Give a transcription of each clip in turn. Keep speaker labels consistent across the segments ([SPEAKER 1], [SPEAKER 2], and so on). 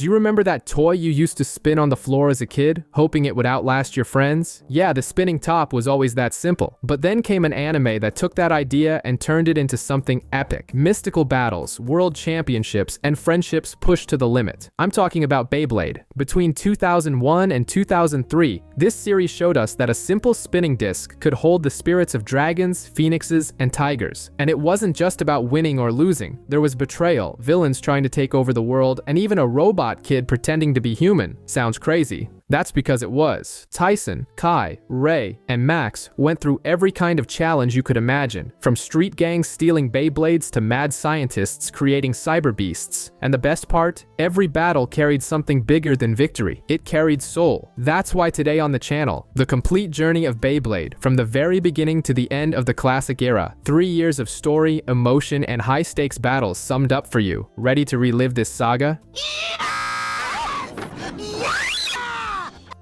[SPEAKER 1] Do you remember that toy you used to spin on the floor as a kid, hoping it would outlast your friends? Yeah, the spinning top was always that simple. But then came an anime that took that idea and turned it into something epic. Mystical battles, world championships, and friendships pushed to the limit. I'm talking about Beyblade. Between 2001 and 2003, this series showed us that a simple spinning disc could hold the spirits of dragons, phoenixes, and tigers. And it wasn't just about winning or losing. There was betrayal, villains trying to take over the world, and even a robot kid pretending to be human. Sounds crazy. That's because it was. Tyson, Kai, Ray, and Max went through every kind of challenge you could imagine, from street gangs stealing Beyblades to mad scientists creating cyber beasts. And the best part? Every battle carried something bigger than victory. It carried soul. That's why today on the channel, the complete journey of Beyblade, from the very beginning to the end of the classic era. 3 years of story, emotion, and high-stakes battles summed up for you. Ready to relive this saga?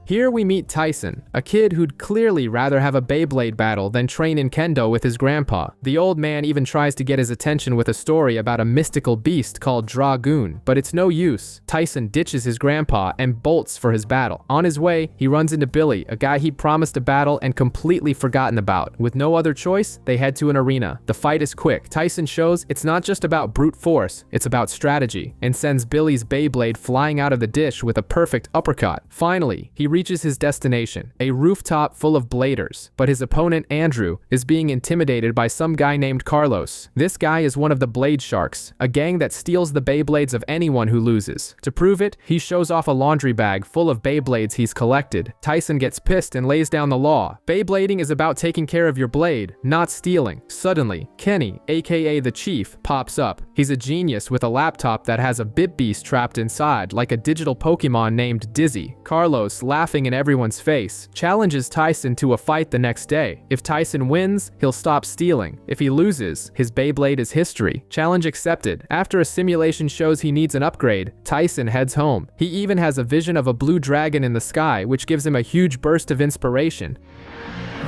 [SPEAKER 1] Here we meet Tyson, a kid who'd clearly rather have a Beyblade battle than train in kendo with his grandpa. The old man even tries to get his attention with a story about a mystical beast called Dragoon, but it's no use. Tyson ditches his grandpa and bolts for his battle. On his way, he runs into Billy, a guy he'd promised a battle and completely forgotten about. With no other choice, they head to an arena. The fight is quick. Tyson shows it's not just about brute force, it's about strategy, and sends Billy's Beyblade flying out of the dish with a perfect uppercut. Finally, he reaches his destination, a rooftop full of bladers, but his opponent Andrew is being intimidated by some guy named Carlos. This guy is one of the Blade Sharks, a gang that steals the Beyblades of anyone who loses. To prove it, he shows off a laundry bag full of Beyblades he's collected. Tyson gets pissed and lays down the law. Beyblading is about taking care of your blade, not stealing. Suddenly, Kenny, aka the Chief, pops up. He's a genius with a laptop that has a bit beast trapped inside, like a digital Pokemon named Dizzy. Carlos, laughing in everyone's face, challenges Tyson to a fight the next day. If Tyson wins, he'll stop stealing. If he loses, his Beyblade is history. Challenge accepted. After a simulation shows he needs an upgrade, Tyson heads home. He even has a vision of a blue dragon in the sky, which gives him a huge burst of inspiration.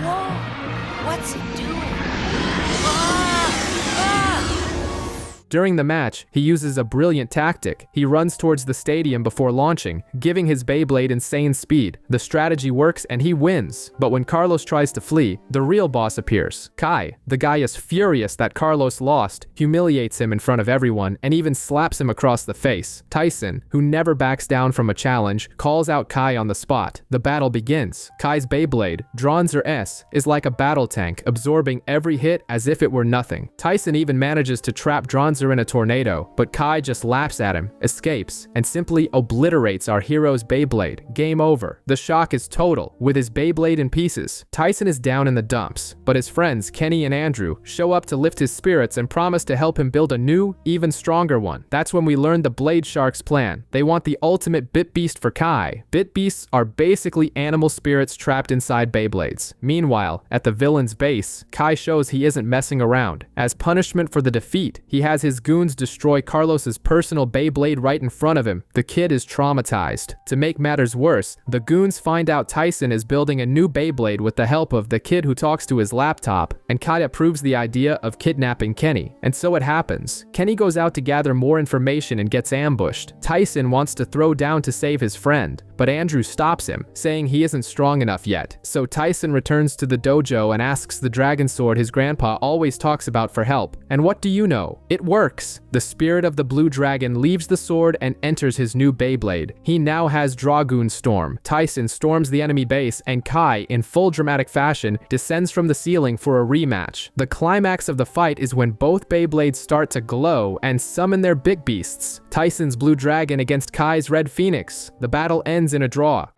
[SPEAKER 2] Whoa! What's he doing?
[SPEAKER 1] During the match, he uses a brilliant tactic. He runs towards the stadium before launching, giving his Beyblade insane speed. The strategy works and he wins. But when Carlos tries to flee, the real boss appears. Kai, the guy is furious that Carlos lost, humiliates him in front of everyone, and even slaps him across the face. Tyson, who never backs down from a challenge, calls out Kai on the spot. The battle begins. Kai's Beyblade, Dronzer S, is like a battle tank, absorbing every hit as if it were nothing. Tyson even manages to trap Dronzer in a tornado, but Kai just laughs at him, escapes, and simply obliterates our hero's Beyblade. Game over. The shock is total. With his Beyblade in pieces, Tyson is down in the dumps, but his friends Kenny and Andrew show up to lift his spirits and promise to help him build a new, even stronger one. That's when we learn the Blade Sharks' plan. They want the ultimate Bit Beast for Kai. Bit Beasts are basically animal spirits trapped inside Beyblades. Meanwhile, at the villain's base, Kai shows he isn't messing around. As punishment for the defeat, he has his goons destroy Carlos's personal Beyblade right in front of him. The kid is traumatized. To make matters worse, the goons find out Tyson is building a new Beyblade with the help of the kid who talks to his laptop, and Kai approves the idea of kidnapping Kenny. And so it happens. Kenny goes out to gather more information and gets ambushed. Tyson wants to throw down to save his friend, but Andrew stops him, saying he isn't strong enough yet. So Tyson returns to the dojo and asks the dragon sword his grandpa always talks about for help. And what do you know? It works. The spirit of the blue dragon leaves the sword and enters his new Beyblade. He now has Dragoon Storm. Tyson storms the enemy base, and Kai, in full dramatic fashion, descends from the ceiling for a rematch. The climax of the fight is when both Beyblades start to glow and summon their big beasts. Tyson's blue dragon against Kai's red phoenix. The battle ends in a draw.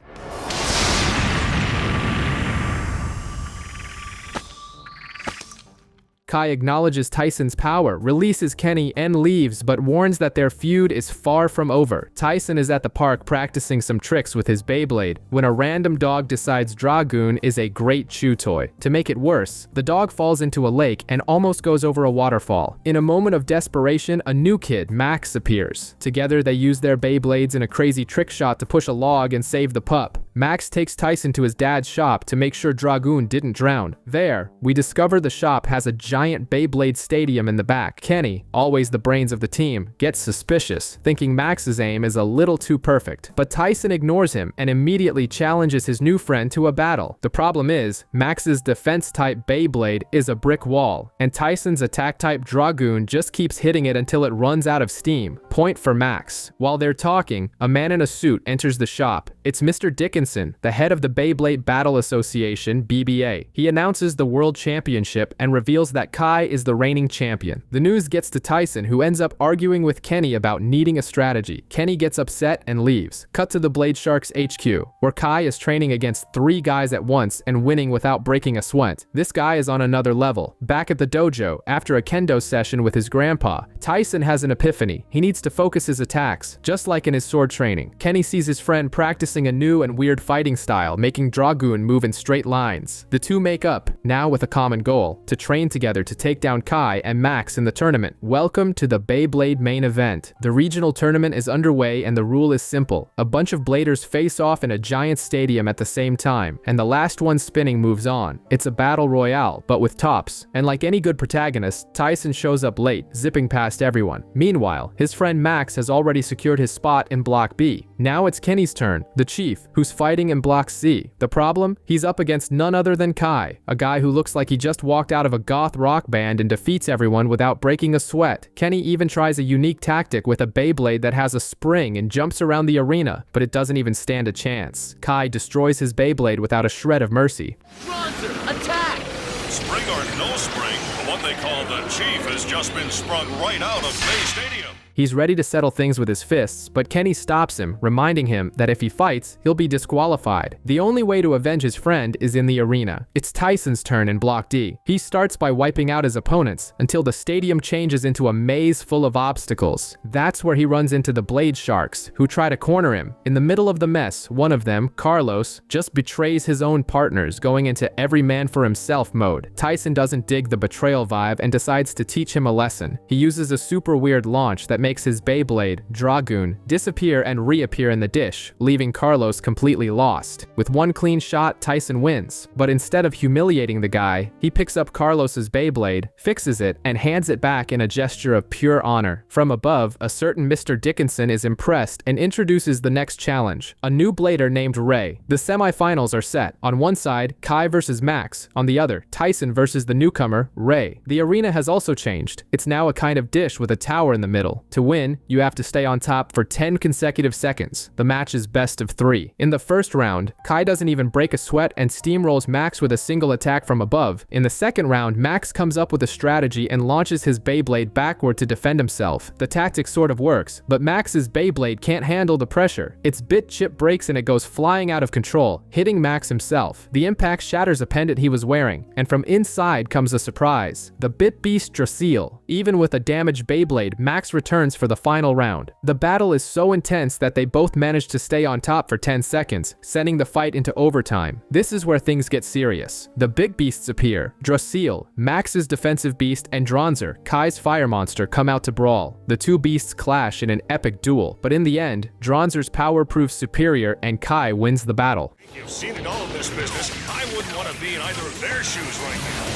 [SPEAKER 1] Kai acknowledges Tyson's power, releases Kenny, and leaves, but warns that their feud is far from over. Tyson is at the park practicing some tricks with his Beyblade when a random dog decides Dragoon is a great chew toy. To make it worse, the dog falls into a lake and almost goes over a waterfall. In a moment of desperation, a new kid, Max, appears. Together, they use their Beyblades in a crazy trick shot to push a log and save the pup. Max takes Tyson to his dad's shop to make sure Dragoon didn't drown. There, we discover the shop has a giant Beyblade stadium in the back. Kenny, always the brains of the team, gets suspicious, thinking Max's aim is a little too perfect. But Tyson ignores him and immediately challenges his new friend to a battle. The problem is, Max's defense-type Beyblade is a brick wall, and Tyson's attack-type Dragoon just keeps hitting it until it runs out of steam. Point for Max. While they're talking, a man in a suit enters the shop. It's Mr. Dickinson, the head of the Beyblade Battle Association, BBA. He announces the World Championship and reveals that Kai is the reigning champion. The news gets to Tyson, who ends up arguing with Kenny about needing a strategy. Kenny gets upset and leaves. Cut to the Blade Sharks HQ, where Kai is training against 3 guys at once and winning without breaking a sweat. This guy is on another level. Back at the dojo, after a kendo session with his grandpa, Tyson has an epiphany. He needs to focus his attacks, just like in his sword training. Kenny sees his friend practicing a new and weird fighting style, making Dragoon move in straight lines. The two make up, now with a common goal, to train together to take down Kai and Max in the tournament. Welcome to the Beyblade main event. The regional tournament is underway and the rule is simple. A bunch of bladers face off in a giant stadium at the same time, and the last one spinning moves on. It's a battle royale, but with tops. And like any good protagonist, Tyson shows up late, zipping past everyone. Meanwhile, his friend Max has already secured his spot in Block B. Now it's Kenny's turn, the chief, who's fighting in Block C. The problem? He's up against none other than Kai, a guy who looks like he just walked out of a goth rock band and defeats everyone without breaking a sweat. Kenny even tries a unique tactic with a Beyblade that has a spring and jumps around the arena, but it doesn't even stand a chance. Kai destroys his Beyblade without a shred of mercy.
[SPEAKER 2] Bronzer, attack!
[SPEAKER 3] Spring or no spring, the one they call the Chief has just been sprung right out of Bay Stadium.
[SPEAKER 1] He's ready to settle things with his fists, but Kenny stops him, reminding him that if he fights, he'll be disqualified. The only way to avenge his friend is in the arena. It's Tyson's turn in Block D. He starts by wiping out his opponents, until the stadium changes into a maze full of obstacles. That's where he runs into the Blade Sharks, who try to corner him. In the middle of the mess, one of them, Carlos, just betrays his own partners, going into every man for himself mode. Tyson doesn't dig the betrayal vibe and decides to teach him a lesson. He uses a super weird launch that makes his Beyblade, Dragoon, disappear and reappear in the dish, leaving Carlos completely lost. With one clean shot, Tyson wins, but instead of humiliating the guy, he picks up Carlos's Beyblade, fixes it, and hands it back in a gesture of pure honor. From above, a certain Mr. Dickinson is impressed and introduces the next challenge, a new blader named Ray. The semifinals are set. On one side, Kai versus Max. On the other, Tyson versus the newcomer, Ray. The arena has also changed. It's now a kind of dish with a tower in the middle. To win, you have to stay on top for 10 consecutive seconds. The match is best of 3. In the first round, Kai doesn't even break a sweat and steamrolls Max with a single attack from above. In the second round, Max comes up with a strategy and launches his Beyblade backward to defend himself. The tactic sort of works, but Max's Beyblade can't handle the pressure. Its bit chip breaks and it goes flying out of control, hitting Max himself. The impact shatters a pendant he was wearing, and from inside comes a surprise. The bit beast Drasil. Even with a damaged Beyblade, Max returns for the final round. The battle is so intense that they both manage to stay on top for 10 seconds, sending the fight into overtime. This is where things get serious. The big beasts appear. Drasil, Max's defensive beast, and Dronzer, Kai's fire monster, come out to brawl. The two beasts clash in an epic duel, but in the end, Dronzer's power proves superior and Kai wins the battle.
[SPEAKER 3] You've seen it all in this business. I wouldn't want to be in either of their shoes right now.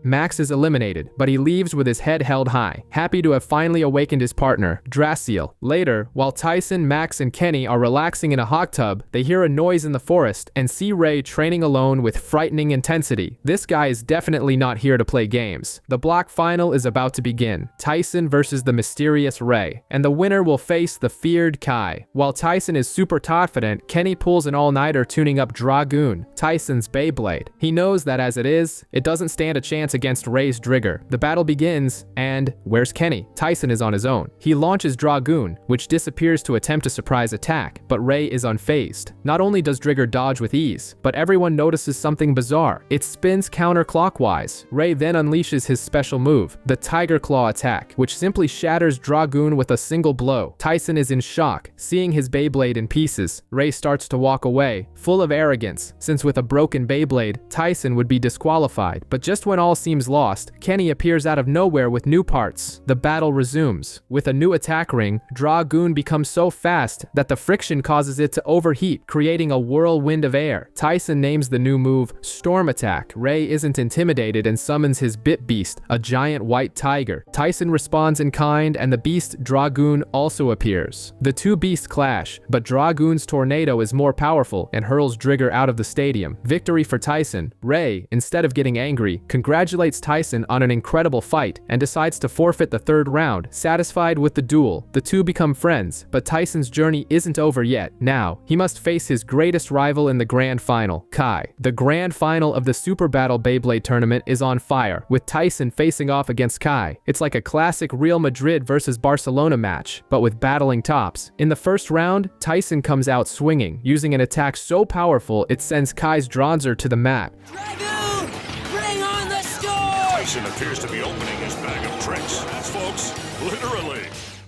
[SPEAKER 1] Max is eliminated, but he leaves with his head held high, happy to have finally awakened his partner, Drasil. Later, while Tyson, Max, and Kenny are relaxing in a hot tub, they hear a noise in the forest and see Ray training alone with frightening intensity. This guy is definitely not here to play games. The block final is about to begin, Tyson versus the mysterious Ray, and the winner will face the feared Kai. While Tyson is super confident, Kenny pulls an all-nighter tuning up Dragoon, Tyson's Beyblade. He knows that as it is, it doesn't stand a chance against Ray's Drigger. The battle begins, and where's Kenny? Tyson is on his own. He launches Dragoon, which disappears to attempt a surprise attack, but Ray is unfazed. Not only does Drigger dodge with ease, but everyone notices something bizarre. It spins counterclockwise. Ray then unleashes his special move, the Tiger Claw attack, which simply shatters Dragoon with a single blow. Tyson is in shock, seeing his Beyblade in pieces. Ray starts to walk away, full of arrogance, since with a broken Beyblade, Tyson would be disqualified. But just when all seems lost, Kenny appears out of nowhere with new parts. The battle resumes. With a new attack ring, Dragoon becomes so fast that the friction causes it to overheat, creating a whirlwind of air. Tyson names the new move Storm Attack. Ray isn't intimidated and summons his Bit Beast, a giant white tiger. Tyson responds in kind, and the beast Dragoon also appears. The two beasts clash, but Dragoon's tornado is more powerful and hurls Drigger out of the stadium. Victory for Tyson. Ray, instead of getting angry, congratulates Tyson on an incredible fight and decides to forfeit the third round, satisfied with the duel. The two become friends, but Tyson's journey isn't over yet. Now, he must face his greatest rival in the grand final, Kai. The grand final of the Super Battle Beyblade tournament is on fire, with Tyson facing off against Kai. It's like a classic Real Madrid versus Barcelona match, but with battling tops. In the first round, Tyson comes out swinging, using an attack so powerful it sends Kai's Dronzer to the mat.
[SPEAKER 2] Dragoon, bring on the storm!
[SPEAKER 3] Tyson appears to be opening his bag of tricks. That's folks, literally.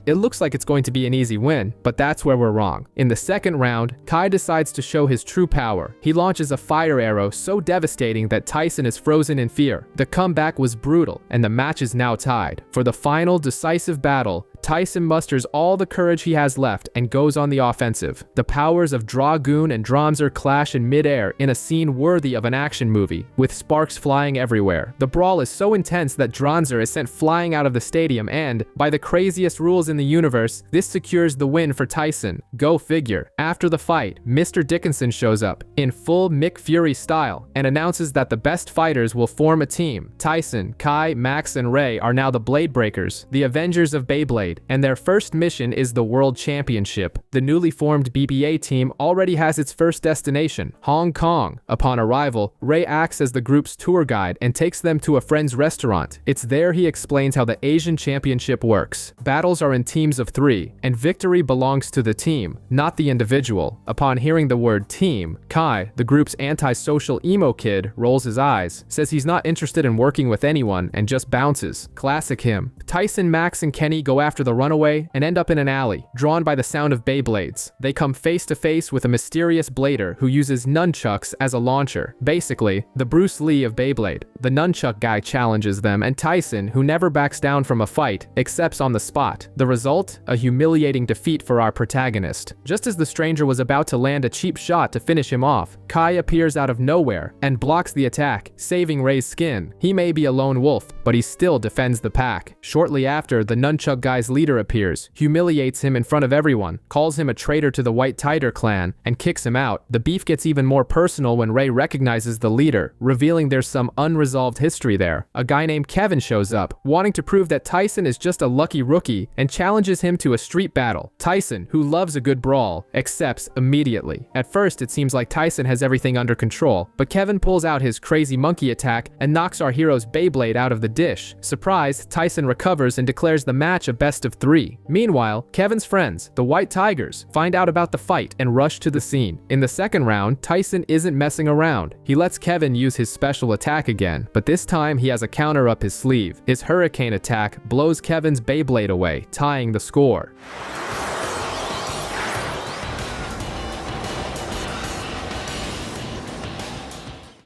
[SPEAKER 1] It looks like it's going to be an easy win, but that's where we're wrong. In the second round, Kai decides to show his true power. He launches a fire arrow so devastating that Tyson is frozen in fear. The comeback was brutal, and the match is now tied. For the final decisive battle, Tyson musters all the courage he has left and goes on the offensive. The powers of Dragoon and Dronzer clash in midair in a scene worthy of an action movie, with sparks flying everywhere. The brawl is so intense that Dronzer is sent flying out of the stadium and, by the craziest rules in the universe, this secures the win for Tyson. Go figure. After the fight, Mr. Dickinson shows up, in full Mick Fury style, and announces that the best fighters will form a team. Tyson, Kai, Max, and Ray are now the Bladebreakers, the Avengers of Beyblade, and their first mission is the World Championship. The newly formed BBA team already has its first destination, Hong Kong. Upon arrival, Ray acts as the group's tour guide and takes them to a friend's restaurant. It's there he explains how the Asian Championship works. Battles are in teams of 3, and victory belongs to the team, not the individual. Upon hearing the word team, Kai, the group's antisocial emo kid, rolls his eyes, says he's not interested in working with anyone, and just bounces. Classic him. Tyson, Max, and Kenny go after the runaway and end up in an alley, drawn by the sound of Beyblades. They come face to face with a mysterious blader who uses nunchucks as a launcher. Basically, the Bruce Lee of Beyblade. The nunchuck guy challenges them, and Tyson, who never backs down from a fight, accepts on the spot. The result? A humiliating defeat for our protagonist. Just as the stranger was about to land a cheap shot to finish him off, Kai appears out of nowhere and blocks the attack, saving Ray's skin. He may be a lone wolf, but he still defends the pack. Shortly after, the nunchuck guy's leader appears, humiliates him in front of everyone, calls him a traitor to the White Tiger clan, and kicks him out. The beef gets even more personal when Ray recognizes the leader, revealing there's some unresolved history there. A guy named Kevin shows up, wanting to prove that Tyson is just a lucky rookie, and challenges him to a street battle. Tyson, who loves a good brawl, accepts immediately. At first, it seems like Tyson has everything under control, but Kevin pulls out his crazy monkey attack and knocks our hero's Beyblade out of the dish. Surprised, Tyson recovers and declares the match a best of 3. Meanwhile, Kevin's friends, the White Tigers, find out about the fight and rush to the scene. In the second round, Tyson isn't messing around. He lets Kevin use his special attack again, but this time he has a counter up his sleeve. His hurricane attack blows Kevin's Beyblade away, tying the score.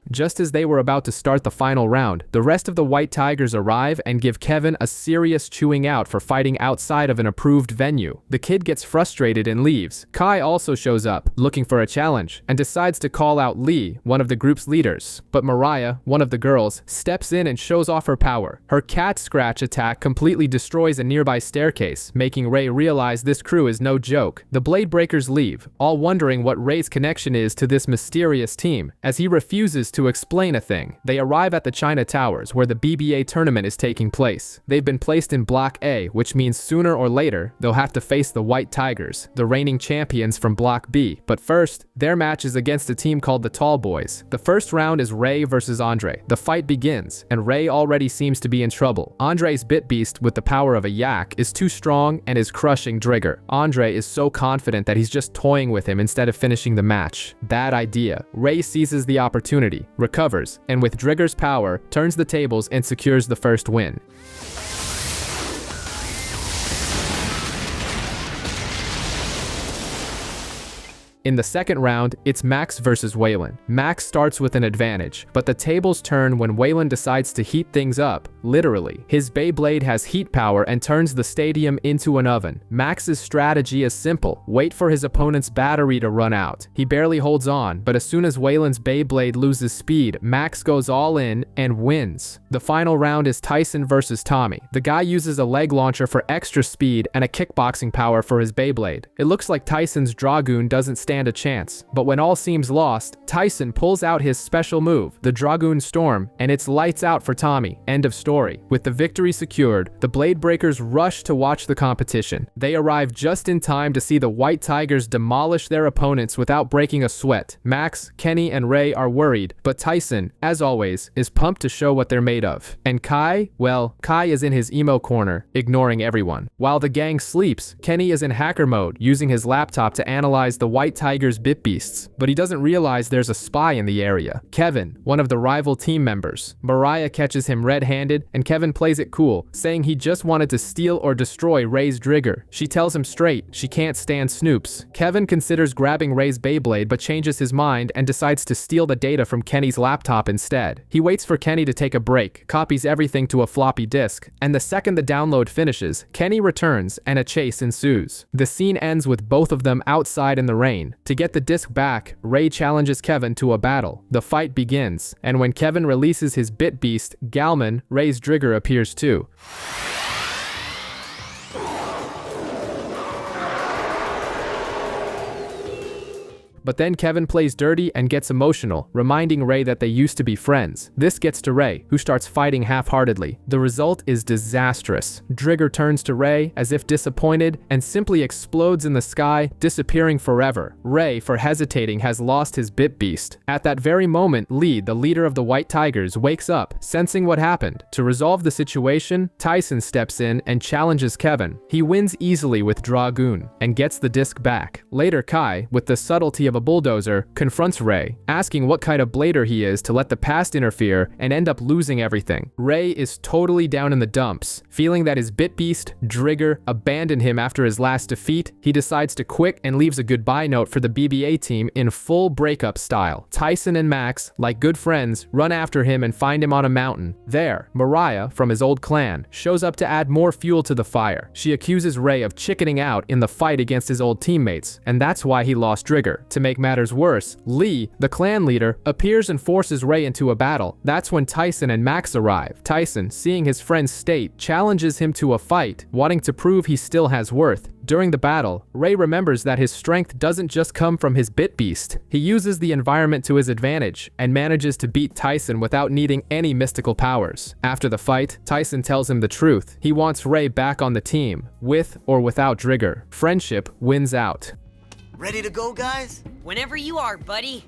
[SPEAKER 1] Just as they were about to start the final round, the rest of the White Tigers arrive and give Kevin a serious chewing out for fighting outside of an approved venue. The kid gets frustrated and leaves. Kai also shows up, looking for a challenge, and decides to call out Lee, one of the group's leaders. But Mariah, one of the girls, steps in and shows off her power. Her cat scratch attack completely destroys a nearby staircase, making Ray realize this crew is no joke. The Bladebreakers leave, all wondering what Ray's connection is to this mysterious team, as he refuses to explain a thing. They arrive at the China Towers, where the BBA tournament is taking place. They've been placed in Block A, which means sooner or later, they'll have to face the White Tigers, the reigning champions from Block B. But first, their match is against a team called the Tall Boys. The first round is Ray versus Andre. The fight begins, and Ray already seems to be in trouble. Andre's Bit Beast, with the power of a yak, is too strong and is crushing Drigger. Andre is so confident that he's just toying with him instead of finishing the match. Bad idea. Ray seizes the opportunity, recovers, and with Drigger's power, turns the tables and secures the first win. In the second round, it's Max versus Waylon. Max starts with an advantage, but the tables turn when Waylon decides to heat things up, literally. His Beyblade has heat power and turns the stadium into an oven. Max's strategy is simple: wait for his opponent's battery to run out. He barely holds on, but as soon as Waylon's Beyblade loses speed, Max goes all in and wins. The final round is Tyson versus Tommy. The guy uses a leg launcher for extra speed and a kickboxing power for his Beyblade. It looks like Tyson's Dragoon doesn't stand a chance, but when all seems lost, Tyson pulls out his special move, the Dragoon Storm, and it's lights out for Tommy. End of story. With the victory secured, the Bladebreakers rush to watch the competition. They arrive just in time to see the White Tigers demolish their opponents without breaking a sweat. Max, Kenny, and Ray are worried, but Tyson, as always, is pumped to show what they're made of. And Kai? Well, Kai is in his emo corner, ignoring everyone. While the gang sleeps, Kenny is in hacker mode, using his laptop to analyze the White Tigers' bit beasts, but he doesn't realize there's a spy in the area. Kevin, one of the rival team members. Mariah catches him red-handed, and Kevin plays it cool, saying he just wanted to steal or destroy Ray's Drigger. She tells him straight she can't stand snoops. Kevin considers grabbing Ray's Beyblade but changes his mind and decides to steal the data from Kenny's laptop instead. He waits for Kenny to take a break, copies everything to a floppy disk, and the second the download finishes, Kenny returns and a chase ensues. The scene ends with both of them outside in the rain. To get the disc back, Ray challenges Kevin to a battle. The fight begins, and when Kevin releases his bit beast, Galman, Ray's Drigger, appears too. But then Kevin plays dirty and gets emotional, reminding Ray that they used to be friends. This gets to Ray, who starts fighting half-heartedly. The result is disastrous. Drigger turns to Ray as if disappointed and simply explodes in the sky, disappearing forever. Ray, for hesitating, has lost his bit beast. At that very moment, Lee, the leader of the White Tigers, wakes up, sensing what happened. To resolve the situation, Tyson steps in and challenges Kevin. He wins easily with Dragoon and gets the disc back. Later, Kai, with the subtlety of a bulldozer, confronts Ray, asking what kind of blader he is to let the past interfere and end up losing everything. Ray is totally down in the dumps. Feeling that his bit beast, Drigger, abandoned him after his last defeat, he decides to quit and leaves a goodbye note for the BBA team in full breakup style. Tyson and Max, like good friends, run after him and find him on a mountain. There, Mariah, from his old clan, shows up to add more fuel to the fire. She accuses Ray of chickening out in the fight against his old teammates, and that's why he lost Drigger. To make matters worse, Lee, the clan leader, appears and forces Ray into a battle. That's when Tyson and Max arrive. Tyson, seeing his friend's state, challenges him to a fight, wanting to prove he still has worth. During the battle, Ray remembers that his strength doesn't just come from his bit beast. He uses the environment to his advantage and manages to beat Tyson without needing any mystical powers. After the fight, Tyson tells him the truth. He wants Ray back on the team, with or without Drigger. Friendship wins out.
[SPEAKER 2] Ready to go, guys? Whenever you are, buddy.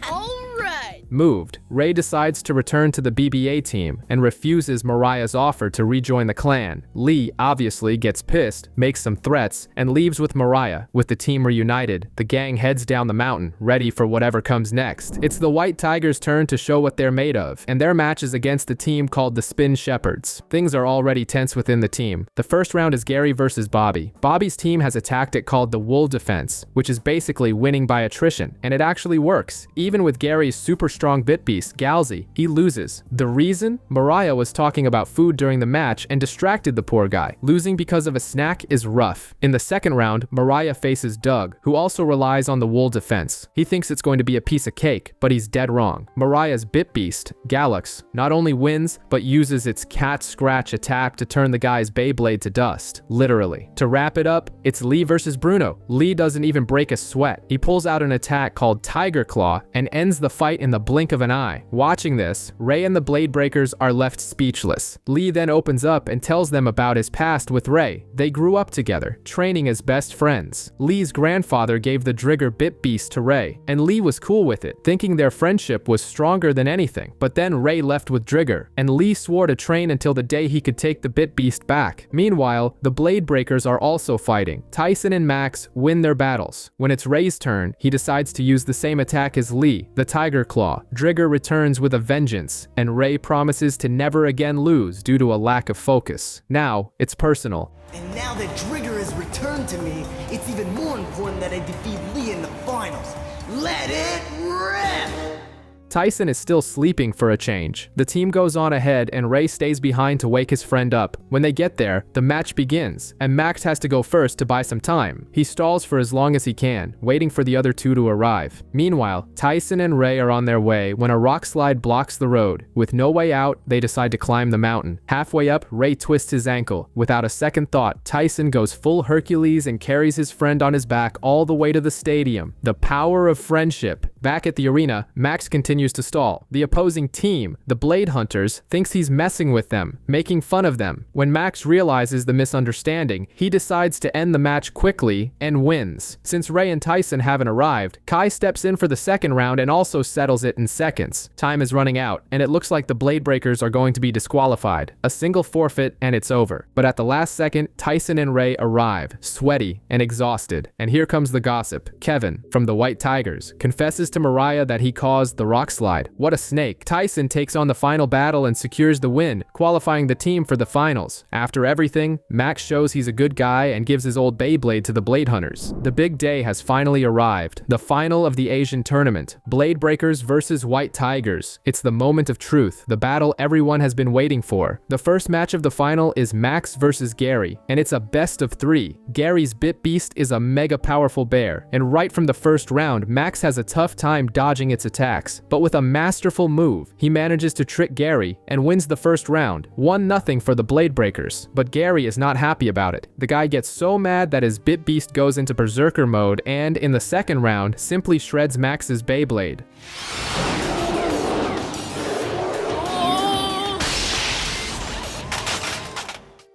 [SPEAKER 4] All right.
[SPEAKER 1] Moved, Ray decides to return to the BBA team and refuses Mariah's offer to rejoin the clan. Lee obviously gets pissed, makes some threats, and leaves with Mariah. With the team reunited, the gang heads down the mountain, ready for whatever comes next. It's the White Tigers' turn to show what they're made of, and their match is against the team called the Spin Shepherds. Things are already tense within the team. The first round is Gary versus Bobby. Bobby's team has a tactic called the wool defense, which is basically winning by attrition, and it actually works. Even with Gary's super strong bit beast, Galsy, he loses. The reason? Mariah was talking about food during the match and distracted the poor guy. Losing because of a snack is rough. In the second round, Mariah faces Doug, who also relies on the wool defense. He thinks it's going to be a piece of cake, but he's dead wrong. Mariah's bit beast, Galax, not only wins, but uses its cat scratch attack to turn the guy's Beyblade to dust, literally. To wrap it up, it's Lee versus Bruno. Lee doesn't even break a sweat. He pulls out an attack called Tiger Claw and ends the fight in the blink of an eye. Watching this, Ray and the Bladebreakers are left speechless. Lee then opens up and tells them about his past with Ray. They grew up together, training as best friends. Lee's grandfather gave the Drigger bit beast to Ray, and Lee was cool with it, thinking their friendship was stronger than anything. But then Ray left with Drigger, and Lee swore to train until the day he could take the bit beast back. Meanwhile, the Bladebreakers are also fighting. Tyson and Max win their battles. When it's Ray's turn, he decides to use the same attack as Lee, the Tiger Claw. Drigger returns with a vengeance, and Ray promises to never again lose due to a lack of focus. Now, it's personal.
[SPEAKER 5] And now that Drigger has returned to me, it's even more important that I defeat Lee in the finals. Let it rip!
[SPEAKER 1] Tyson is still sleeping for a change. The team goes on ahead and Ray stays behind to wake his friend up. When they get there, the match begins, and Max has to go first to buy some time. He stalls for as long as he can, waiting for the other two to arrive. Meanwhile, Tyson and Ray are on their way when a rock slide blocks the road. With no way out, they decide to climb the mountain. Halfway up, Ray twists his ankle. Without a second thought, Tyson goes full Hercules and carries his friend on his back all the way to the stadium. The power of friendship. Back at the arena, Max continues to stall. The opposing team, the Blade Hunters, thinks he's messing with them, making fun of them. When Max realizes the misunderstanding, he decides to end the match quickly and wins. Since Ray and Tyson haven't arrived, Kai steps in for the second round and also settles it in seconds. Time is running out, and it looks like the Bladebreakers are going to be disqualified. A single forfeit and it's over. But at the last second, Tyson and Ray arrive, sweaty and exhausted. And here comes the gossip. Kevin, from the White Tigers, confesses to Mariah that he caused the rock slide. What a snake. Tyson takes on the final battle and secures the win, qualifying the team for the finals. After everything, Max shows he's a good guy and gives his old Beyblade to the Blade Hunters. The big day has finally arrived. The final of the Asian tournament. Bladebreakers versus White Tigers. It's the moment of truth, the battle everyone has been waiting for. The first match of the final is Max versus Gary, and it's a best of 3. Gary's Bit Beast is a mega powerful bear, and right from the first round, Max has a tough time dodging its attacks. But with a masterful move, he manages to trick Gary and wins the first round, 1-0 for the Bladebreakers. But Gary is not happy about it. The guy gets so mad that his Bit Beast goes into berserker mode and, in the second round, simply shreds Max's Beyblade.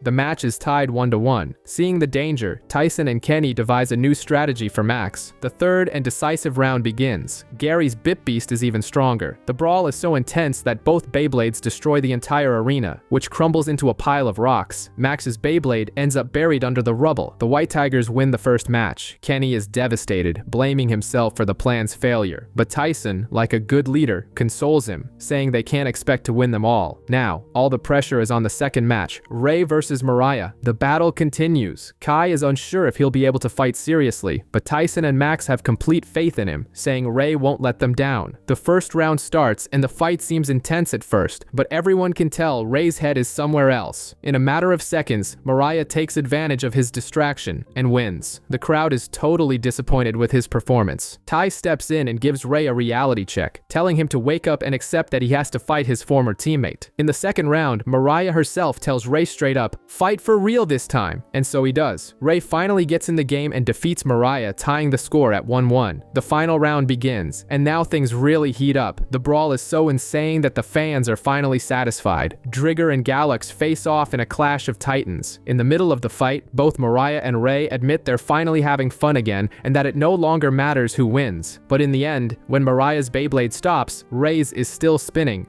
[SPEAKER 1] The match is tied 1-1. Seeing the danger, Tyson and Kenny devise a new strategy for Max. The third and decisive round begins. Gary's Bit Beast is even stronger. The brawl is so intense that both Beyblades destroy the entire arena, which crumbles into a pile of rocks. Max's Beyblade ends up buried under the rubble. The White Tigers win the first match. Kenny is devastated, blaming himself for the plan's failure. But Tyson, like a good leader, consoles him, saying they can't expect to win them all. Now, all the pressure is on the second match, Ray versus Mariah. The battle continues. Kai is unsure if he'll be able to fight seriously, but Tyson and Max have complete faith in him, saying Ray won't let them down. The first round starts and the fight seems intense at first, but everyone can tell Ray's head is somewhere else. In a matter of seconds, Mariah takes advantage of his distraction and wins. The crowd is totally disappointed with his performance. Ty steps in and gives Ray a reality check, telling him to wake up and accept that he has to fight his former teammate. In the second round, Mariah herself tells Ray straight up, "Fight for real this time," and so he does. Ray finally gets in the game and defeats Mariah, tying the score at 1-1. The final round begins, and now things really heat up. The brawl is so insane that the fans are finally satisfied. Drigger and Galax face off in a clash of titans. In the middle of the fight, both Mariah and Ray admit they're finally having fun again and that it no longer matters who wins. But in the end, when Mariah's Beyblade stops, Ray's is still spinning.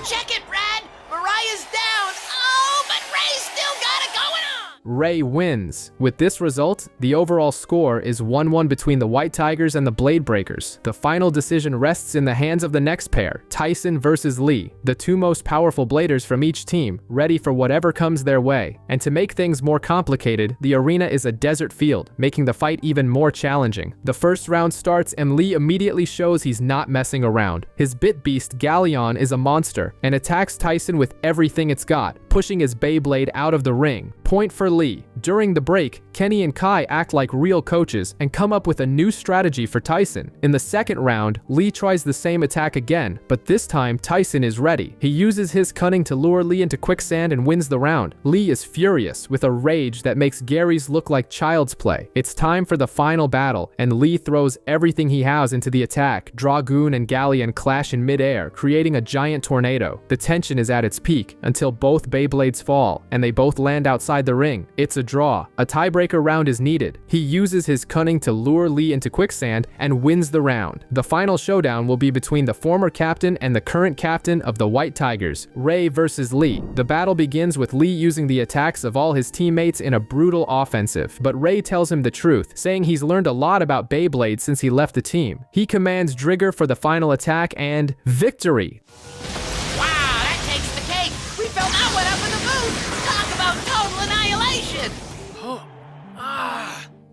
[SPEAKER 2] Check it, Brad! Mariah's down! Oh, but Ray's still got it going on!
[SPEAKER 1] Ray wins. With this result, the overall score is 1-1 between the White Tigers and the Bladebreakers. The final decision rests in the hands of the next pair, Tyson versus Lee, the two most powerful bladers from each team, ready for whatever comes their way. And to make things more complicated, the arena is a desert field, making the fight even more challenging. The first round starts and Lee immediately shows he's not messing around. His Bit Beast, Galleon, is a monster and attacks Tyson with everything it's got, pushing his Beyblade out of the ring. Point for Lee. During the break, Kenny and Kai act like real coaches and come up with a new strategy for Tyson. In the second round, Lee tries the same attack again, but this time Tyson is ready. He uses his cunning to lure Lee into quicksand and wins the round. Lee is furious, with a rage that makes Gary's look like child's play. It's time for the final battle, and Lee throws everything he has into the attack. Dragoon and Galleon clash in midair, creating a giant tornado. The tension is at its peak, until both Beyblades fall, and they both land outside the ring. It's a draw. A tiebreaker round is needed. He uses his cunning to lure Lee into quicksand and wins the round. The final showdown will be between the former captain and the current captain of the White Tigers, Ray versus Lee. The battle begins with Lee using the attacks of all his teammates in a brutal offensive, but Ray tells him the truth, saying he's learned a lot about Beyblade since he left the team. He commands Drigger for the final attack and victory!
[SPEAKER 2] Wow, that takes the cake. We felt that one up in the booth. Talk about total annihilation.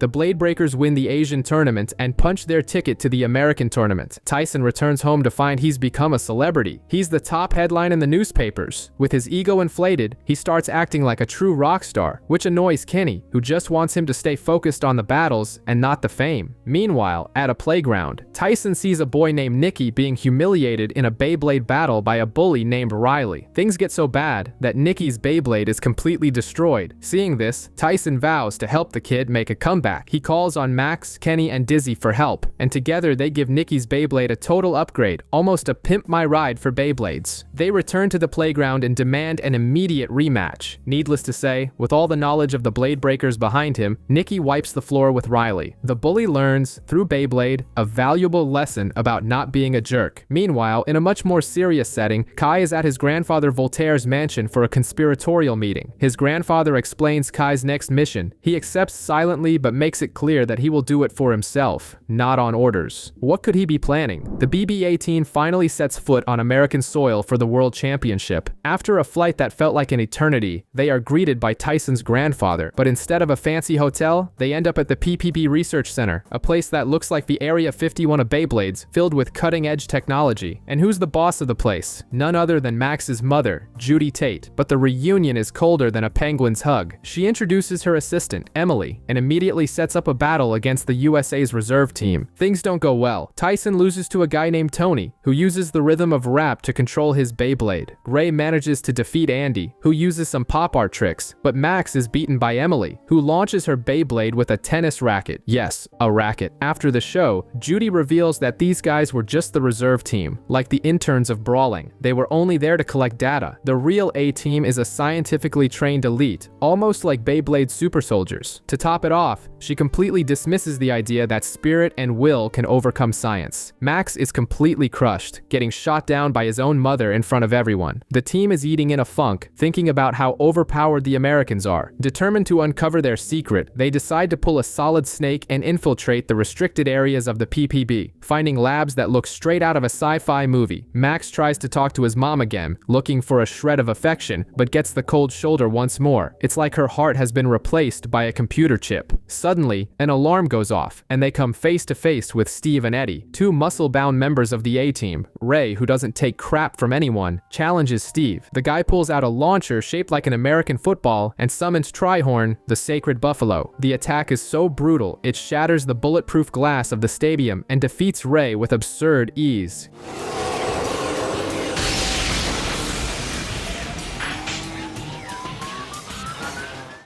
[SPEAKER 1] The Bladebreakers win the Asian tournament and punch their ticket to the American tournament. Tyson returns home to find he's become a celebrity. He's the top headline in the newspapers. With his ego inflated, he starts acting like a true rock star, which annoys Kenny, who just wants him to stay focused on the battles and not the fame. Meanwhile, at a playground, Tyson sees a boy named Nicky being humiliated in a Beyblade battle by a bully named Riley. Things get so bad that Nicky's Beyblade is completely destroyed. Seeing this, Tyson vows to help the kid make a comeback. He calls on Max, Kenny, and Dizzy for help, and together they give Nicky's Beyblade a total upgrade, almost a pimp my ride for Beyblades. They return to the playground and demand an immediate rematch. Needless to say, with all the knowledge of the Bladebreakers behind him, Nicky wipes the floor with Riley. The bully learns, through Beyblade, a valuable lesson about not being a jerk. Meanwhile, in a much more serious setting, Kai is at his grandfather Voltaire's mansion for a conspiratorial meeting. His grandfather explains Kai's next mission. He accepts silently but makes it clear that he will do it for himself, not on orders. What could he be planning? The BB-18 finally sets foot on American soil for the World Championship. After a flight that felt like an eternity, they are greeted by Tyson's grandfather, but instead of a fancy hotel, they end up at the PPP Research Center, a place that looks like the Area 51 of Beyblades, filled with cutting-edge technology. And who's the boss of the place? None other than Max's mother, Judy Tate. But the reunion is colder than a penguin's hug. She introduces her assistant, Emily, and immediately sets up a battle against the USA's reserve team. Things don't go well. Tyson loses to a guy named Tony, who uses the rhythm of rap to control his Beyblade. Ray manages to defeat Andy, who uses some pop art tricks, but Max is beaten by Emily, who launches her Beyblade with a tennis racket. Yes, a racket. After the show, Judy reveals that these guys were just the reserve team, like the interns of brawling. They were only there to collect data. The real A-team is a scientifically trained elite, almost like Beyblade super soldiers. To top it off, she completely dismisses the idea that spirit and will can overcome science. Max is completely crushed, getting shot down by his own mother in front of everyone. The team is eating in a funk, thinking about how overpowered the Americans are. Determined to uncover their secret, they decide to pull a solid snake and infiltrate the restricted areas of the PPB, finding labs that look straight out of a sci-fi movie. Max tries to talk to his mom again, looking for a shred of affection, but gets the cold shoulder once more. It's like her heart has been replaced by a computer chip. Suddenly, an alarm goes off, and they come face to face with Steve and Eddie, two muscle-bound members of the A-team. Ray, who doesn't take crap from anyone, challenges Steve. The guy pulls out a launcher shaped like an American football and summons Trihorn, the sacred buffalo. The attack is so brutal, it shatters the bulletproof glass of the stadium and defeats Ray with absurd ease.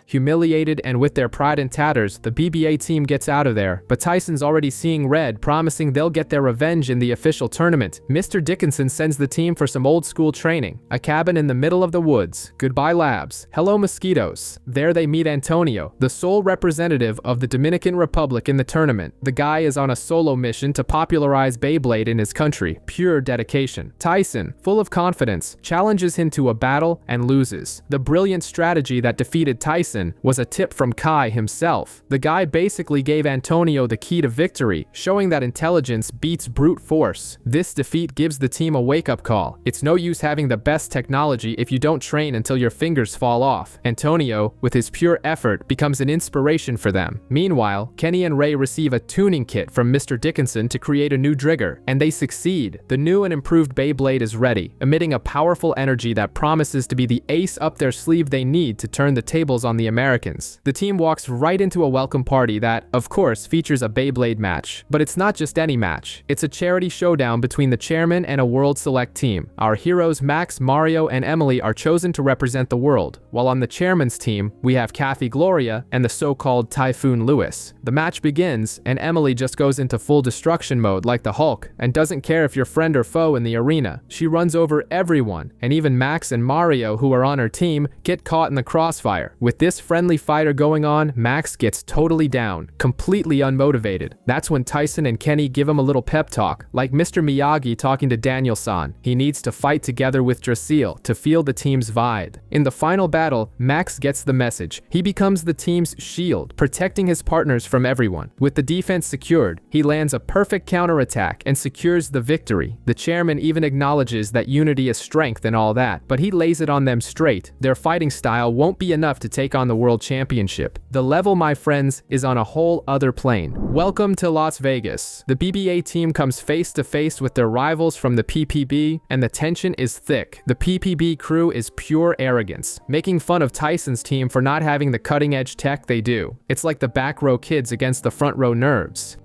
[SPEAKER 1] Humiliated and with their pride in tatters, the BBA team gets out of there, but Tyson's already seeing red, promising they'll get their revenge in the official tournament. Mr. Dickinson sends the team for some old school training, a cabin in the middle of the woods. Goodbye labs. Hello mosquitoes. There they meet Antonio, the sole representative of the Dominican Republic in the tournament. The guy is on a solo mission to popularize Beyblade in his country. Pure dedication. Tyson, full of confidence, challenges him to a battle and loses. The brilliant strategy that defeated Tyson was a tip from Kai himself. The guy basically gave Antonio the key to victory, showing that intelligence beats brute force. This defeat gives the team a wake-up call. It's no use having the best technology if you don't train until your fingers fall off. Antonio, with his pure effort, becomes an inspiration for them. Meanwhile, Kenny and Ray receive a tuning kit from Mr. Dickinson to create a new Drigger, and they succeed. The new and improved Beyblade is ready, emitting a powerful energy that promises to be the ace up their sleeve they need to turn the tables on the Americans. The team walks right into a welcome party that, of course, features a Beyblade match. But it's not just any match. It's a charity showdown between the chairman and a world select team. Our heroes Max, Mario, and Emily are chosen to represent the world, while on the chairman's team, we have Kathy Gloria and the so-called Typhoon Lewis. The match begins, and Emily just goes into full destruction mode like the Hulk, and doesn't care if you're friend or foe in the arena. She runs over everyone, and even Max and Mario, who are on her team, get caught in the crossfire. With this friendly fighter going on, Max gets totally down, completely unmotivated. That's when Tyson and Kenny give him a little pep talk, like Mr. Miyagi talking to Daniel-san. He needs to fight together with Drasil to feel the team's vibe. In the final battle, Max gets the message. He becomes the team's shield, protecting his partners from everyone. With the defense secured, he lands a perfect counterattack and secures the victory. The chairman even acknowledges that unity is strength and all that, but he lays it on them straight. Their fighting style won't be enough to take on the world championship. The level, my friends, is on a whole other plane. Welcome to Las Vegas. The BBA team comes face to face with their rivals from the PPB, and the tension is thick. The PPB crew is pure arrogance, making fun of Tyson's team for not having the cutting-edge tech they do. It's like the back row kids against the front row nerds.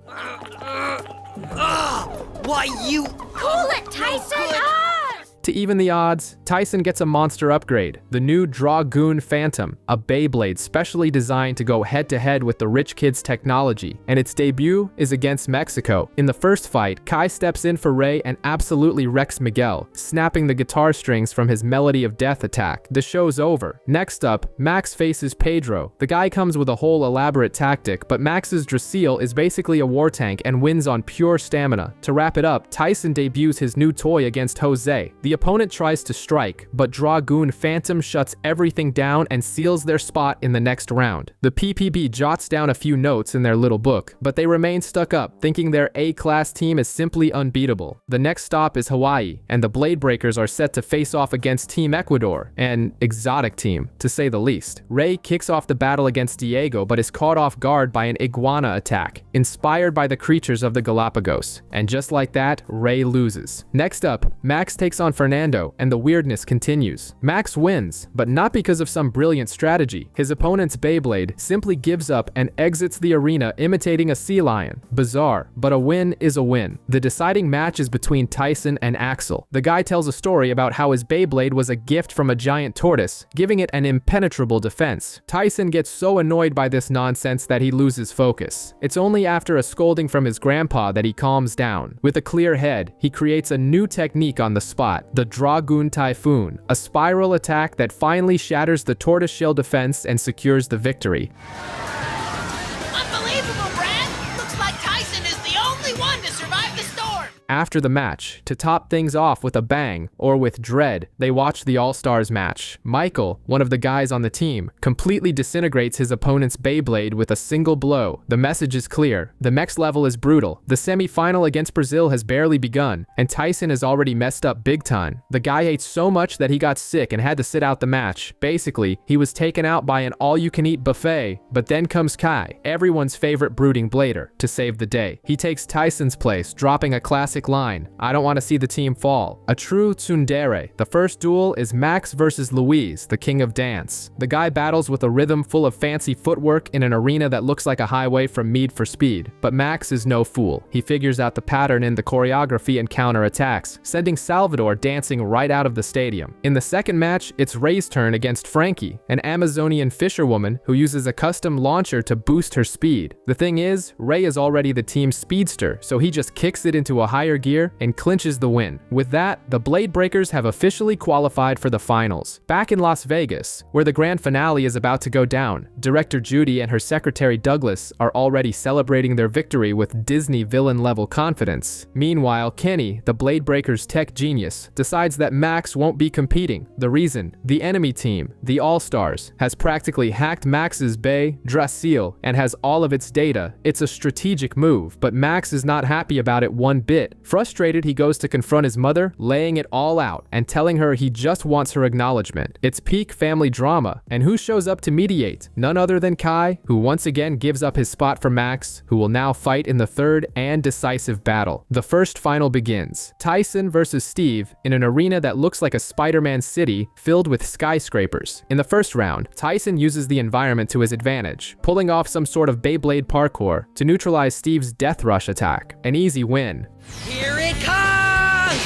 [SPEAKER 5] Why you...
[SPEAKER 4] Cool it, Tyson!
[SPEAKER 1] To even the odds, Tyson gets a monster upgrade, the new Dragoon Phantom, a Beyblade specially designed to go head-to-head with the rich kid's technology, and its debut is against Mexico. In the first fight, Kai steps in for Ray and absolutely wrecks Miguel, snapping the guitar strings from his Melody of Death attack. The show's over. Next up, Max faces Pedro. The guy comes with a whole elaborate tactic, but Max's Drasil is basically a war tank and wins on pure stamina. To wrap it up, Tyson debuts his new toy against Jose. The opponent tries to strike, but Dragoon Phantom shuts everything down and seals their spot in the next round. The PPB jots down a few notes in their little book, but they remain stuck up, thinking their A-class team is simply unbeatable. The next stop is Hawaii, and the Bladebreakers are set to face off against Team Ecuador, an exotic team, to say the least. Ray kicks off the battle against Diego, but is caught off guard by an iguana attack, inspired by the creatures of the Galapagos. And just like that, Ray loses. Next up, Max takes on Fernando, and the weirdness continues. Max wins, but not because of some brilliant strategy. His opponent's Beyblade simply gives up and exits the arena imitating a sea lion. Bizarre, but a win is a win. The deciding match is between Tyson and Axel. The guy tells a story about how his Beyblade was a gift from a giant tortoise, giving it an impenetrable defense. Tyson gets so annoyed by this nonsense that he loses focus. It's only after a scolding from his grandpa that he calms down. With a clear head, he creates a new technique on the spot, the Dragoon Typhoon, a spiral attack that finally shatters the tortoiseshell defense and secures the victory.
[SPEAKER 2] Unbelievable, Brad! Looks like Tyson is the only one to survive the storm!
[SPEAKER 1] After the match, to top things off with a bang, or with dread, they watch the All Starz match. Michael, one of the guys on the team, completely disintegrates his opponent's Beyblade with a single blow. The message is clear. The next level is brutal. The semi-final against Brazil has barely begun, and Tyson is already messed up big time. The guy ate so much that he got sick and had to sit out the match. Basically, he was taken out by an all-you-can-eat buffet, but then comes Kai, everyone's favorite brooding blader, to save the day. He takes Tyson's place, dropping a classic line, "I don't want to see the team fall." A true tsundere. The first duel is Max versus Luis, the king of dance. The guy battles with a rhythm full of fancy footwork in an arena that looks like a highway from Need for Speed. But Max is no fool. He figures out the pattern in the choreography and counterattacks, sending Salvador dancing right out of the stadium. In the second match, it's Ray's turn against Frankie, an Amazonian fisherwoman who uses a custom launcher to boost her speed. The thing is, Ray is already the team's speedster, so he just kicks it into a higher gear and clinches the win. With that, the Bladebreakers have officially qualified for the finals. Back in Las Vegas, where the grand finale is about to go down, Director Judy and her secretary Douglas are already celebrating their victory with Disney villain-level confidence. Meanwhile, Kenny, the Bladebreakers tech genius, decides that Max won't be competing. The reason? The enemy team, the All Starz, has practically hacked Max's Drasil and has all of its data. It's a strategic move, but Max is not happy about it one bit. Frustrated, he goes to confront his mother, laying it all out and telling her he just wants her acknowledgement. It's peak family drama, and who shows up to mediate? None other than Kai, who once again gives up his spot for Max, who will now fight in the third and decisive battle. The first final begins. Tyson versus Steve in an arena that looks like a Spider-Man city filled with skyscrapers. In the first round, Tyson uses the environment to his advantage, pulling off some sort of Beyblade parkour to neutralize Steve's death rush attack. An easy win.
[SPEAKER 2] Here it comes!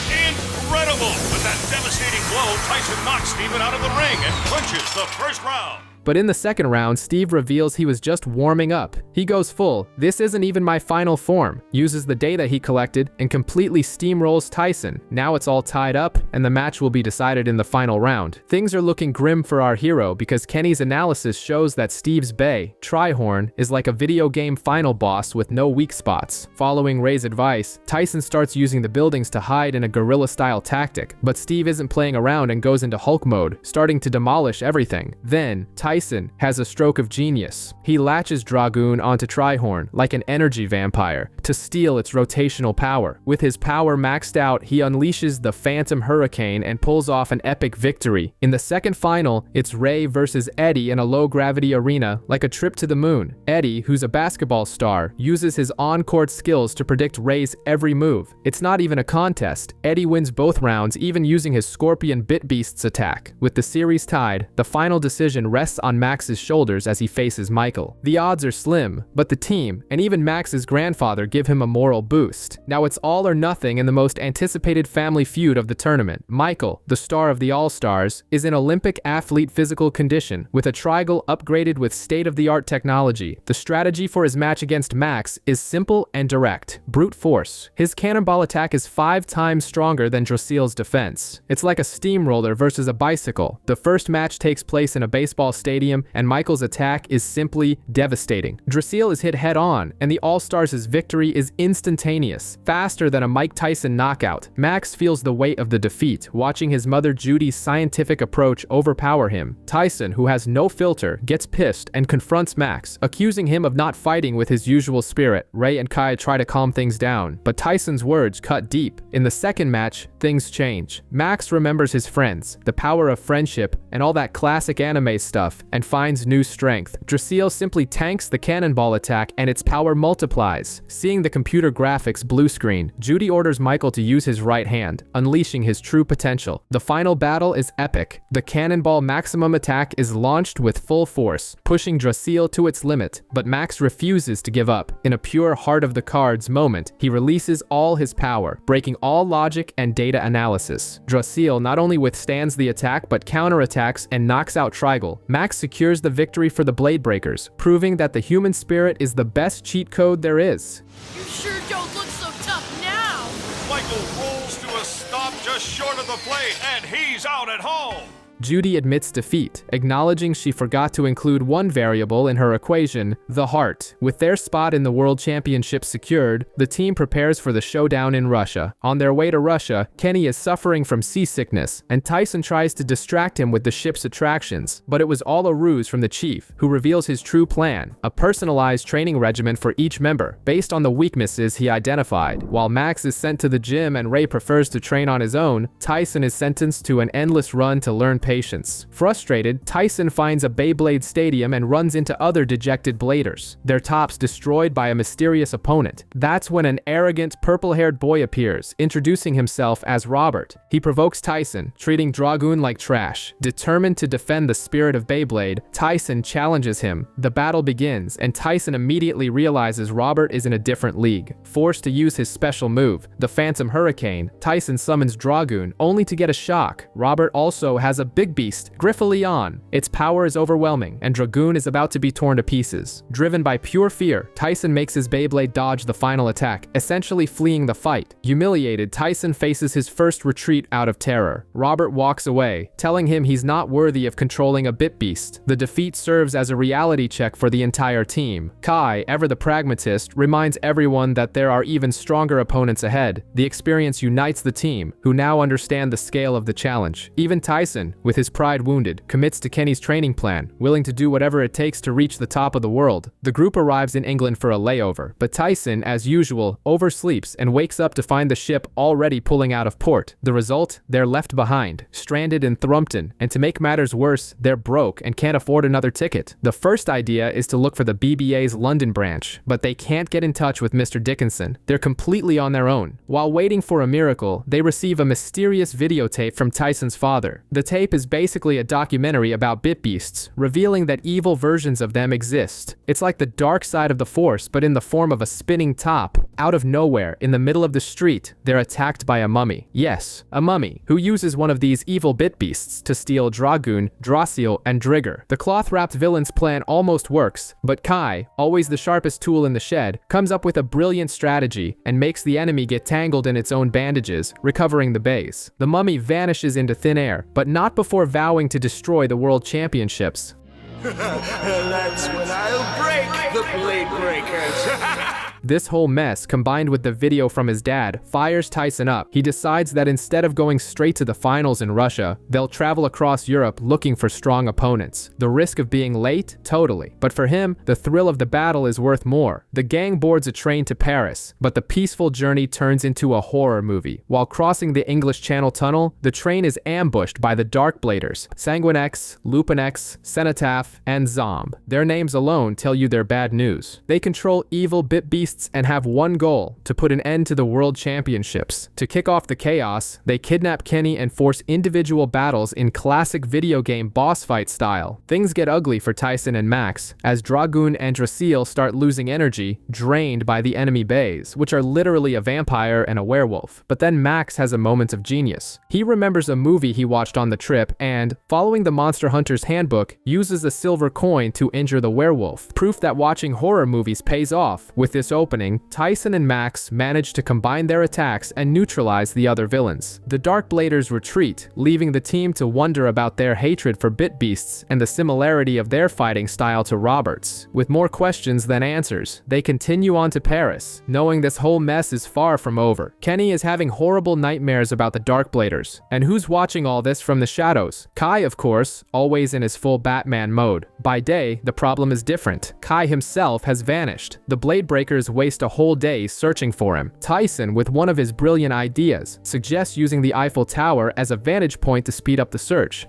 [SPEAKER 3] Incredible! With that devastating blow, Tyson knocks Steven out of the ring and clinches the first round.
[SPEAKER 1] But in the second round, Steve reveals he was just warming up. He goes full, "This isn't even my final form," uses the data he collected, and completely steamrolls Tyson. Now it's all tied up, and the match will be decided in the final round. Things are looking grim for our hero because Kenny's analysis shows that Steve's Bay, Trihorn, is like a video game final boss with no weak spots. Following Ray's advice, Tyson starts using the buildings to hide in a guerrilla-style tactic, but Steve isn't playing around and goes into Hulk mode, starting to demolish everything. Then, Tyson has a stroke of genius. He latches Dragoon onto Trihorn like an energy vampire to steal its rotational power. With his power maxed out, he unleashes the Phantom Hurricane and pulls off an epic victory. In the second final, it's Ray versus Eddie in a low-gravity arena like a trip to the moon. Eddie, who's a basketball star, uses his on-court skills to predict Ray's every move. It's not even a contest. Eddie wins both rounds, even using his Scorpion Bit Beast's attack. With the series tied, the final decision rests on Max's shoulders as he faces Michael. The odds are slim, but the team, and even Max's grandfather, give him a moral boost. Now it's all or nothing in the most anticipated family feud of the tournament. Michael, the star of the All Stars, is in Olympic athlete physical condition, with a triangle upgraded with state-of-the-art technology. The strategy for his match against Max is simple and direct: brute force. His cannonball attack is 5 times stronger than Dracile's defense. It's like a steamroller versus a bicycle. The first match takes place in a baseball stadium, and Michael's attack is simply devastating. Dracile is hit head-on, and the All Stars' victory is instantaneous, faster than a Mike Tyson knockout. Max feels the weight of the defeat, watching his mother Judy's scientific approach overpower him. Tyson, who has no filter, gets pissed and confronts Max, accusing him of not fighting with his usual spirit. Ray and Kai try to calm things down, but Tyson's words cut deep. In the second match, things change. Max remembers his friends, the power of friendship, and all that classic anime stuff, and finds new strength. Dracile simply tanks the cannonball attack and its power multiplies. Seeing the computer graphics blue screen, Judy orders Michael to use his right hand, unleashing his true potential. The final battle is epic. The cannonball maximum attack is launched with full force, pushing Dracile to its limit, but Max refuses to give up. In a pure heart of the cards moment, he releases all his power, breaking all logic and data analysis. Dracile not only withstands the attack but counterattacks and knocks out Trigal. Max secures the victory for the Bladebreakers, proving that the human spirit is the best cheat code there is.
[SPEAKER 2] You sure don't look so tough now!
[SPEAKER 3] Michael rolls to a stop just short of the plate, and he's out at home.
[SPEAKER 1] Judy admits defeat, acknowledging she forgot to include one variable in her equation, the heart. With their spot in the World Championship secured, the team prepares for the showdown in Russia. On their way to Russia, Kenny is suffering from seasickness, and Tyson tries to distract him with the ship's attractions. But it was all a ruse from the chief, who reveals his true plan: a personalized training regimen for each member, based on the weaknesses he identified. While Max is sent to the gym and Ray prefers to train on his own, Tyson is sentenced to an endless run to learn patience. Frustrated, Tyson finds a Beyblade stadium and runs into other dejected bladers, their tops destroyed by a mysterious opponent. That's when an arrogant, purple-haired boy appears, introducing himself as Robert. He provokes Tyson, treating Dragoon like trash. Determined to defend the spirit of Beyblade, Tyson challenges him. The battle begins, and Tyson immediately realizes Robert is in a different league. Forced to use his special move, the Phantom Hurricane, Tyson summons Dragoon, only to get a shock. Robert also has a big beast, Griffleon. Its power is overwhelming, and Dragoon is about to be torn to pieces. Driven by pure fear, Tyson makes his Beyblade dodge the final attack, essentially fleeing the fight. Humiliated, Tyson faces his first retreat out of terror. Robert walks away, telling him he's not worthy of controlling a Bit Beast. The defeat serves as a reality check for the entire team. Kai, ever the pragmatist, reminds everyone that there are even stronger opponents ahead. The experience unites the team, who now understand the scale of the challenge. Even Tyson, with his pride wounded, commits to Kenny's training plan, willing to do whatever it takes to reach the top of the world. The group arrives in England for a layover, but Tyson, as usual, oversleeps and wakes up to find the ship already pulling out of port. The result? They're left behind, stranded in Thrumpton, and to make matters worse, they're broke and can't afford another ticket. The first idea is to look for the BBA's London branch, but they can't get in touch with Mr. Dickinson. They're completely on their own. While waiting for a miracle, they receive a mysterious videotape from Tyson's father. The tape is basically a documentary about bit beasts, revealing that evil versions of them exist. It's like the dark side of the Force, but in the form of a spinning top. Out of nowhere, in the middle of the street, they're attacked by a mummy. Yes, a mummy, who uses one of these evil bit beasts to steal Dragoon, Drasil, and Drigger. The cloth-wrapped villain's plan almost works, but Kai, always the sharpest tool in the shed, comes up with a brilliant strategy and makes the enemy get tangled in its own bandages, recovering the base. The mummy vanishes into thin air, but not before vowing to destroy the World Championships.
[SPEAKER 5] That's when I'll break the Bladebreakers.
[SPEAKER 1] This whole mess, combined with the video from his dad, fires Tyson up. He decides that instead of going straight to the finals in Russia, they'll travel across Europe looking for strong opponents. The risk of being late? Totally. But for him, the thrill of the battle is worth more. The gang boards a train to Paris, but the peaceful journey turns into a horror movie. While crossing the English Channel Tunnel, the train is ambushed by the Dark Bladers, Sanguine X, Lupin X, Cenotaph, and Zomb. Their names alone tell you their bad news. They control evil bit beasts and have one goal: to put an end to the World Championships. To kick off the chaos, they kidnap Kenny and force individual battles in classic video game boss fight style. Things get ugly for Tyson and Max, as Dragoon and Drasil start losing energy, drained by the enemy bays, which are literally a vampire and a werewolf. But then Max has a moment of genius. He remembers a movie he watched on the trip and, following the Monster Hunter's handbook, uses a silver coin to injure the werewolf. Proof that watching horror movies pays off. With this opening, Tyson and Max manage to combine their attacks and neutralize the other villains. The Dark Bladers retreat, leaving the team to wonder about their hatred for bit beasts and the similarity of their fighting style to Robert's. With more questions than answers, they continue on to Paris, knowing this whole mess is far from over. Kenny is having horrible nightmares about the Dark Bladers. And who's watching all this from the shadows? Kai, of course, always in his full Batman mode. By day, the problem is different. Kai himself has vanished. The Bladebreakers waste a whole day searching for him. Tyson, with one of his brilliant ideas, suggests using the Eiffel Tower as a vantage point to speed up the search.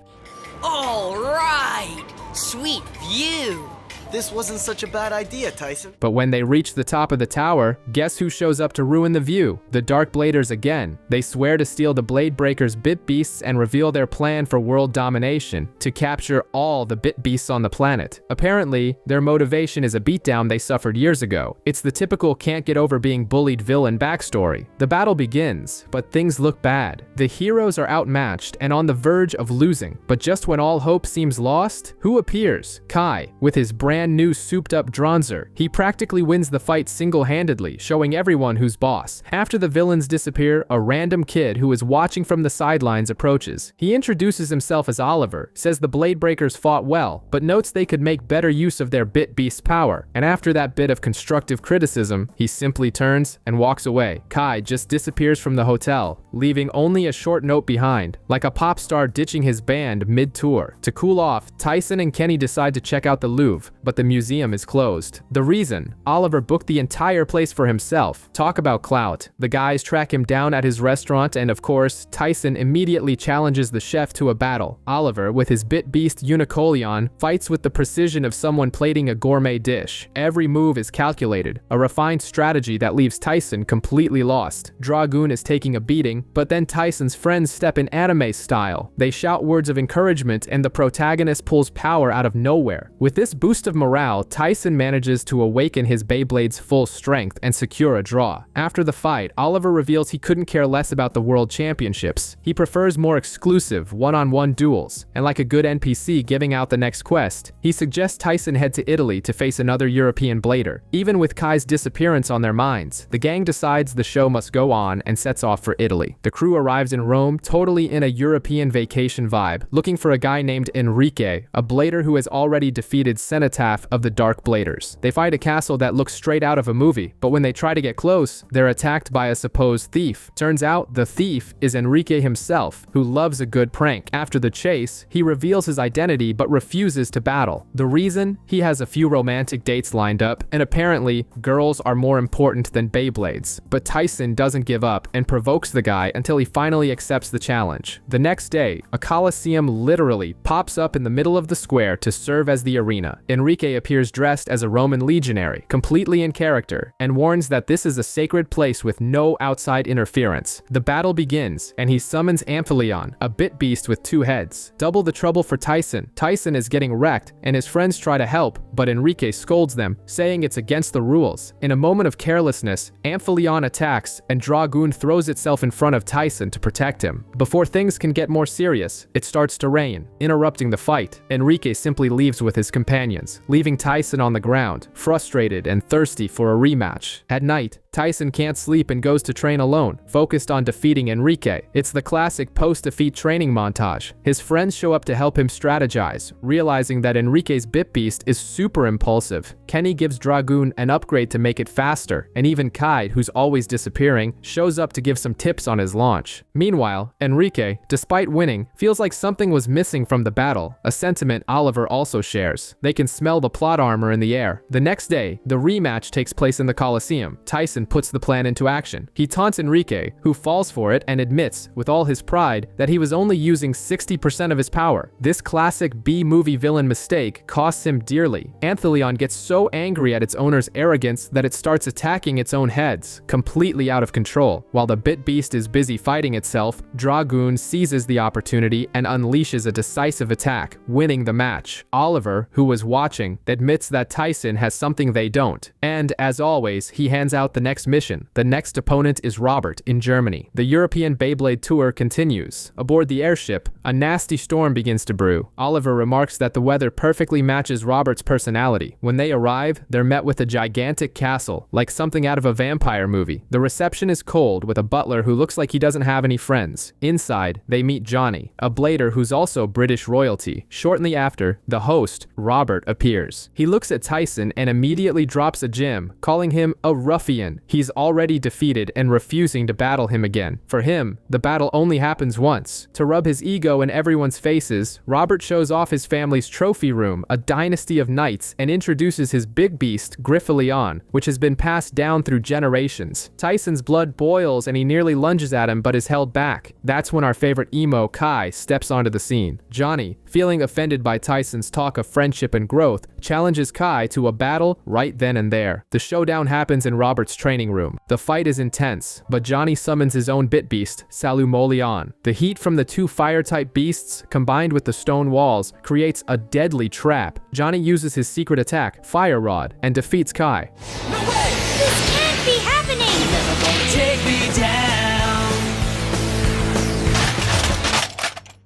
[SPEAKER 2] All right! Sweet view!
[SPEAKER 5] This wasn't such a bad idea, Tyson.
[SPEAKER 1] But when they reach the top of the tower, guess who shows up to ruin the view? The Dark Bladers again. They swear to steal the Bladebreakers' bit beasts and reveal their plan for world domination, to capture all the bit beasts on the planet. Apparently, their motivation is a beatdown they suffered years ago. It's the typical can't get over being bullied villain backstory. The battle begins, but things look bad. The heroes are outmatched and on the verge of losing. But just when all hope seems lost, who appears? Kai, with his brand new souped-up Dronzer. He practically wins the fight single-handedly, showing everyone who's boss. After the villains disappear, a random kid who is watching from the sidelines approaches. He introduces himself as Oliver, says the Bladebreakers fought well, but notes they could make better use of their bit beast power. And after that bit of constructive criticism, he simply turns and walks away. Kai just disappears from the hotel, leaving only a short note behind, like a pop star ditching his band mid-tour. To cool off, Tyson and Kenny decide to check out the Louvre, but the museum is closed. The reason? Oliver booked the entire place for himself. Talk about clout. The guys track him down at his restaurant, and of course, Tyson immediately challenges the chef to a battle. Oliver, with his bit beast Unicoleon, fights with the precision of someone plating a gourmet dish. Every move is calculated, a refined strategy that leaves Tyson completely lost. Dragoon is taking a beating, but then Tyson's friends step in anime style. They shout words of encouragement, and the protagonist pulls power out of nowhere. With this boost of morale, Tyson manages to awaken his Beyblade's full strength and secure a draw. After the fight, Oliver reveals he couldn't care less about the World Championships. He prefers more exclusive, one-on-one duels, and like a good NPC giving out the next quest, he suggests Tyson head to Italy to face another European blader. Even with Kai's disappearance on their minds, the gang decides the show must go on and sets off for Italy. immediately. The crew arrives in Rome, totally in a European vacation vibe, looking for a guy named Enrique, a blader who has already defeated Cenotaph of the Dark Bladers. They find a castle that looks straight out of a movie, but when they try to get close, they're attacked by a supposed thief. Turns out the thief is Enrique himself, who loves a good prank. After the chase, he reveals his identity but refuses to battle. The reason? He has a few romantic dates lined up, and apparently, girls are more important than Beyblades. But Tyson doesn't give up and provokes the guy until he finally accepts the challenge. The next day, a coliseum literally pops up in the middle of the square to serve as the arena. Enrique appears dressed as a Roman legionary, completely in character, and warns that this is a sacred place with no outside interference. The battle begins, and he summons Amphileon, a bit beast with 2 heads. Double the trouble for Tyson. Tyson is getting wrecked, and his friends try to help, but Enrique scolds them, saying it's against the rules. In a moment of carelessness, Amphileon attacks, and Dragoon throws itself in front of Tyson to protect him. Before things can get more serious, it starts to rain, interrupting the fight. Enrique simply leaves with his companions, leaving Tyson on the ground, frustrated and thirsty for a rematch. At night, Tyson can't sleep and goes to train alone, focused on defeating Enrique. It's the classic post-defeat training montage. His friends show up to help him strategize, realizing that Enrique's bit beast is super impulsive. Kenny gives Dragoon an upgrade to make it faster, and even Kai, who's always disappearing, shows up to give some tips on his launch. Meanwhile, Enrique, despite winning, feels like something was missing from the battle, a sentiment Oliver also shares. They can smell the plot armor in the air. The next day, the rematch takes place in the Coliseum. Tyson puts the plan into action. He taunts Enrique, who falls for it and admits, with all his pride, that he was only using 60% of his power. This classic B-movie villain mistake costs him dearly. Amphileon gets so angry at its owner's arrogance that it starts attacking its own heads, completely out of control. While the bit beast is busy fighting itself, Dragoon seizes the opportunity and unleashes a decisive attack, winning the match. Oliver, who was watching, admits that Tyson has something they don't, and as always, he hands out the next mission. The next opponent is Robert in Germany. The European Beyblade tour continues. Aboard the airship, a nasty storm begins to brew. Oliver remarks that the weather perfectly matches Robert's personality. When they arrive, they're met with a gigantic castle, like something out of a vampire movie. The reception is cold, with a butler who looks like he doesn't have any friends. Inside, they meet Johnny, a blader who's also British royalty. Shortly after, the host, Robert, appears. He looks at Tyson and immediately drops a gem, calling him a ruffian. He's already defeated and refusing to battle him again. For him, the battle only happens once. To rub his ego in everyone's faces, Robert shows off his family's trophy room, a dynasty of knights, and introduces his big beast, Griffeleon, which has been passed down through generations. Tyson's blood boils and he nearly lunges at him but is held back. That's when our favorite emo, Kai, steps onto the scene. Johnny, feeling offended by Tyson's talk of friendship and growth, challenges Kai to a battle right then and there. The showdown happens in Robert's training room. The fight is intense, but Johnny summons his own bit beast, Salumoleon. The heat from the 2 fire-type beasts, combined with the stone walls, creates a deadly trap. Johnny uses his secret attack, Fire Rod, and defeats Kai.
[SPEAKER 4] No way! This can't be happening!
[SPEAKER 5] You're never gonna take me down.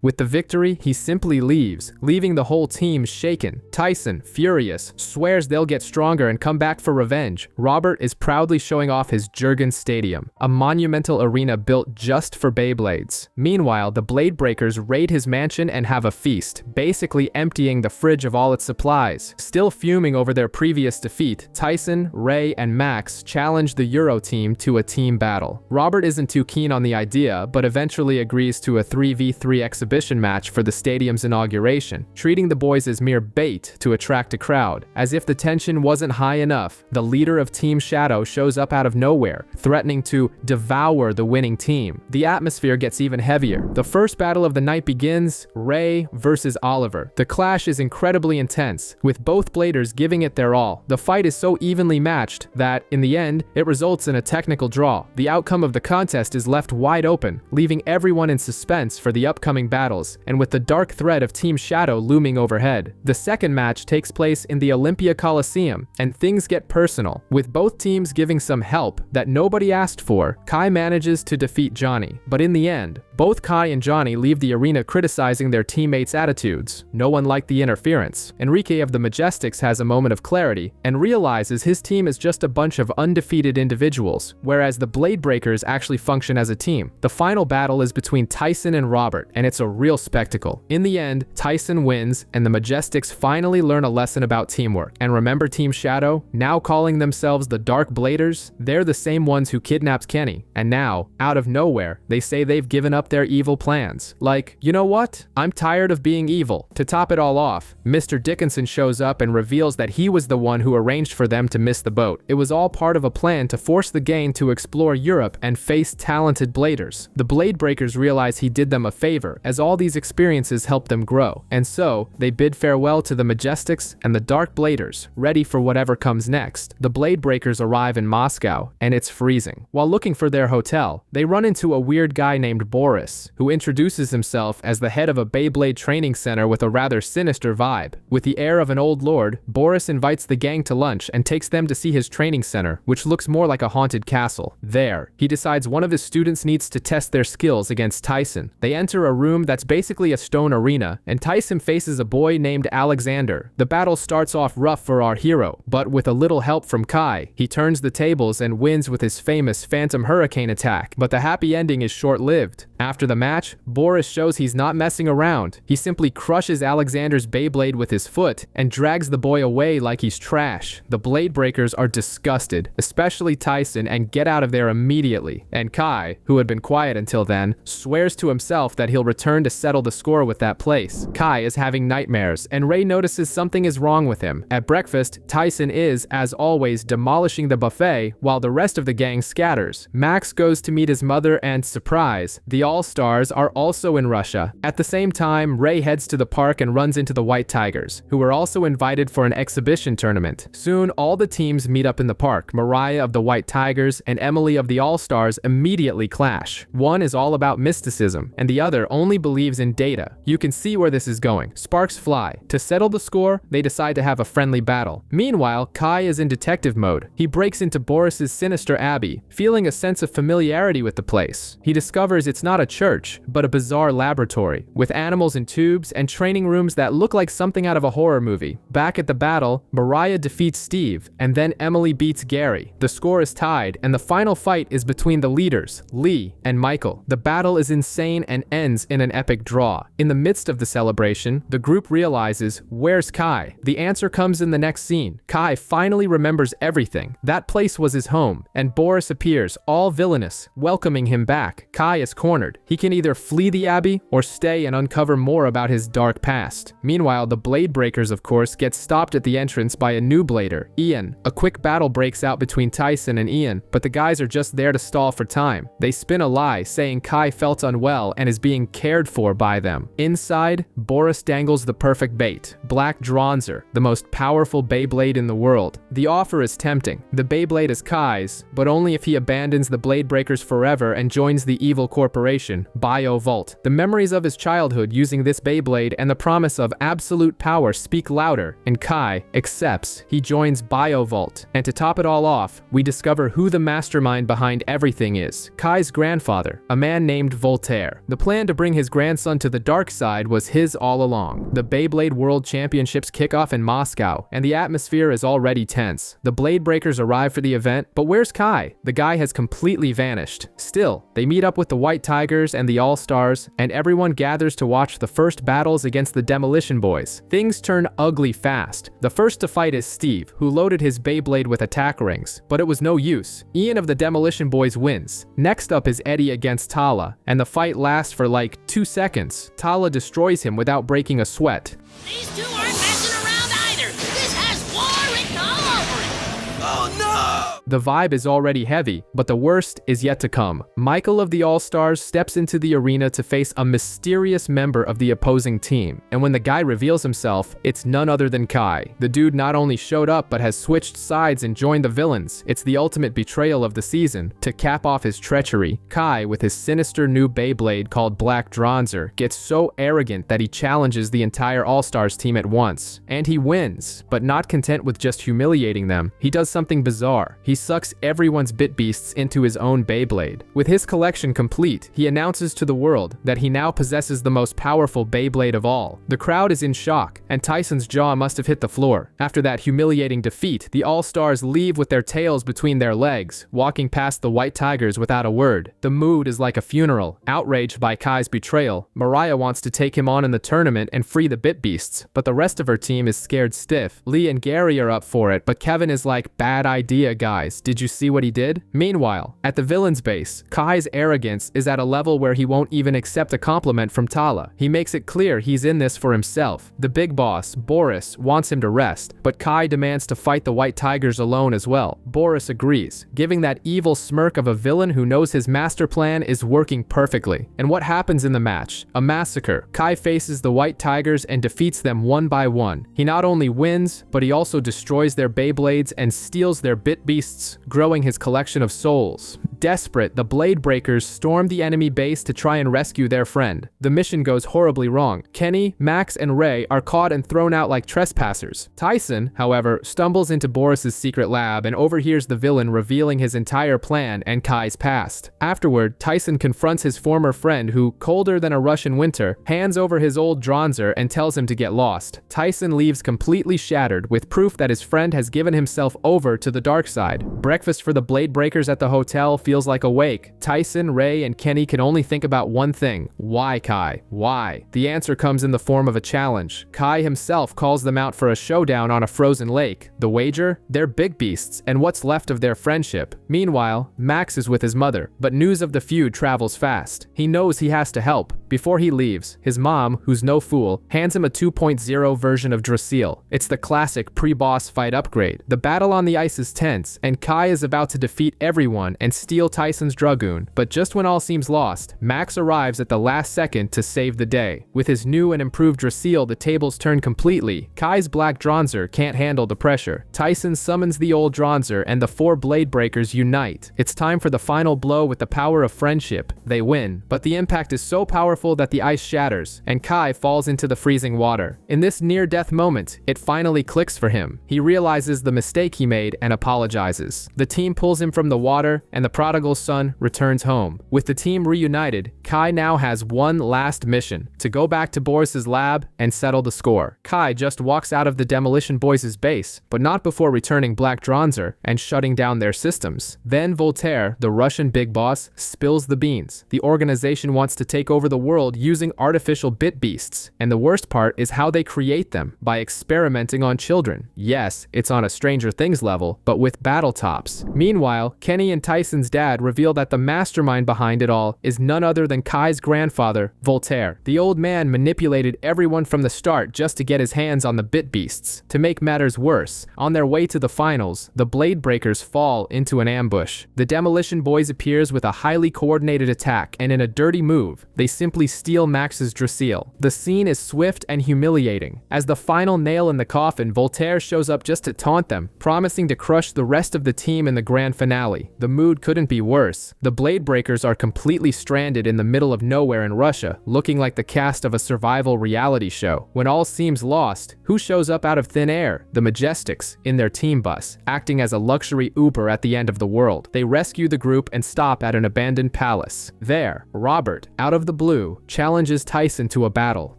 [SPEAKER 1] With the victory, he simply leaves, leaving the whole team shaken. Tyson, furious, swears they'll get stronger and come back for revenge. Robert is proudly showing off his Jurgen Stadium, a monumental arena built just for Beyblades. Meanwhile, the Bladebreakers raid his mansion and have a feast, basically emptying the fridge of all its supplies. Still fuming over their previous defeat, Tyson, Ray, and Max challenge the Euro team to a team battle. Robert isn't too keen on the idea, but eventually agrees to a 3v3 exhibition match for the stadium's inauguration, treating the boys as mere bait to attract a crowd. As if the tension wasn't high enough, the leader of Team Shadow shows up out of nowhere, threatening to devour the winning team. The atmosphere gets even heavier. The first battle of the night begins, Ray versus Oliver. The clash is incredibly intense, with both bladers giving it their all. The fight is so evenly matched that, in the end, it results in a technical draw. The outcome of the contest is left wide open, leaving everyone in suspense for the upcoming battle. battles, and with the dark threat of Team Shadow looming overhead. The second match takes place in the Olympia Coliseum, and things get personal. With both teams giving some help that nobody asked for, Kai manages to defeat Johnny. But in the end, both Kai and Johnny leave the arena criticizing their teammates' attitudes. No one liked the interference. Enrique of the Majestics has a moment of clarity and realizes his team is just a bunch of undefeated individuals, whereas the Bladebreakers actually function as a team. The final battle is between Tyson and Robert, and it's a real spectacle. In the end, Tyson wins, and the Majestics finally learn a lesson about teamwork. And remember Team Shadow? Now calling themselves the Dark Bladers? They're the same ones who kidnapped Kenny, and now, out of nowhere, they say they've given up their evil plans. Like, you know what? I'm tired of being evil. To top it all off, Mr. Dickinson shows up and reveals that he was the one who arranged for them to miss the boat. It was all part of a plan to force the gang to explore Europe and face talented bladers. The Bladebreakers realize he did them a favor, as all these experiences helped them grow. And so, they bid farewell to the Majestics and the Dark Bladers, ready for whatever comes next. The Bladebreakers arrive in Moscow, and it's freezing. While looking for their hotel, they run into a weird guy named Boris, who introduces himself as the head of a Beyblade training center with a rather sinister vibe. With the air of an old lord, Boris invites the gang to lunch and takes them to see his training center, which looks more like a haunted castle. There, he decides one of his students needs to test their skills against Tyson. They enter a room that's basically a stone arena, and Tyson faces a boy named Alexander. The battle starts off rough for our hero, but with a little help from Kai, he turns the tables and wins with his famous Phantom Hurricane attack. But the happy ending is short-lived. After the match, Boris shows he's not messing around. He simply crushes Alexander's Beyblade with his foot and drags the boy away like he's trash. The Bladebreakers are disgusted, especially Tyson, and get out of there immediately. And Kai, who had been quiet until then, swears to himself that he'll return to settle the score with that place. Kai is having nightmares, and Ray notices something is wrong with him. At breakfast, Tyson is, as always, demolishing the buffet while the rest of the gang scatters. Max goes to meet his mother and, surprise, the All Starz are also in Russia. At the same time, Ray heads to the park and runs into the White Tigers, who were also invited for an exhibition tournament. Soon, all the teams meet up in the park. Mariah of the White Tigers and Emily of the All Starz immediately clash. One is all about mysticism, and the other only believes in data. You can see where this is going. Sparks fly. To settle the score, they decide to have a friendly battle. Meanwhile, Kai is in detective mode. He breaks into Boris's sinister abbey, feeling a sense of familiarity with the place. He discovers it's not a church, but a bizarre laboratory, with animals in tubes and training rooms that look like something out of a horror movie. Back at the battle, Mariah defeats Steve, and then Emily beats Gary. The score is tied, and the final fight is between the leaders, Lee and Michael. The battle is insane and ends in an epic draw. In the midst of the celebration, the group realizes, where's Kai? The answer comes in the next scene. Kai finally remembers everything. That place was his home, and Boris appears, all villainous, welcoming him back. Kai is cornered. He can either flee the Abbey or stay and uncover more about his dark past. Meanwhile, the Bladebreakers, of course, get stopped at the entrance by a new blader, Ian. A quick battle breaks out between Tyson and Ian, but the guys are just there to stall for time. They spin a lie, saying Kai felt unwell and is being cared for by them. Inside, Boris dangles the perfect bait, Black Dronzer, the most powerful Beyblade in the world. The offer is tempting. The Beyblade is Kai's, but only if he abandons the Bladebreakers forever and joins the evil corporation, BioVault. The memories of his childhood using this Beyblade and the promise of absolute power speak louder, and Kai accepts. He joins BioVault. And to top it all off, we discover who the mastermind behind everything is. Kai's grandfather, a man named Voltaire. The plan to bring his grandson to the dark side was his all along. The Beyblade World Championships kick off in Moscow, and the atmosphere is already tense. The Bladebreakers arrive for the event, but where's Kai? The guy has completely vanished. Still, they meet up with the White Tigers and the All Starz, and everyone gathers to watch the first battles against the Demolition Boys. Things turn ugly fast. The first to fight is Steve, who loaded his Beyblade with attack rings, but it was no use. Ian of the Demolition Boys wins. Next up is Eddie against Tala, and the fight lasts for like 2 seconds. Tala destroys him without breaking a sweat.
[SPEAKER 2] These two aren't messing around either. This has war written all over it.
[SPEAKER 5] Oh no!
[SPEAKER 1] The vibe is already heavy, but the worst is yet to come. Michael of the All Stars steps into the arena to face a mysterious member of the opposing team, and when the guy reveals himself, it's none other than Kai. The dude not only showed up but has switched sides and joined the villains. It's the ultimate betrayal of the season. To cap off his treachery, Kai, with his sinister new Beyblade called Black Dronzer, gets so arrogant that he challenges the entire All Stars team at once. And he wins, but not content with just humiliating them, he does something bizarre. He sucks everyone's bit beasts into his own Beyblade. With his collection complete, he announces to the world that he now possesses the most powerful Beyblade of all. The crowd is in shock, and Tyson's jaw must have hit the floor. After that humiliating defeat, the All Stars leave with their tails between their legs, walking past the White Tigers without a word. The mood is like a funeral. Outraged by Kai's betrayal, Mariah wants to take him on in the tournament and free the bit beasts, but the rest of her team is scared stiff. Lee and Gary are up for it, but Kevin is like, "Bad idea, guys. Did you see what he did?" Meanwhile, at the villain's base, Kai's arrogance is at a level where he won't even accept a compliment from Tala. He makes it clear he's in this for himself. The big boss, Boris, wants him to rest, but Kai demands to fight the White Tigers alone as well. Boris agrees, giving that evil smirk of a villain who knows his master plan is working perfectly. And what happens in the match? A massacre. Kai faces the White Tigers and defeats them one by one. He not only wins, but he also destroys their Beyblades and steals their bit beasts, growing his collection of souls. Desperate, the Bladebreakers storm the enemy base to try and rescue their friend. The mission goes horribly wrong. Kenny, Max, and Ray are caught and thrown out like trespassers. Tyson, however, stumbles into Boris's secret lab and overhears the villain revealing his entire plan and Kai's past. Afterward, Tyson confronts his former friend who, colder than a Russian winter, hands over his old Dronzer and tells him to get lost. Tyson leaves completely shattered, with proof that his friend has given himself over to the dark side. Breakfast for the Bladebreakers at the hotel feels like a wake. Tyson, Ray, and Kenny can only think about one thing. Why, Kai? Why? The answer comes in the form of a challenge. Kai himself calls them out for a showdown on a frozen lake. The wager? They're big beasts, and what's left of their friendship. Meanwhile, Max is with his mother, but news of the feud travels fast. He knows he has to help. Before he leaves, his mom, who's no fool, hands him a 2.0 version of Drasil. It's the classic pre-boss fight upgrade. The battle on the ice is tense, and Kai is about to defeat everyone and steal Tyson's Dragoon. But just when all seems lost, Max arrives at the last second to save the day. With his new and improved Drasil, the tables turn completely. Kai's Black Dronzer can't handle the pressure. Tyson summons the old Dronzer, and the four Bladebreakers unite. It's time for the final blow with the power of friendship. They win, but the impact is so powerful that the ice shatters, and Kai falls into the freezing water. In this near-death moment, it finally clicks for him. He realizes the mistake he made and apologizes. The team pulls him from the water, and the prodigal son returns home. With the team reunited, Kai now has one last mission: to go back to Boris's lab and settle the score. Kai just walks out of the Demolition Boys' base, but not before returning Black Dronzer and shutting down their systems. Then Voltaire, the Russian big boss, spills the beans. The organization wants to take over the world using artificial bit beasts, and the worst part is how they create them, by experimenting on children. Yes, it's on a Stranger Things level, but with battle tops. Meanwhile, Kenny and Tyson's dad reveal that the mastermind behind it all is none other than Kai's grandfather, Voltaire. The old man manipulated everyone from the start just to get his hands on the bit beasts. To make matters worse, on their way to the finals, the Bladebreakers fall into an ambush. The Demolition Boys appears with a highly coordinated attack, and in a dirty move, they simply steal Max's Drasil. The scene is swift and humiliating. As the final nail in the coffin, Voltaire shows up just to taunt them, promising to crush the rest of the team in the grand finale. The mood couldn't be worse. The Bladebreakers are completely stranded in the middle of nowhere in Russia, looking like the cast of a survival reality show. When all seems lost, who shows up out of thin air? The Majestics, in their team bus, acting as a luxury Uber at the end of the world. They rescue the group and stop at an abandoned palace. There, Robert, out of the blue, challenges Tyson to a battle.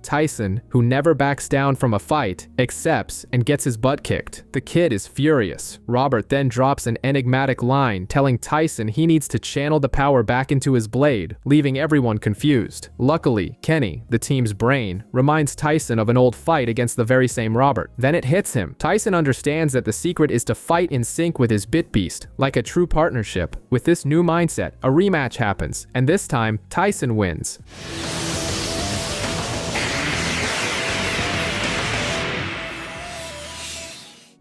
[SPEAKER 1] Tyson, who never backs down from a fight, accepts and gets his butt kicked. The kid is furious. Robert then drops an enigmatic line telling Tyson he needs to channel the power back into his blade, leaving everyone confused. Luckily, Kenny, the team's brain, reminds Tyson of an old fight against the very same Robert. Then it hits him. Tyson understands that the secret is to fight in sync with his bit beast, like a true partnership. With this new mindset, a rematch happens, and this time, Tyson wins.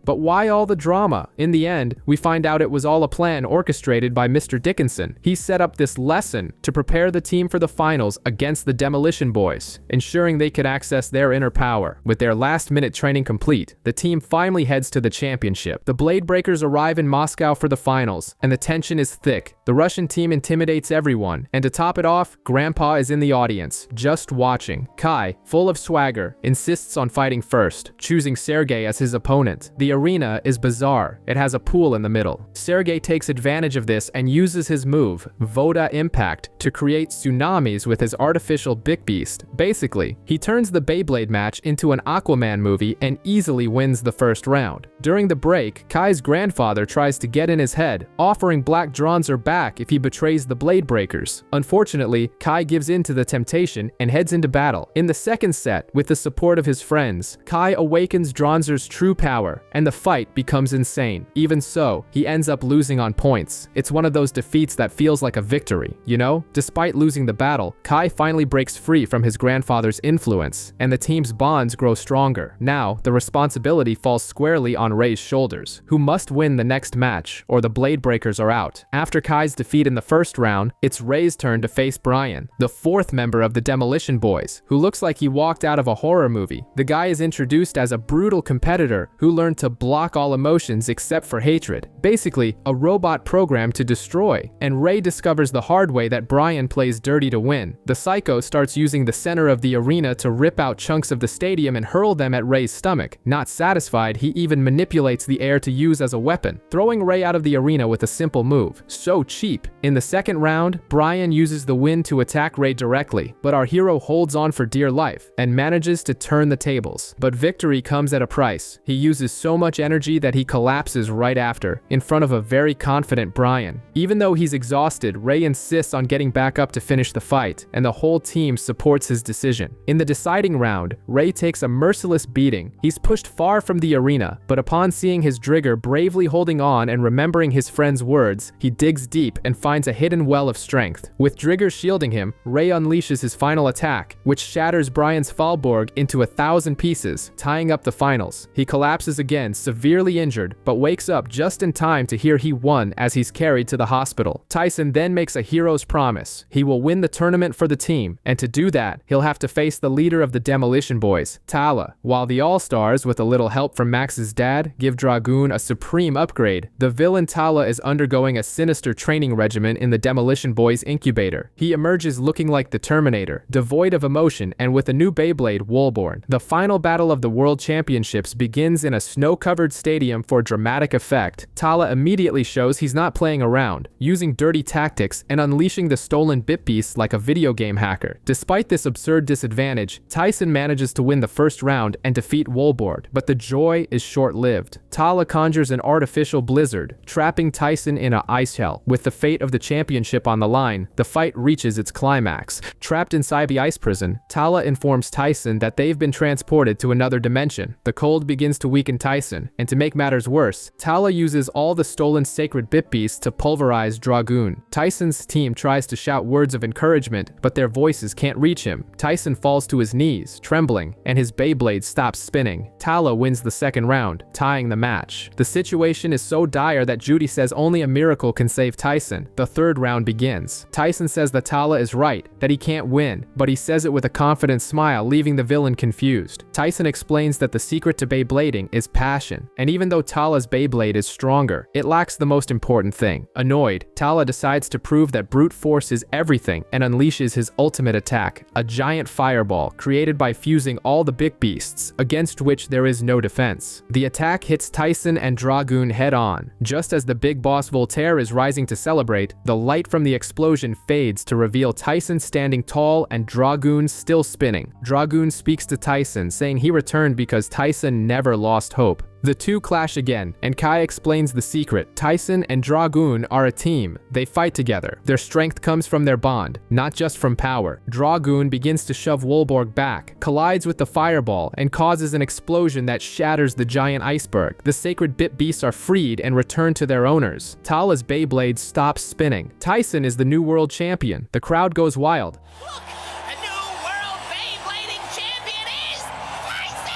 [SPEAKER 1] But why all the drama? In the end, we find out it was all a plan orchestrated by Mr. Dickinson. He set up this lesson to prepare the team for the finals against the Demolition Boys, ensuring they could access their inner power. With their last-minute training complete, the team finally heads to the championship. The Bladebreakers arrive in Moscow for the finals, and the tension is thick. The Russian team intimidates everyone, and to top it off, Grandpa is in the audience, just watching. Kai, full of swagger, insists on fighting first, choosing Sergei as his opponent. The arena is bizarre. It has a pool in the middle. Sergei takes advantage of this and uses his move, Voda Impact, to create tsunamis with his artificial Big Beast. Basically, he turns the Beyblade match into an Aquaman movie and easily wins the first round. During the break, Kai's grandfather tries to get in his head, offering Black Dronzer back if he betrays the Bladebreakers. Unfortunately, Kai gives in to the temptation and heads into battle. In the second set, with the support of his friends, Kai awakens Dronzer's true power, and the fight becomes insane. Even so, he ends up losing on points. It's one of those defeats that feels like a victory, you know? Despite losing the battle, Kai finally breaks free from his grandfather's influence, and the team's bonds grow stronger. Now, the responsibility falls squarely on Ray's shoulders, who must win the next match, or the Bladebreakers are out. After Kai's defeat in the first round, it's Ray's turn to face Brian, the fourth member of the Demolition Boys, who looks like he walked out of a horror movie. The guy is introduced as a brutal competitor who learned to block all emotions except for hatred. Basically, a robot programmed to destroy, and Ray discovers the hard way that Brian plays dirty to win. The Psycho starts using the center of the arena to rip out chunks of the stadium and hurl them at Ray's stomach. Not satisfied, he even manipulates the air to use as a weapon, throwing Ray out of the arena with a simple move. So cheap. In the second round, Brian uses the wind to attack Ray directly, but our hero holds on for dear life and manages to turn the tables. But victory comes at a price. He uses so much energy that he collapses right after, in front of a very confident Brian. Even though he's exhausted, Ray insists on getting back up to finish the fight, and the whole team supports his decision. In the deciding round, Ray takes a merciless beating. He's pushed far from the arena, but upon seeing his Drigger bravely holding on and remembering his friend's words, he digs deep and finds a hidden well of strength. With Drigger shielding him, Ray unleashes his final attack, which shatters Brian's Fallborg into 1,000 pieces, tying up the finals. He collapses again, severely injured, but wakes up just in time to hear he won as he's carried to the hospital. Tyson then makes a hero's promise. He will win the tournament for the team, and to do that, he'll have to face the leader of the Demolition Boys, Tala. While the All Stars, with a little help from Max's dad, give Dragoon a supreme upgrade, the villain Tala is undergoing a sinister training regimen in the Demolition Boys incubator. He emerges looking like the Terminator, devoid of emotion and with a new Beyblade, Woolborn. The final battle of the World Championships begins in a snow-covered stadium for dramatic effect. Tala immediately shows he's not playing around, using dirty tactics and unleashing the stolen Bit Beasts like a video game hacker. Despite this absurd disadvantage, Tyson manages to win the first round and defeat Woolborn, but the joy is short-lived. Tala conjures an artificial blizzard, trapping Tyson in an ice hell. With the fate of the championship on the line, the fight reaches its climax. Trapped inside the ice prison, Tala informs Tyson that they've been transported to another dimension. The cold begins to weaken Tyson, and to make matters worse, Tala uses all the stolen sacred Bit Beasts to pulverize Dragoon. Tyson's team tries to shout words of encouragement, but their voices can't reach him. Tyson falls to his knees, trembling, and his Beyblade stops spinning. Tala wins the second round, tying the match. The situation is so dire that Judy says only a miracle can save Tyson. The third round begins. Tyson says that Tala is right, that he can't win, but he says it with a confident smile, leaving the villain confused. Tyson explains that the secret to Beyblading is passion, and even though Tala's Beyblade is stronger, it lacks the most important thing. Annoyed, Tala decides to prove that brute force is everything and unleashes his ultimate attack, a giant fireball created by fusing all the Big Beasts, against which there is no defense. The attack hits Tyson and Dragoon head-on. Just as the big boss Voltaire is rising to celebrate, the light from the explosion fades to reveal Tyson standing tall and Dragoon still spinning. Dragoon speaks to Tyson, saying he returned because Tyson never lost hope. The two clash again, and Kai explains the secret. Tyson and Dragoon are a team. They fight together. Their strength comes from their bond, not just from power. Dragoon begins to shove Woolborg back, collides with the fireball, and causes an explosion that shatters the giant iceberg. The sacred Bit Beasts are freed and return to their owners. Tala's Beyblade stops spinning. Tyson is the new world champion. The crowd goes wild.
[SPEAKER 2] Look! The new world Beyblading champion is Tyson!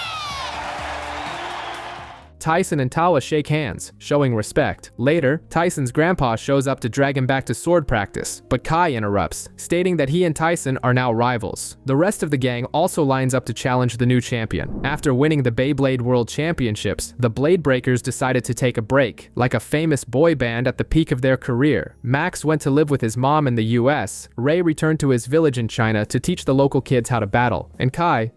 [SPEAKER 1] Tyson and Tawa shake hands, showing respect. Later, Tyson's grandpa shows up to drag him back to sword practice, but Kai interrupts, stating that he and Tyson are now rivals. The rest of the gang also lines up to challenge the new champion. After winning the Beyblade World Championships, the Bladebreakers decided to take a break. Like a famous boy band at the peak of their career, Max went to live with his mom in the US, Ray returned to his village in China to teach the local kids how to battle, and Kai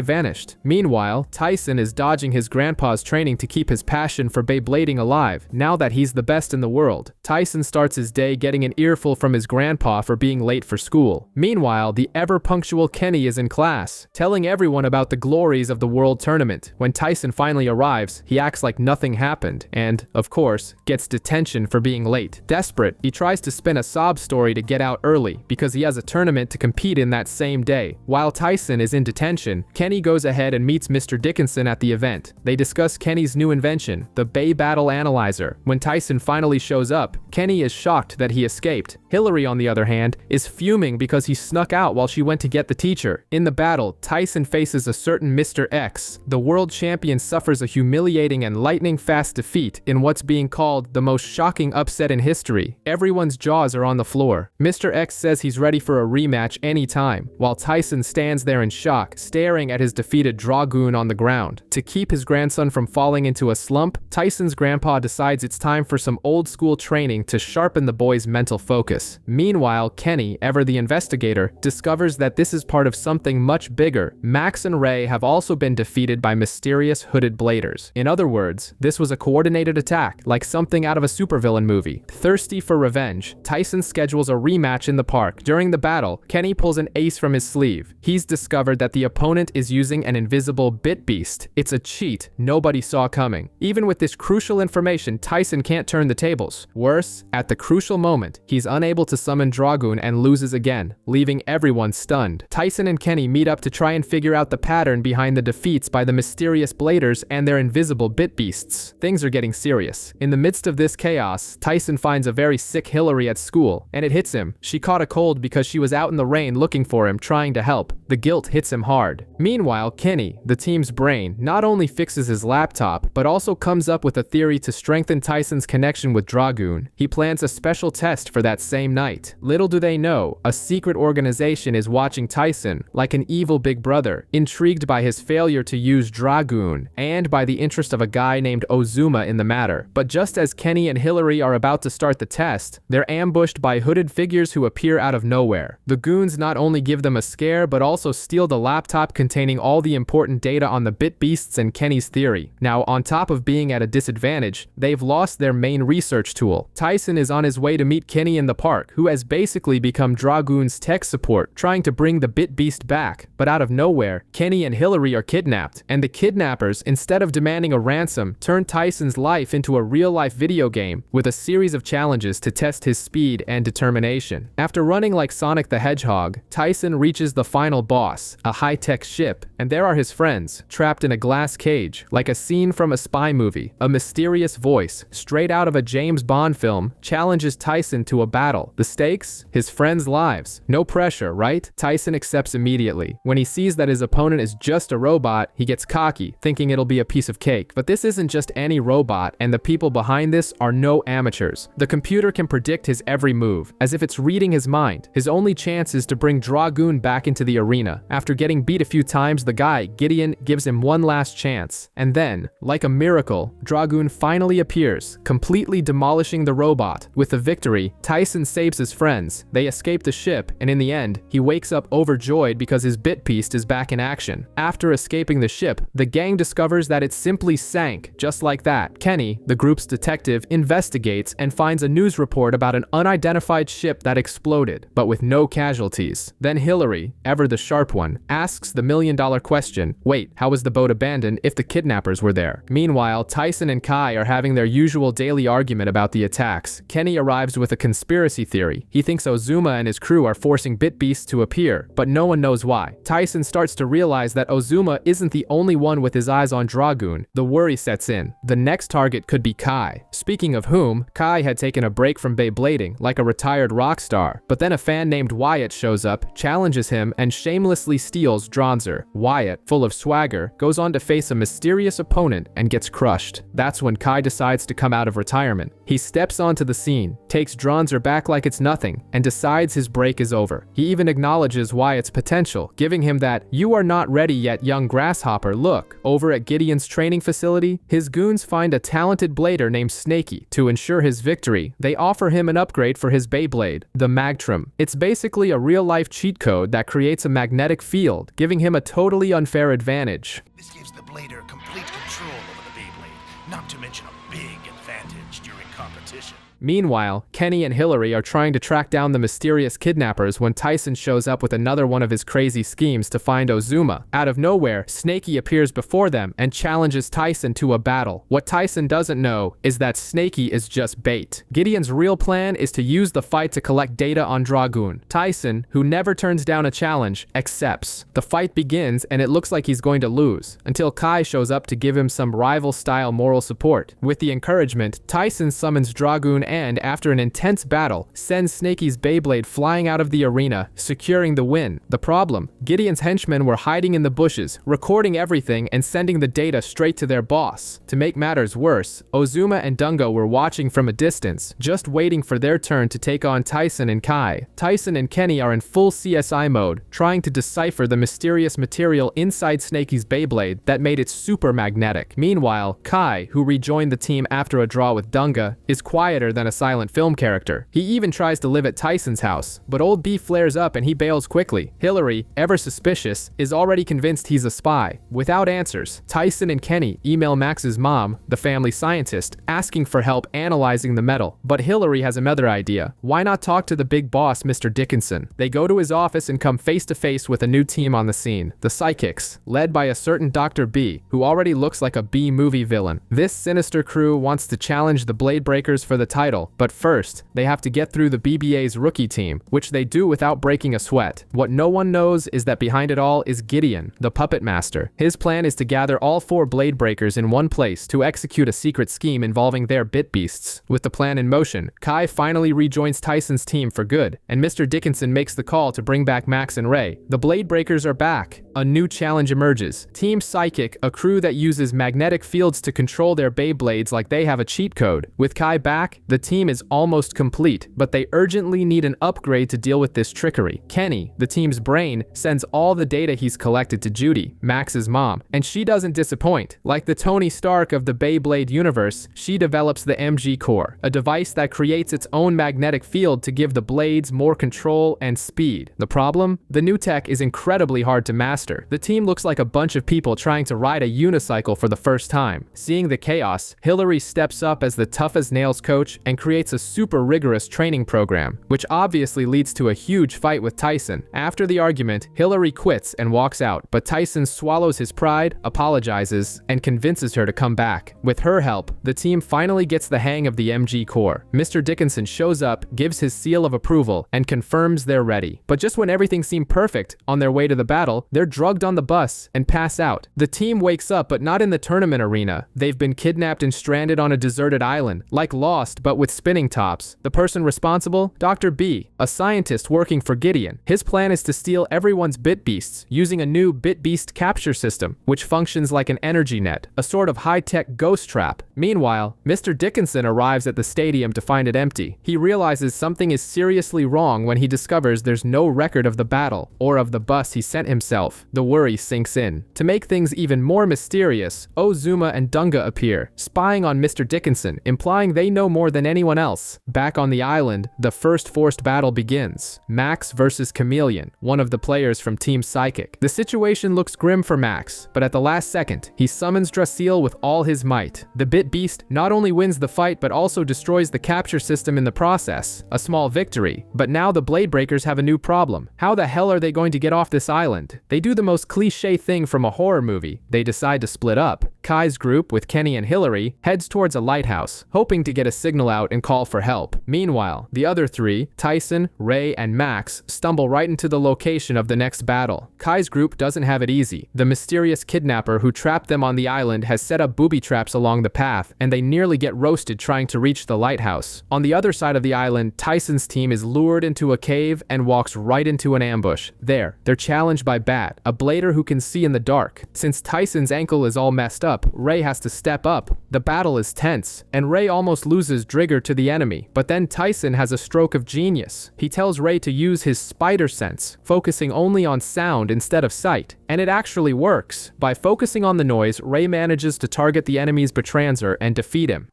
[SPEAKER 1] vanished. Meanwhile, Tyson is dodging his grandpa's training to keep his passion for Beyblading alive. Now that he's the best in the world, Tyson starts his day getting an earful from his grandpa for being late for school. Meanwhile, the ever-punctual Kenny is in class, telling everyone about the glories of the world tournament. When Tyson finally arrives, he acts like nothing happened, and, of course, gets detention for being late. Desperate, he tries to spin a sob story to get out early, because he has a tournament to compete in that same day. While Tyson is in detention, Kenny goes ahead and meets Mr. Dickinson at the event. They discuss Kenny's new invention, the Bay Battle Analyzer. When Tyson finally shows up, Kenny is shocked that he escaped. Hillary, on the other hand, is fuming because he snuck out while she went to get the teacher. In the battle, Tyson faces a certain Mr. X. The world champion suffers a humiliating and lightning-fast defeat in what's being called the most shocking upset in history. Everyone's jaws are on the floor. Mr. X says he's ready for a rematch anytime, while Tyson stands there in shock, staring at his defeated Dragoon on the ground. To keep his grandson from falling into a slump, Tyson's grandpa decides it's time for some old-school training to sharpen the boy's mental focus. Meanwhile, Kenny, ever the investigator, discovers that this is part of something much bigger. Max and Ray have also been defeated by mysterious hooded bladers. In other words, this was a coordinated attack, like something out of a supervillain movie. Thirsty for revenge, Tyson schedules a rematch in the park. During the battle, Kenny pulls an ace from his sleeve. He's discovered that the opponent is using an invisible bit beast. It's a cheat nobody saw coming. Even with this crucial information, Tyson can't turn the tables. Worse, at the crucial moment, he's unable to summon Dragoon and loses again, leaving everyone stunned. Tyson and Kenny meet up to try and figure out the pattern behind the defeats by the mysterious bladers and their invisible bit beasts. Things are getting serious. In the midst of this chaos, Tyson finds a very sick Hillary at school, and it hits him. She caught a cold because she was out in the rain looking for him, trying to help. The guilt hits him hard. Meanwhile, Kenny, the team's brain, not only fixes his laptop, but also comes up with a theory to strengthen Tyson's connection with Dragoon. He plans a special test for that same night. Little do they know, a secret organization is watching Tyson, like an evil big brother, intrigued by his failure to use Dragoon, and by the interest of a guy named Ozuma in the matter. But just as Kenny and Hillary are about to start the test, they're ambushed by hooded figures who appear out of nowhere. The goons not only give them a scare, but also steal the laptop containing all the important data on the bit beasts and Kenny's theory. Now, on top of being at a disadvantage, they've lost their main research tool. Tyson is on his way to meet Kenny in the park, who has basically become Dragoon's tech support, trying to bring the bit beast back. But out of nowhere, Kenny and Hillary are kidnapped, and the kidnappers, instead of demanding a ransom, turn Tyson's life into a real-life video game with a series of challenges to test his speed and determination. After running like Sonic the Hedgehog, Tyson reaches the final boss, a high-tech ship, and there are his friends, trapped in a glass cage, like a scene from a spy movie. A mysterious voice, straight out of a James Bond film, challenges Tyson to a battle. The stakes? His friends' lives. No pressure, right? Tyson accepts immediately. When he sees that his opponent is just a robot, he gets cocky, thinking it'll be a piece of cake. But this isn't just any robot, and the people behind this are no amateurs. The computer can predict his every move, as if it's reading his mind. His only chance is to bring Dragoon back into the arena. After getting beat a few times, the guy, Gideon, gives him one last chance. And then, like a miracle, Dragoon finally appears, completely demolishing the robot. With the victory, Tyson saves his friends. They escape the ship, and in the end, he wakes up overjoyed because his bit beast is back in action. After escaping the ship, the gang discovers that it simply sank, just like that. Kenny, the group's detective, investigates and finds a news report about an unidentified ship that exploded, but with no casualties. Then Hillary, ever the sharp one, asks the million-dollar question, wait, how was the boat abandoned if the kidnappers were there? Meanwhile, Tyson and Kai are having their usual daily argument about the attacks. Kenny arrives with a conspiracy theory. He thinks Ozuma and his crew are forcing bit beasts to appear, but no one knows why. Tyson starts to realize that Ozuma isn't the only one with his eyes on Dragoon. The worry sets in. The next target could be Kai. Speaking of whom, Kai had taken a break from Beyblading, like a retired rock star. But then a fan named Wyatt shows up, challenges him, and shamelessly steals Dronzer. Wyatt, full of swagger, goes on to face a mysterious opponent opponent and gets crushed. That's when Kai decides to come out of retirement. He steps onto the scene, takes Dronzer back like it's nothing, and decides his break is over. He even acknowledges Wyatt's potential, giving him that "you are not ready yet, young grasshopper" look. Over at Gideon's training facility, his goons find a talented blader named Snaky. To ensure his victory, they offer him an upgrade for his Beyblade, the Magtrum. It's basically a real-life cheat code that creates a magnetic field, giving him a totally unfair advantage.
[SPEAKER 6] This gives the blader complete control over the Beyblade, not to mention a big advantage during competition.
[SPEAKER 1] Meanwhile, Kenny and Hillary are trying to track down the mysterious kidnappers when Tyson shows up with another one of his crazy schemes to find Ozuma. Out of nowhere, Snaky appears before them and challenges Tyson to a battle. What Tyson doesn't know is that Snaky is just bait. Gideon's real plan is to use the fight to collect data on Dragoon. Tyson, who never turns down a challenge, accepts. The fight begins and it looks like he's going to lose, until Kai shows up to give him some rival-style moral support. With the encouragement, Tyson summons Dragoon and, after an intense battle, sends Snaky's Beyblade flying out of the arena, securing the win. The problem? Gideon's henchmen were hiding in the bushes, recording everything and sending the data straight to their boss. To make matters worse, Ozuma and Dunga were watching from a distance, just waiting for their turn to take on Tyson and Kai. Tyson and Kenny are in full CSI mode, trying to decipher the mysterious material inside Snaky's Beyblade that made it super magnetic. Meanwhile, Kai, who rejoined the team after a draw with Dunga, is quieter than a silent film character. He even tries to live at Tyson's house, but old B flares up and he bails quickly. Hillary, ever suspicious, is already convinced he's a spy. Without answers, Tyson and Kenny email Max's mom, the family scientist, asking for help analyzing the metal. But Hillary has another idea. Why not talk to the big boss, Mr. Dickinson? They go to his office and come face to face with a new team on the scene, the Psychics, led by a certain Dr. B, who already looks like a B-movie villain. This sinister crew wants to challenge the Bladebreakers for the title, but first, they have to get through the BBA's rookie team, which they do without breaking a sweat. What no one knows is that behind it all is Gideon, the puppet master. His plan is to gather all 4 Bladebreakers in one place to execute a secret scheme involving their bit beasts. With the plan in motion, Kai finally rejoins Tyson's team for good, and Mr. Dickinson makes the call to bring back Max and Ray. The Bladebreakers are back. A new challenge emerges. Team Psychic, a crew that uses magnetic fields to control their Beyblades like they have a cheat code. With Kai back, the team is almost complete, but they urgently need an upgrade to deal with this trickery. Kenny, the team's brain, sends all the data he's collected to Judy, Max's mom, and she doesn't disappoint. Like the Tony Stark of the Beyblade universe, she develops the MG Core, a device that creates its own magnetic field to give the blades more control and speed. The problem? The new tech is incredibly hard to master. The team looks like a bunch of people trying to ride a unicycle for the first time. Seeing the chaos, Hillary steps up as the tough-as-nails coach and creates a super rigorous training program, which obviously leads to a huge fight with Tyson. After the argument, Hillary quits and walks out, but Tyson swallows his pride, apologizes, and convinces her to come back. With her help, the team finally gets the hang of the MG Core. Mr. Dickinson shows up, gives his seal of approval, and confirms they're ready. But just when everything seemed perfect, on their way to the battle, they're drugged on the bus and pass out. The team wakes up, but not in the tournament arena. They've been kidnapped and stranded on a deserted island, like Lost, but with spinning tops. The person responsible? Dr. B, a scientist working for Gideon. His plan is to steal everyone's bit beasts using a new bit beast capture system, which functions like an energy net, a sort of high-tech ghost trap. Meanwhile, Mr. Dickinson arrives at the stadium to find it empty. He realizes something is seriously wrong when he discovers there's no record of the battle, or of the bus he sent himself. The worry sinks in. To make things even more mysterious, Ozuma and Dunga appear, spying on Mr. Dickinson, implying they know more than anyone else. Back on the island, the first forced battle begins. Max versus Chameleon, one of the players from Team Psychic. The situation looks grim for Max, but at the last second, he summons Drasil with all his might. The Bit Beast not only wins the fight but also destroys the capture system in the process. A small victory, but now the Bladebreakers have a new problem. How the hell are they going to get off this island? They do the most cliche thing from a horror movie. They decide to split up. Kai's group, with Kenny and Hillary, heads towards a lighthouse, hoping to get a signal out and call for help. Meanwhile, the other three, Tyson, Ray, and Max, stumble right into the location of the next battle. Kai's group doesn't have it easy. The mysterious kidnapper who trapped them on the island has set up booby traps along the path, and they nearly get roasted trying to reach the lighthouse. On the other side of the island, Tyson's team is lured into a cave and walks right into an ambush. There, they're challenged by Bat, a blader who can see in the dark. Since Tyson's ankle is all messed up, up, Ray has to step up. The battle is tense, and Ray almost loses Drigger to the enemy, but then Tyson has a stroke of genius. He tells Ray to use his spider sense, focusing only on sound instead of sight, and it actually works. By focusing on the noise, Ray manages to target the enemy's betrayals and defeat him.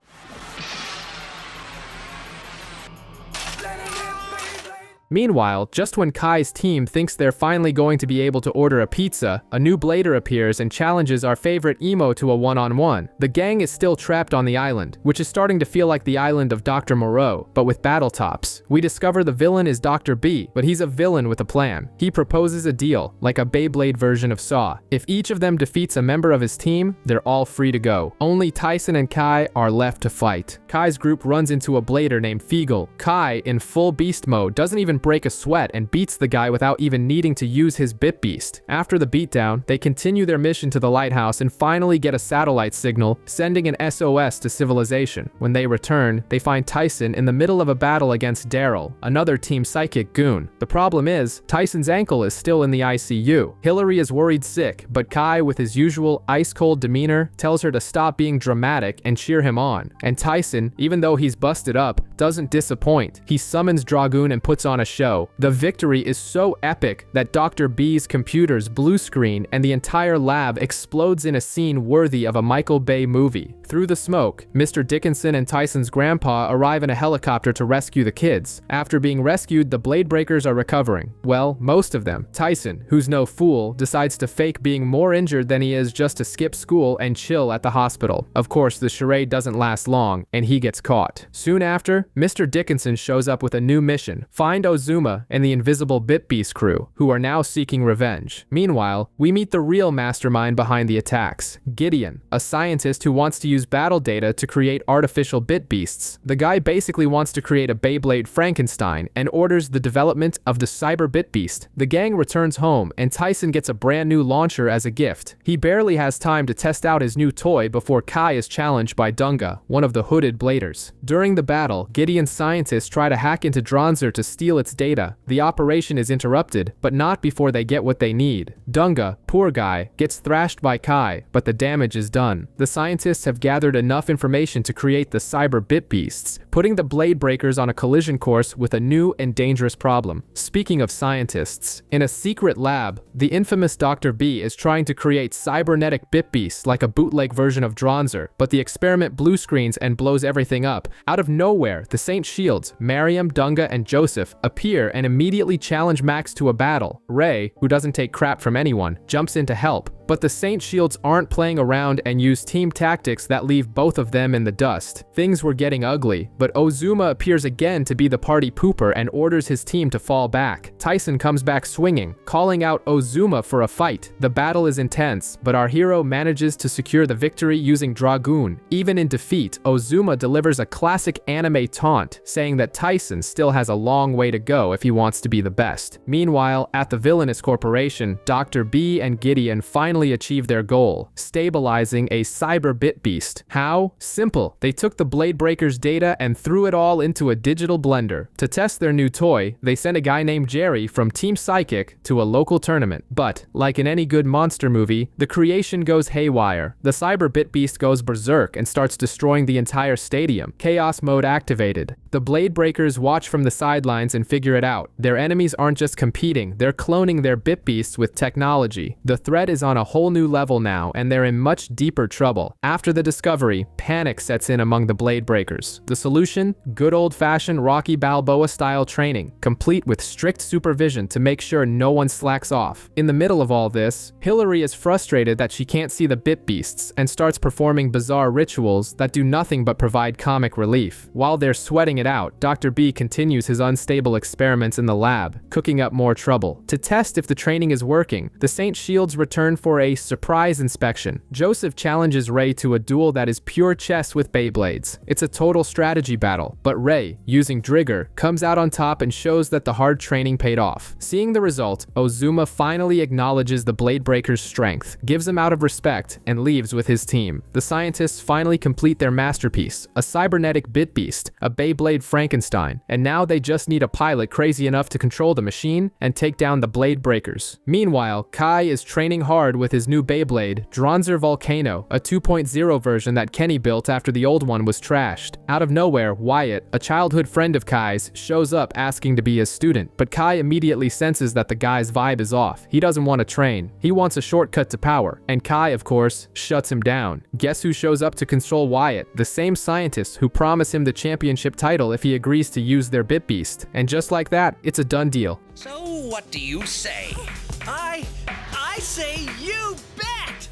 [SPEAKER 1] Meanwhile, just when Kai's team thinks they're finally going to be able to order a pizza, a new blader appears and challenges our favorite emo to a one-on-one. The gang is still trapped on the island, which is starting to feel like the island of Dr. Moreau, but with battle tops. We discover the villain is Dr. B, but he's a villain with a plan. He proposes a deal, like a Beyblade version of Saw. If each of them defeats a member of his team, they're all free to go. Only Tyson and Kai are left to fight. Kai's group runs into a blader named Fiegel. Kai, in full beast mode, doesn't even break a sweat and beats the guy without even needing to use his bit beast. After the beatdown, they continue their mission to the lighthouse and finally get a satellite signal, sending an SOS to civilization. When they return, they find Tyson in the middle of a battle against Daryl, another Team Psychic goon. The problem is, Tyson's ankle is still in the ICU. Hillary is worried sick, but Kai, with his usual ice-cold demeanor, tells her to stop being dramatic and cheer him on. And Tyson, even though he's busted up, doesn't disappoint. He summons Dragoon and puts on a show. The victory is so epic that Dr. B's computer's blue screen and the entire lab explodes in a scene worthy of a Michael Bay movie. Through the smoke, Mr. Dickinson and Tyson's grandpa arrive in a helicopter to rescue the kids. After being rescued, the Bladebreakers are recovering. Well, most of them. Tyson, who's no fool, decides to fake being more injured than he is just to skip school and chill at the hospital. Of course, the charade doesn't last long, and he gets caught. Soon after, Mr. Dickinson shows up with a new mission: find Ozuma and the invisible Bit Beast crew, who are now seeking revenge. Meanwhile, we meet the real mastermind behind the attacks, Gideon, a scientist who wants to use battle data to create artificial Bit Beasts. The guy basically wants to create a Beyblade Frankenstein and orders the development of the Cyber Bit Beast. The gang returns home, and Tyson gets a brand new launcher as a gift. He barely has time to test out his new toy before Kai is challenged by Dunga, one of the hooded bladers. During the battle, Gideon's scientists try to hack into Dronzer to steal its data. The operation is interrupted, but not before they get what they need. Dunga, poor guy, gets thrashed by Kai, but the damage is done. The scientists have gathered enough information to create the Cyber Bit Beasts, putting the Bladebreakers on a collision course with a new and dangerous problem. Speaking of scientists, in a secret lab, the infamous Dr. B is trying to create cybernetic Bit Beasts like a bootleg version of Dronzer, but the experiment blue screens and blows everything up. Out of nowhere, the Saint Shields, Mariam, Dunga, and Joseph appear and immediately challenge Max to a battle. Ray, who doesn't take crap from anyone, jumps in to help. But the Saint Shields aren't playing around and use team tactics that leave both of them in the dust. Things were getting ugly, but Ozuma appears again to be the party pooper and orders his team to fall back. Tyson comes back swinging, calling out Ozuma for a fight. The battle is intense, but our hero manages to secure the victory using Dragoon. Even in defeat, Ozuma delivers a classic anime taunt, saying that Tyson still has a long way to go if he wants to be the best. Meanwhile, at the villainous corporation, Dr. B and Gideon finally achieve their goal, stabilizing a Cyber Bit Beast. How? Simple. They took the Bladebreakers' data and threw it all into a digital blender. To test their new toy, they sent a guy named Jerry from Team Psychic to a local tournament. But, like in any good monster movie, the creation goes haywire. The Cyber Bit Beast goes berserk and starts destroying the entire stadium. Chaos mode activated. The Bladebreakers watch from the sidelines and figure it out. Their enemies aren't just competing, they're cloning their Bit Beasts with technology. The threat is on a whole new level now, and they're in much deeper trouble. After the discovery, panic sets in among the Bladebreakers. The solution? Good old-fashioned Rocky Balboa-style training, complete with strict supervision to make sure no one slacks off. In the middle of all this, Hillary is frustrated that she can't see the Bit Beasts and starts performing bizarre rituals that do nothing but provide comic relief. While they're sweating it out, Dr. B continues his unstable experiments in the lab, cooking up more trouble. To test if the training is working, the Saint Shields return for a surprise inspection. Joseph challenges Ray to a duel that is pure chess with Beyblades. It's a total strategy battle, but Ray, using Drigger, comes out on top and shows that the hard training paid off. Seeing the result, Ozuma finally acknowledges the Bladebreakers' strength, gives them out of respect, and leaves with his team. The scientists finally complete their masterpiece, a cybernetic Bit Beast, a Beyblade Frankenstein, and now they just need a pilot crazy enough to control the machine and take down the Bladebreakers. Meanwhile, Kai is training hard with with his new Beyblade, Dronzer Volcano, a 2.0 version that Kenny built after the old one was trashed. Out of nowhere, Wyatt, a childhood friend of Kai's, shows up asking to be his student, but Kai immediately senses that the guy's vibe is off. He doesn't want to train. He wants a shortcut to power, and Kai, of course, shuts him down. Guess who shows up to control Wyatt? The same scientists who promise him the championship title if he agrees to use their Bit Beast. And just like that, it's a done deal.
[SPEAKER 7] So what do you say? I say you bet!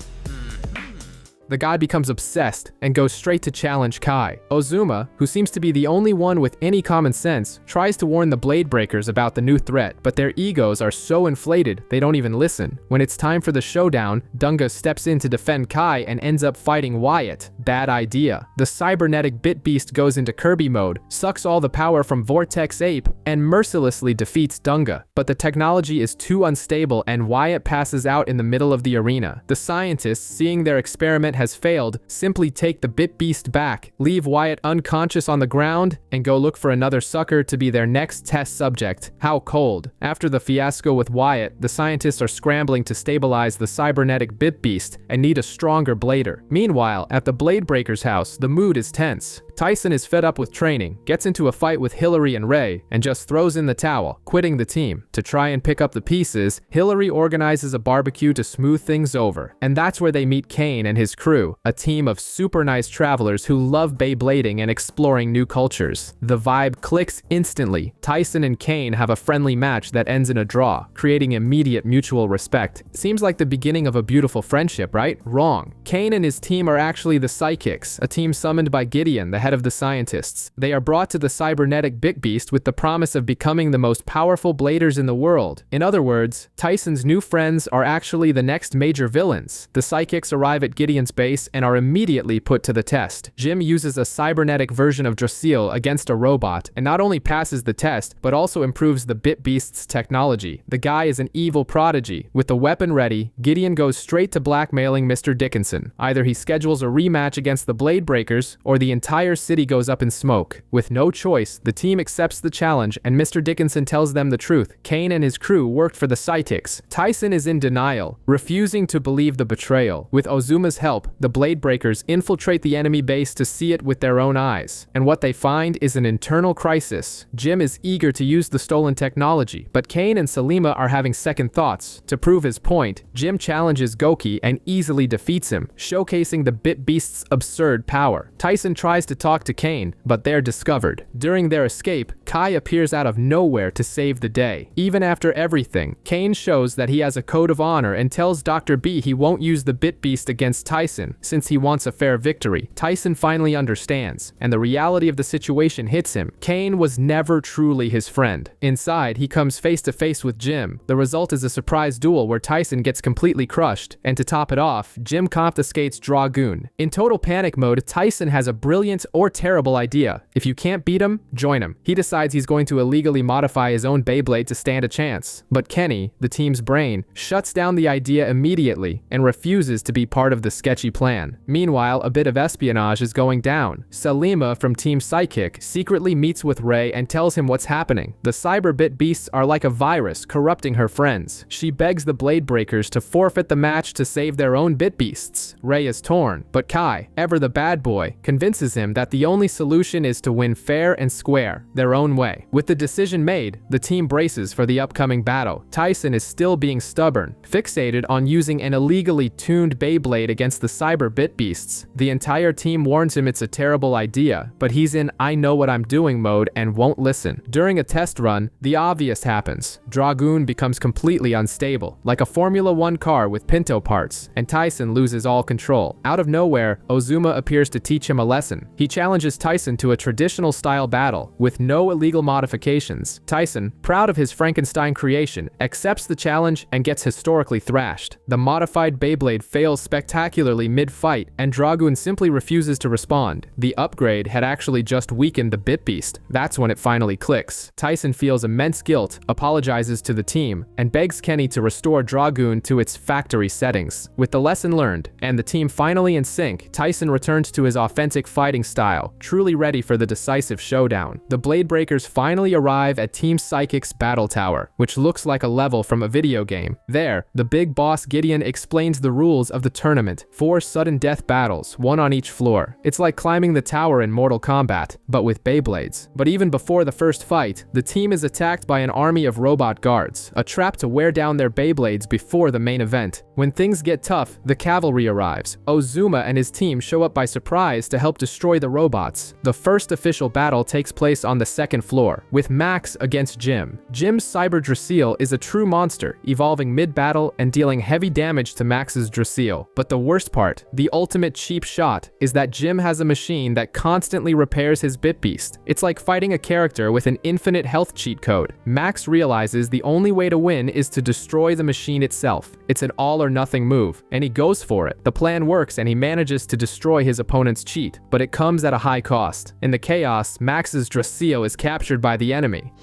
[SPEAKER 1] The guy becomes obsessed and goes straight to challenge Kai. Ozuma, who seems to be the only one with any common sense, tries to warn the Bladebreakers about the new threat, but their egos are so inflated they don't even listen. When it's time for the showdown, Dunga steps in to defend Kai and ends up fighting Wyatt. Bad idea. The cybernetic Bit Beast goes into Kirby mode, sucks all the power from Vortex Ape, and mercilessly defeats Dunga. But the technology is too unstable and Wyatt passes out in the middle of the arena. The scientists, seeing their experiment has failed, simply take the Bit Beast back, leave Wyatt unconscious on the ground, and go look for another sucker to be their next test subject. How cold. After the fiasco with Wyatt, the scientists are scrambling to stabilize the cybernetic Bit Beast and need a stronger blader. Meanwhile, at the Bladebreakers' house, the mood is tense. Tyson is fed up with training, gets into a fight with Hillary and Ray, and just throws in the towel, quitting the team. To try and pick up the pieces, Hillary organizes a barbecue to smooth things over, and that's where they meet Kane and his crew, a team of super nice travelers who love Beyblading and exploring new cultures. The vibe clicks instantly. Tyson and Kane have a friendly match that ends in a draw, creating immediate mutual respect. Seems like the beginning of a beautiful friendship, right? Wrong. Kane and his team are actually the Psychics, a team summoned by Gideon, the head of the scientists. They are brought to the cybernetic Bit Beast with the promise of becoming the most powerful bladers in the world. In other words, Tyson's new friends are actually the next major villains. The Psychics arrive at Gideon's base and are immediately put to the test. Jim uses a cybernetic version of Drasil against a robot and not only passes the test, but also improves the Bit Beast's technology. The guy is an evil prodigy. With the weapon ready, Gideon goes straight to blackmailing Mr. Dickinson. Either he schedules a rematch against the Bladebreakers, or the entire city goes up in smoke. With no choice, the team accepts the challenge and Mr. Dickinson tells them the truth. Kane and his crew worked for the Psychics. Tyson is in denial, refusing to believe the betrayal. With Ozuma's help, the Bladebreakers infiltrate the enemy base to see it with their own eyes. And what they find is an internal crisis. Jim is eager to use the stolen technology, but Kane and Salima are having second thoughts. To prove his point, Jim challenges Goki and easily defeats him, showcasing the Bit Beast's absurd power. Tyson tries to talk to Kane, but they're discovered. During their escape, Kai appears out of nowhere to save the day. Even after everything, Kane shows that he has a code of honor and tells Dr. B he won't use the Bit Beast against Tyson since he wants a fair victory. Tyson finally understands, and the reality of the situation hits him. Kane was never truly his friend. Inside, he comes face to face with Jim. The result is a surprise duel where Tyson gets completely crushed, and to top it off, Jim confiscates Dragoon. In total panic mode, Tyson has a brilliant or terrible idea. If you can't beat him, join him. He decides he's going to illegally modify his own Beyblade to stand a chance. But Kenny, the team's brain, shuts down the idea immediately and refuses to be part of the sketchy plan. Meanwhile, a bit of espionage is going down. Salima from Team Psychic secretly meets with Ray and tells him what's happening. The cyber Bit Beasts are like a virus corrupting her friends. She begs the Bladebreakers to forfeit the match to save their own Bit Beasts. Ray is torn, but Kai, ever the bad boy, convinces him that the only solution is to win fair and square, their own way. With the decision made, the team braces for the upcoming battle. Tyson is still being stubborn, fixated on using an illegally tuned Beyblade against the cyber Bit Beasts. The entire team warns him it's a terrible idea, but he's in I know what I'm doing mode and won't listen. During a test run, the obvious happens. Dragoon becomes completely unstable, like a Formula 1 car with Pinto parts, and Tyson loses all control. Out of nowhere, Ozuma appears to teach him a lesson. He challenges Tyson to a traditional style battle with no illegal modifications. Tyson, proud of his Frankenstein creation, accepts the challenge and gets historically thrashed. The modified Beyblade fails spectacularly mid-fight, and Dragoon simply refuses to respond. The upgrade had actually just weakened the Bit Beast. That's when it finally clicks. Tyson feels immense guilt, apologizes to the team, and begs Kenny to restore Dragoon to its factory settings. With the lesson learned, and the team finally in sync, Tyson returns to his authentic fighting style, truly ready for the decisive showdown. The Bladebreakers Bladebreakers finally arrive at Team Psychic's battle tower, which looks like a level from a video game. There, the big boss Gideon explains the rules of the tournament. 4 sudden death battles, 1 on each floor. It's like climbing the tower in Mortal Kombat, but with Beyblades. But even before the first fight, the team is attacked by an army of robot guards, a trap to wear down their Beyblades before the main event. When things get tough, the cavalry arrives. Ozuma and his team show up by surprise to help destroy the robots. The first official battle takes place on the 2nd floor, with Max against Jim. Jim's Cyber Drasil is a true monster, evolving mid-battle and dealing heavy damage to Max's Drasil. But the worst part, the ultimate cheap shot, is that Jim has a machine that constantly repairs his Bit Beast. It's like fighting a character with an infinite health cheat code. Max realizes the only way to win is to destroy the machine itself. It's an all-or-nothing move, and he goes for it. The plan works and he manages to destroy his opponent's cheat, but it comes at a high cost. In the chaos, Max's Drasil is captured by the enemy.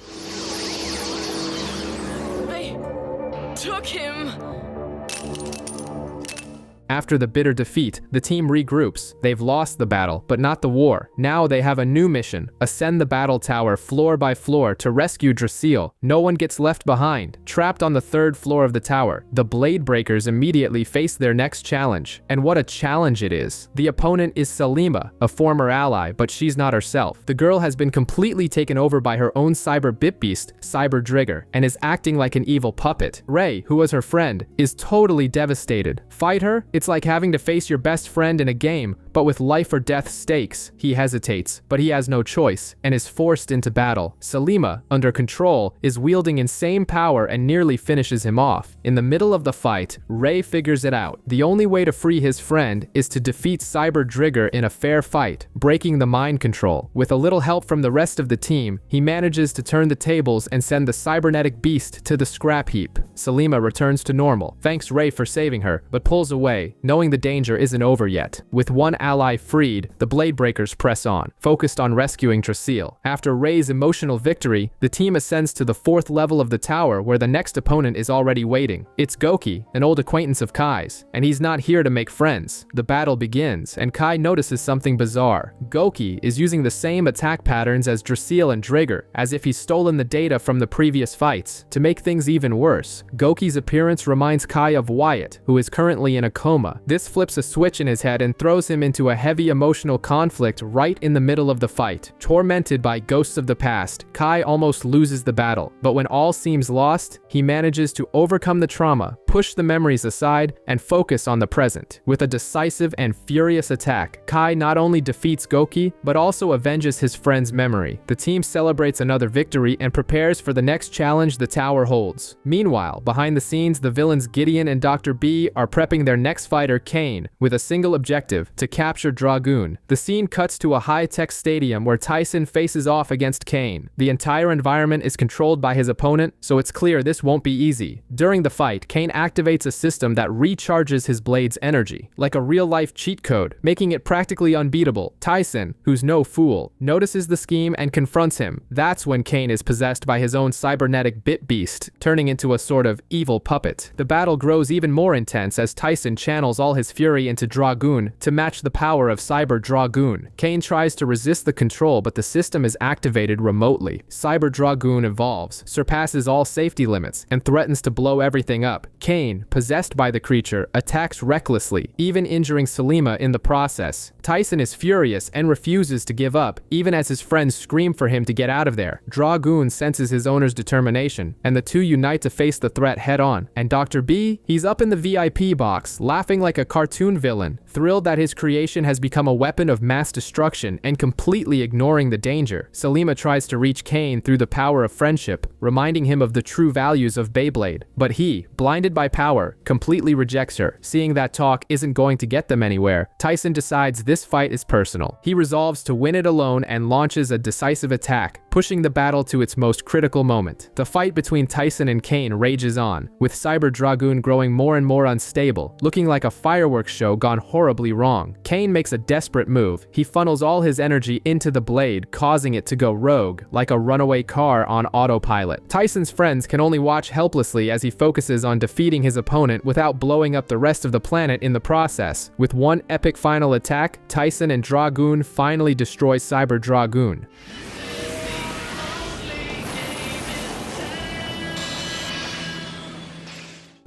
[SPEAKER 8] They took him.
[SPEAKER 1] After the bitter defeat, the team regroups. They've lost the battle, but not the war. Now they have a new mission: ascend the battle tower floor by floor to rescue Drasil. No one gets left behind. Trapped on the 3rd floor of the tower, the Bladebreakers immediately face their next challenge. And what a challenge it is. The opponent is Salima, a former ally, but she's not herself. The girl has been completely taken over by her own cyber bit beast, Cyber Drigger, and is acting like an evil puppet. Ray, who was her friend, is totally devastated. Fight her? It's like having to face your best friend in a game, but with life or death stakes. He hesitates, but he has no choice, and is forced into battle. Salima, under control, is wielding insane power and nearly finishes him off. In the middle of the fight, Ray figures it out. The only way to free his friend is to defeat Cyber Drigger in a fair fight, breaking the mind control. With a little help from the rest of the team, he manages to turn the tables and send the cybernetic beast to the scrap heap. Salima returns to normal, thanks Ray for saving her, but pulls away, knowing the danger isn't over yet. With one ally freed, the Bladebreakers press on, focused on rescuing Drasil. After Ray's emotional victory, the team ascends to the 4th level of the tower where the next opponent is already waiting. It's Goki, an old acquaintance of Kai's, and he's not here to make friends. The battle begins, and Kai notices something bizarre. Goki is using the same attack patterns as Drasil and Drigger, as if he's stolen the data from the previous fights. To make things even worse, Goki's appearance reminds Kai of Wyatt, who is currently in a coma. This flips a switch in his head and throws him into a heavy emotional conflict right in the middle of the fight. Tormented by ghosts of the past, Kai almost loses the battle, but when all seems lost, he manages to overcome the trauma, push the memories aside, and focus on the present. With a decisive and furious attack, Kai not only defeats Goki, but also avenges his friend's memory. The team celebrates another victory and prepares for the next challenge the tower holds. Meanwhile, behind the scenes, the villains Gideon and Dr. B are prepping their next fighter, Kane, with a single objective: to capture Dragoon. The scene cuts to a high-tech stadium where Tyson faces off against Kane. The entire environment is controlled by his opponent, so it's clear this won't be easy. During the fight, Kane activates a system that recharges his blade's energy, like a real-life cheat code, making it practically unbeatable. Tyson, who's no fool, notices the scheme and confronts him. That's when Kane is possessed by his own cybernetic bit beast, turning into a sort of evil puppet. The battle grows even more intense as Tyson channels all his fury into Dragoon to match the power of Cyber Dragoon. Kane tries to resist the control, but the system is activated remotely. Cyber Dragoon evolves, surpasses all safety limits, and threatens to blow everything up. Kane, possessed by the creature, attacks recklessly, even injuring Salima in the process. Tyson is furious and refuses to give up, even as his friends scream for him to get out of there. Dragoon senses his owner's determination, and the two unite to face the threat head-on. And Dr. B, he's up in the VIP box, laughing like a cartoon villain, thrilled that his creation has become a weapon of mass destruction and completely ignoring the danger. Salima tries to reach Kane through the power of friendship, reminding him of the true values of Beyblade. But he, blinded by power, completely rejects her. Seeing that talk isn't going to get them anywhere, Tyson decides this fight is personal. He resolves to win it alone and launches a decisive attack, pushing the battle to its most critical moment. The fight between Tyson and Kane rages on, with Cyber Dragoon growing more and more unstable, looking like a fireworks show gone horribly wrong. Kane makes a desperate move. He funnels all his energy into the blade, causing it to go rogue, like a runaway car on autopilot. Tyson's friends can only watch helplessly as he focuses on defeating his opponent without blowing up the rest of the planet in the process. With one epic final attack, Tyson and Dragoon finally destroy Cyber Dragoon.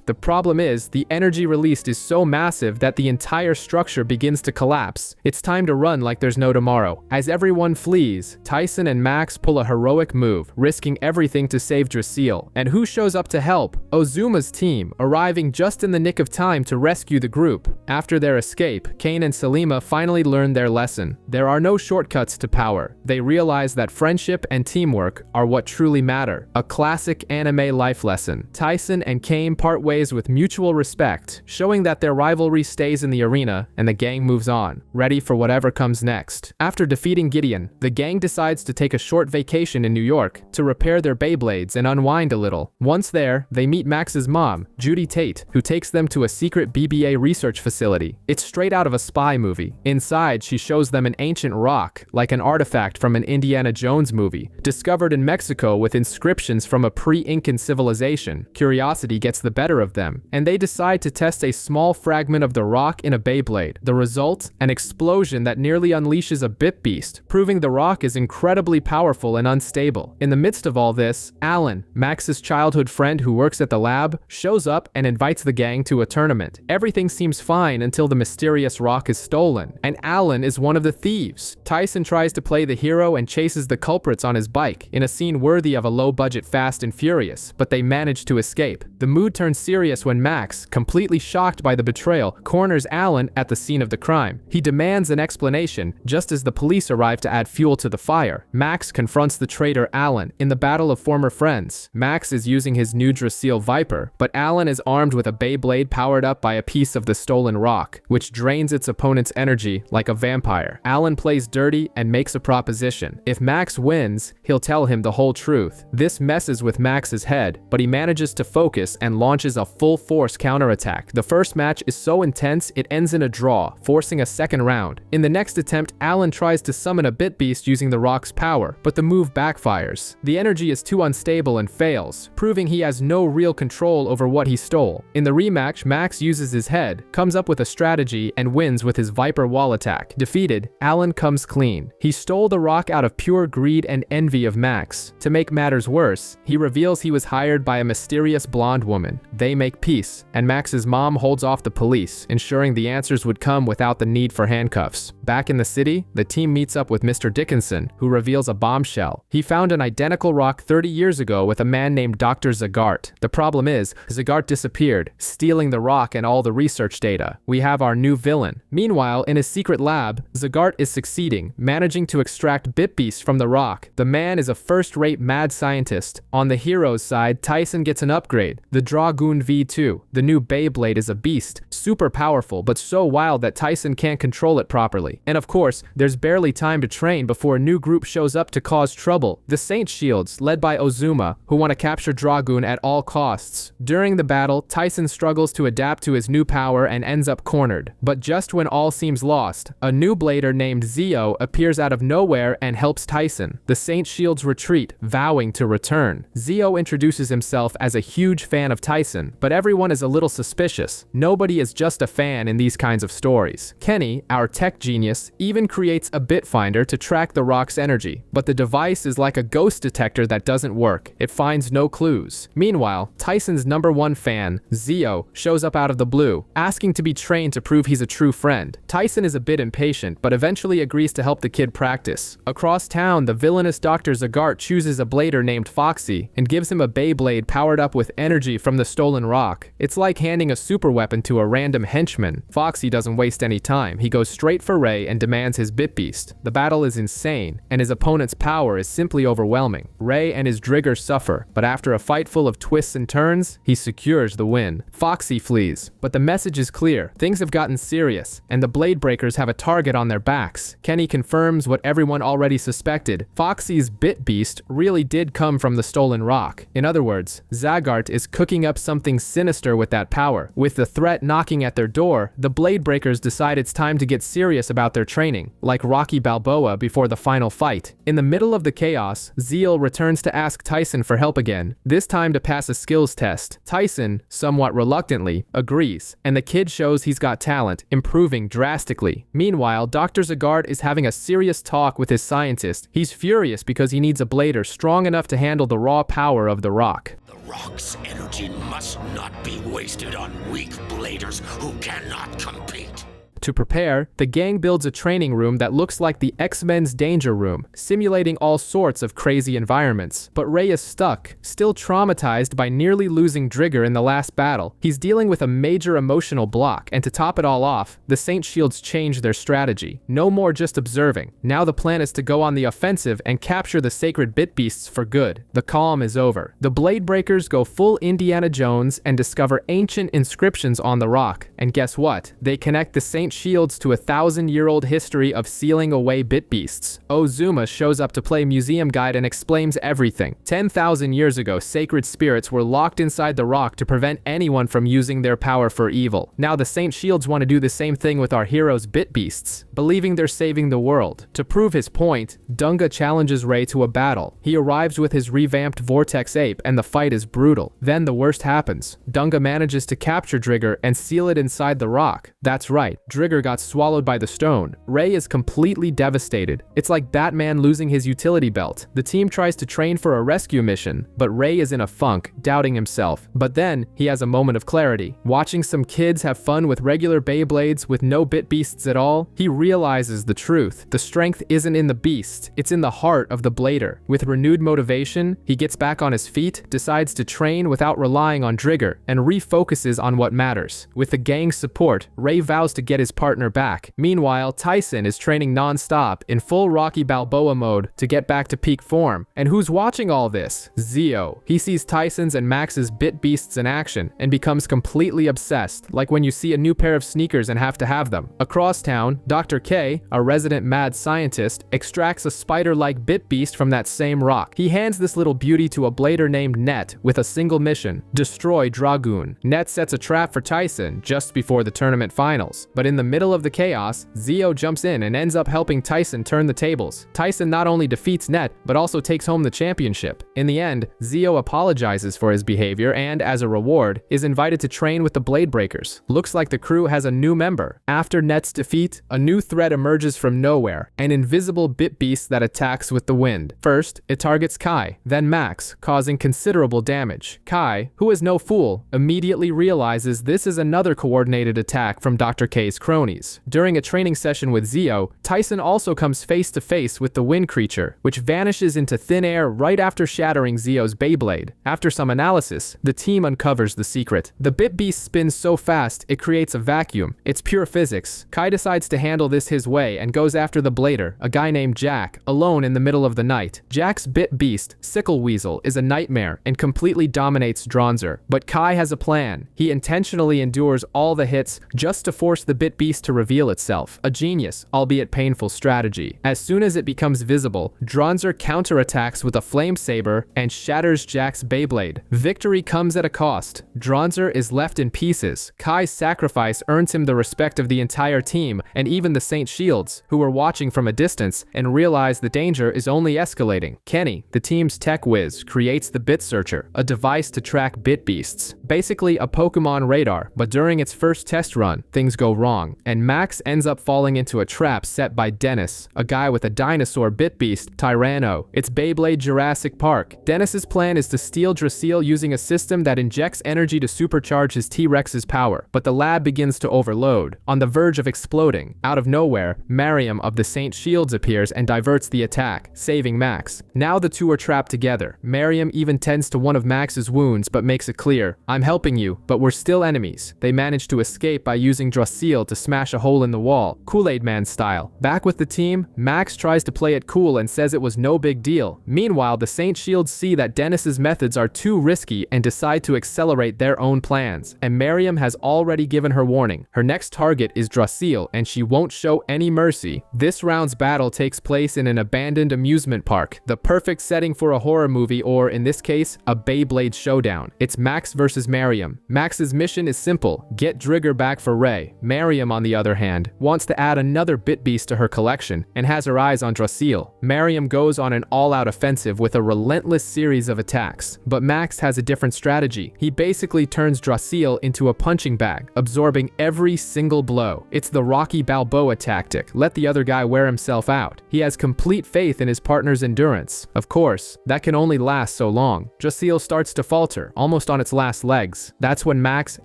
[SPEAKER 1] The problem is, the energy released is so massive that the entire structure begins to collapse. It's time to run like there's no tomorrow. As everyone flees, Tyson and Max pull a heroic move, risking everything to save Drasil. And who shows up to help? Ozuma's team, arriving just in the nick of time to rescue the group. After their escape, Kane and Selima finally learn their lesson. There are no shortcuts to power. They realize that friendship and teamwork are what truly matter. A classic anime life lesson. Tyson and Kane part ways with mutual respect, showing that their rivalry stays in the arena and the gang moves on, ready for whatever comes next. After defeating Gideon, the gang decides to take a short vacation in New York to repair their Beyblades and unwind a little. Once there, they meet Max's mom, Judy Tate, who takes them to a secret BBA research facility. It's straight out of a spy movie. Inside, she shows them an ancient rock, like an artifact from an Indiana Jones movie, discovered in Mexico with inscriptions from a pre-Incan civilization. Curiosity gets the better of them, and they decide to test a small fragment of the rock in a Beyblade. The result? An explosion that nearly unleashes a bit beast, proving the rock is incredibly powerful and unstable. In the midst of all this, Alan, Max's childhood friend who works at the lab, shows up and invites the gang to a tournament. Everything seems fine until the mysterious rock is stolen, and Alan is one of the thieves. Tyson tries to play the hero and chases the culprits on his bike, in a scene worthy of a low-budget Fast and Furious, but they manage to escape. The mood turns serious when Max, completely shocked by the betrayal, corners Alan at the scene of the crime. He demands an explanation, just as the police arrive to add fuel to the fire. Max confronts the traitor Alan in the battle of former friends. Max is using his new Drasil Viper, but Alan is armed with a Beyblade powered up by a piece of the stolen rock, which drains its opponent's energy like a vampire. Alan plays dirty and makes a proposition. If Max wins, he'll tell him the whole truth. This messes with Max's head, but he manages to focus and launches a full-force counterattack. The first match is so intense it ends in a draw, forcing a second round. In the next attempt, Alan tries to summon a bit beast using the rock's power, but the move backfires. The energy is too unstable and fails, proving he has no real control over what he stole. In the rematch, Max uses his head, comes up with a strategy, and wins with his Viper wall attack. Defeated, Alan comes clean. He stole the rock out of pure greed and envy of Max. To make matters worse, he reveals he was hired by a mysterious blonde woman. They make peace, and Max's mom holds off the police, ensuring the answers would come without the need for handcuffs. Back in the city, the team meets up with Mr. Dickinson, who reveals a bombshell. He found an identical rock 30 years ago with a man named Dr. Zagart. The problem is, Zagart disappeared, stealing the rock and all the research data. We have our new villain. Meanwhile, in his secret lab, Zagart is succeeding, managing to extract bit beasts from the rock. The man is a first-rate mad scientist. On the hero's side, Tyson gets an upgrade, the Dragoon V2. The new Beyblade is a beast, super powerful, but so wild that Tyson can't control it properly. And of course, there's barely time to train before a new group shows up to cause trouble. The Saint Shields, led by Ozuma, who want to capture Dragoon at all costs. During the battle, Tyson struggles to adapt to his new power and ends up cornered. But just when all seems lost, a new blader named Zio appears out of nowhere and helps Tyson. The Saint Shields retreat, vowing to return. Zio introduces himself as a huge fan of Tyson, but everyone is a little suspicious. Nobody is just a fan in these kinds of stories. Kenny, our tech genius, even creates a bit finder to track the rock's energy, but the device is like a ghost detector that doesn't work. It finds no clues. Meanwhile, Tyson's #1 fan, Zio, shows up out of the blue, asking to be trained to prove he's a true friend. Tyson is a bit impatient, but eventually agrees to help the kid practice. Across town, the villainous Dr. Zagart chooses a blader named Foxy and gives him a Beyblade powered up with energy from the stolen rock. It's like handing a super weapon to a random henchman. Foxy doesn't waste any time. He goes straight for Ray and demands his bit beast. The battle is insane, and his opponent's power is simply overwhelming. Ray and his Driggers suffer, but after a fight full of twists and turns, he secures the win. Foxy flees, but the message is clear. Things have gotten serious, and the Bladebreakers have a target on their backs. Kenny confirms what everyone already suspected. Foxy's bit beast really did come from the stolen rock. In other words, Zagart is cooking up something sinister with that power. With the threat knocking at their door, the Bladebreakers decide it's time to get serious about their training, like Rocky Balboa before the final fight. In the middle of the chaos, Zeal returns to ask Tyson for help again, this time to pass a skills test. Tyson, somewhat reluctantly, agrees, and the kid shows he's got talent, improving drastically. Meanwhile, Dr. Zagart is having a serious talk with his scientist. He's furious because he needs a blader strong enough to handle the raw power of the rock.
[SPEAKER 6] The rock's energy must
[SPEAKER 9] must not be wasted on weak bladers who cannot compete.
[SPEAKER 1] To prepare, the gang builds a training room that looks like the X-Men's danger room, simulating all sorts of crazy environments. But Ray is stuck, still traumatized by nearly losing Drigger in the last battle. He's dealing with a major emotional block, and to top it all off, the Saint Shields change their strategy. No more just observing. Now the plan is to go on the offensive and capture the sacred bit beasts for good. The calm is over. The Bladebreakers go full Indiana Jones and discover ancient inscriptions on the rock. And guess what? They connect the Saint Shields to a 1,000-year-old history of sealing away bit beasts. Ozuma shows up to play museum guide and explains everything. 10,000 years ago, sacred spirits were locked inside the rock to prevent anyone from using their power for evil. Now the Saint Shields want to do the same thing with our heroes' bit beasts, believing they're saving the world. To prove his point, Dunga challenges Ray to a battle. He arrives with his revamped Vortex Ape and the fight is brutal. Then the worst happens. Dunga manages to capture Drigger and seal it inside the rock. That's right, Drigger got swallowed by the stone. Ray is completely devastated. It's like Batman losing his utility belt. The team tries to train for a rescue mission, but Ray is in a funk, doubting himself. But then, he has a moment of clarity. Watching some kids have fun with regular Beyblades with no bit beasts at all, he realizes the truth. The strength isn't in the beast, it's in the heart of the blader. With renewed motivation, he gets back on his feet, decides to train without relying on Drigger, and refocuses on what matters. With the gang's support, Ray vows to get his partner back. Meanwhile, Tyson is training non-stop in full Rocky Balboa mode to get back to peak form. And who's watching all this? Zio. He sees Tyson's and Max's bit beasts in action and becomes completely obsessed, like when you see a new pair of sneakers and have to have them. Across town, Dr. K, a resident mad scientist, extracts a spider-like bit beast from that same rock. He hands this little beauty to a blader named Net with a single mission: destroy Dragoon. Net sets a trap for Tyson just before the tournament finals, but in the middle of the chaos, Zio jumps in and ends up helping Tyson turn the tables. Tyson not only defeats Net, but also takes home the championship. In the end, Zio apologizes for his behavior and, as a reward, is invited to train with the Bladebreakers. Looks like the crew has a new member. After Net's defeat, a new threat emerges from nowhere, an invisible bit beast that attacks with the wind. First, it targets Kai, then Max, causing considerable damage. Kai, who is no fool, immediately realizes this is another coordinated attack from Dr. K's cronies. During a training session with Zio, Tyson also comes face to face with the wind creature, which vanishes into thin air right after shattering Zio's Beyblade. After some analysis, the team uncovers the secret. The bit beast spins so fast, it creates a vacuum. It's pure physics. Kai decides to handle this his way and goes after the blader, a guy named Jack, alone in the middle of the night. Jack's bit beast, Sickle Weasel, is a nightmare and completely dominates Dronzer. But Kai has a plan. He intentionally endures all the hits just to force the bit beast to reveal itself. A genius, albeit painful strategy. As soon as it becomes visible, Dronzer counterattacks with a flame saber and shatters Jack's Beyblade. Victory comes at a cost. Dronzer is left in pieces. Kai's sacrifice earns him the respect of the entire team and even the Saint Shields, who were watching from a distance and realize the danger is only escalating. Kenny, the team's tech whiz, creates the Bit Searcher, a device to track bit beasts. Basically a Pokemon radar, but during its first test run, things go wrong, and Max ends up falling into a trap set by Dennis, a guy with a dinosaur bit beast, Tyranno. It's Beyblade Jurassic Park. Dennis's plan is to steal Drasil using a system that injects energy to supercharge his T-Rex's power, but the lab begins to overload. On the verge of exploding, out of nowhere, Mariam of the Saint Shields appears and diverts the attack, saving Max. Now the two are trapped together. Mariam even tends to one of Max's wounds but makes it clear, "I'm helping you, but we're still enemies." They manage to escape by using Drasil to smash a hole in the wall, Kool-Aid Man style. Back with the team, Max tries to play it cool and says it was no big deal. Meanwhile, the Saint Shields see that Dennis's methods are too risky and decide to accelerate their own plans, and Mariam has already given her warning. Her next target is Drasil, and she won't show any mercy. This round's battle takes place in an abandoned amusement park, the perfect setting for a horror movie or, in this case, a Beyblade showdown. It's Max versus Mariam. Max's mission is simple: get Drigger back for Ray. Mariam Mariam, on the other hand, wants to add another bit beast to her collection and has her eyes on Drasil. Mariam goes on an all-out offensive with a relentless series of attacks, but Max has a different strategy. He basically turns Drasil into a punching bag, absorbing every single blow. It's the Rocky Balboa tactic, let the other guy wear himself out. He has complete faith in his partner's endurance. Of course, that can only last so long. Drasil starts to falter, almost on its last legs. That's when Max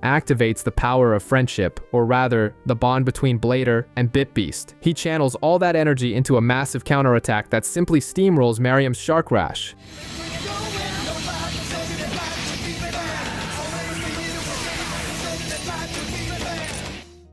[SPEAKER 1] activates the power of friendship, or rather, the bond between Blader and Bit Beast. He channels all that energy into a massive counterattack that simply steamrolls Mariam's Shark Rash.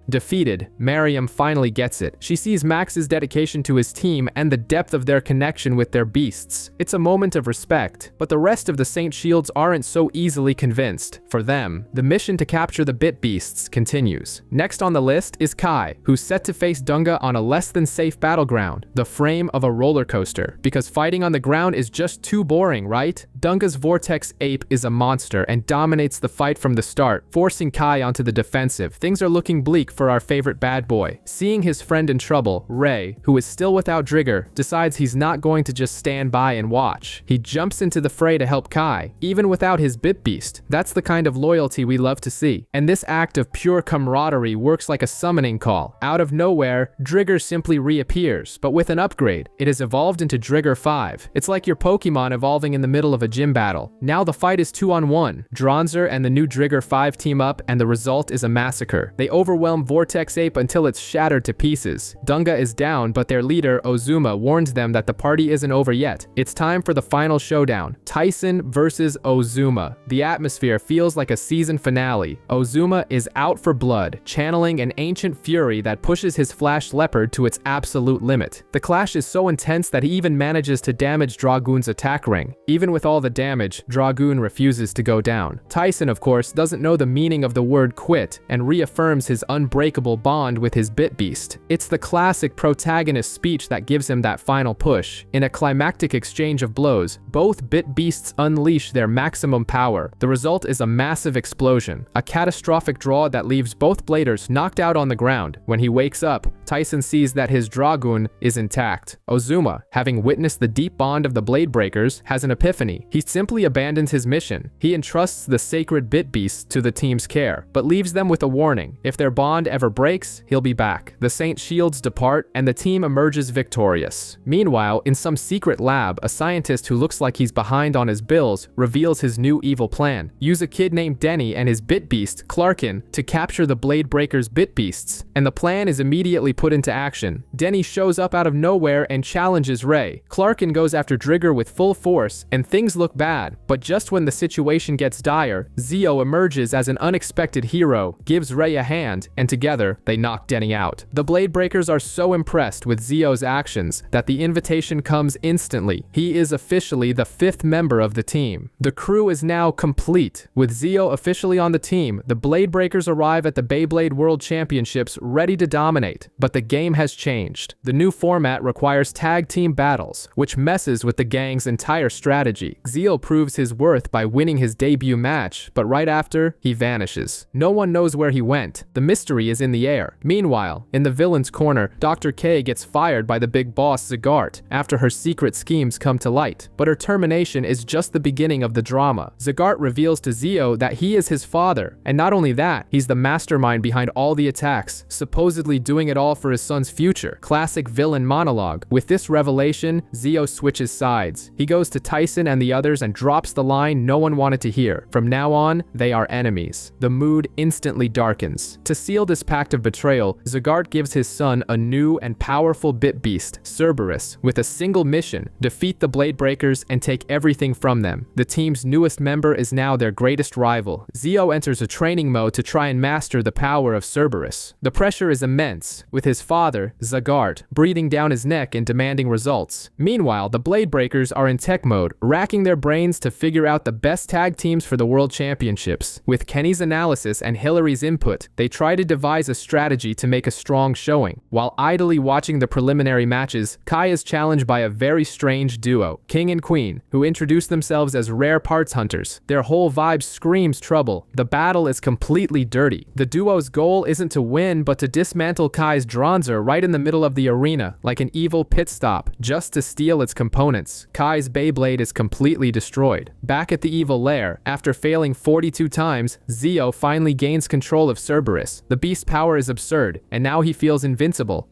[SPEAKER 1] Defeated, Mariam finally gets it. She sees Max's dedication to his team and the depth of their connection with their beasts. It's a moment of respect, but the rest of the Saint Shields aren't so easily convinced. For them, the mission to capture the Bit Beasts continues. Next on the list is Kai, who's set to face Dunga on a less than safe battleground, the frame of a roller coaster. Because fighting on the ground is just too boring, right? Dunga's Vortex Ape is a monster and dominates the fight from the start, forcing Kai onto the defensive. Things are looking bleak for our favorite bad boy. Seeing his friend in trouble, Ray, who is still without Drigger, decides he's not going to just stand by and watch. He jumps into the fray to help Kai, even without his Bit Beast. That's the kind of loyalty we love to see. And this act of pure camaraderie works like a summoning call. Out of nowhere, Drigger simply reappears, but with an upgrade. It has evolved into Drigger 5. It's like your Pokemon evolving in the middle of a gym battle. Now the fight is 2-on-1. Dronzer and the new Drigger 5 team up, and the result is a massacre. They overwhelm Vortex Ape until it's shattered to pieces. Dunga is down, but their leader, Ozuma, warns them that the party isn't over yet. It's time for the final showdown. Tyson versus Ozuma. The atmosphere feels like a season finale. Ozuma is out for blood, channeling an ancient fury that pushes his Flash Leopard to its absolute limit. The clash is so intense that he even manages to damage Dragoon's attack ring. Even with all the damage, Dragoon refuses to go down. Tyson, of course, doesn't know the meaning of the word quit and reaffirms his unbreakable bond with his Bit Beast. It's the classic protagonist speech that gives him that final push. In a climactic exchange of blows, both Bit Beasts unleash their maximum power. The result is a massive explosion, a catastrophic draw that leaves both bladers knocked out on the ground. When he wakes up, Tyson sees that his Dragoon is intact. Ozuma, having witnessed the deep bond of the Bladebreakers, has an epiphany. He simply abandons his mission. He entrusts the sacred Bit Beasts to the team's care, but leaves them with a warning. If their bond ever breaks, he'll be back. The Saint Shields depart, and the team emerges victorious. Meanwhile, in some secret lab, a scientist who looks like he's behind on his bills reveals his new evil plan. Use a kid named Denny and his Bit Beast, Clarkin, to capture the Bladebreakers' Bit Beasts, and the plan is immediately put into action. Denny shows up out of nowhere and challenges Ray. Clarkin goes after Drigger with full force, and things look bad. But just when the situation gets dire, Zeo emerges as an unexpected hero, gives Ray a hand, and together, they knock Denny out. The Bladebreakers are so impressed with Zeo's actions that the invitation comes instantly. He is officially the 5th member of the team. The crew is now complete. With Zeo officially on the team, the Bladebreakers arrive at the Beyblade World Championships ready to dominate. But the game has changed. The new format requires tag team battles, which messes with the gang's entire strategy. Zeo proves his worth by winning his debut match, but right after, he vanishes. No one knows where he went. The mystery is in the air. Meanwhile, in the villain's corner, Dr. K gets fired by the big boss Zagart after her secret schemes come to light. But her termination is just the beginning of the drama. Zagart reveals to Zeo that he is his father, and not only that, he's the mastermind behind all the attacks, supposedly doing it all for his son's future. Classic villain monologue. With this revelation, Zeo switches sides. He goes to Tyson and the others and drops the line no one wanted to hear. From now on, they are enemies. The mood instantly darkens. To seal this pact of betrayal, Zagart gives his son a new and powerful Bit Beast, Cerberus, with a single mission: defeat the Bladebreakers and take everything from them. The team's newest member is now their greatest rival. Zeo enters a training mode to try and master the power of Cerberus. The pressure is immense, with his father, Zagart, breathing down his neck and demanding results. Meanwhile, the Bladebreakers are in tech mode, racking their brains to figure out the best tag teams for the World Championships. With Kenny's analysis and Hillary's input, they try to devise a strategy to make a strong showing. While idly watching the preliminary matches, Kai is challenged by a very strange duo, King and Queen, who introduce themselves as rare parts hunters. Their whole vibe screams trouble. The battle is completely dirty. The duo's goal isn't to win, but to dismantle Kai's Dronzer right in the middle of the arena, like an evil pit stop, just to steal its components. Kai's Beyblade is completely destroyed. Back at the evil lair, after failing 42 times, Zio finally gains control of Cerberus. The beast's power is absurd, and now he feels invincible.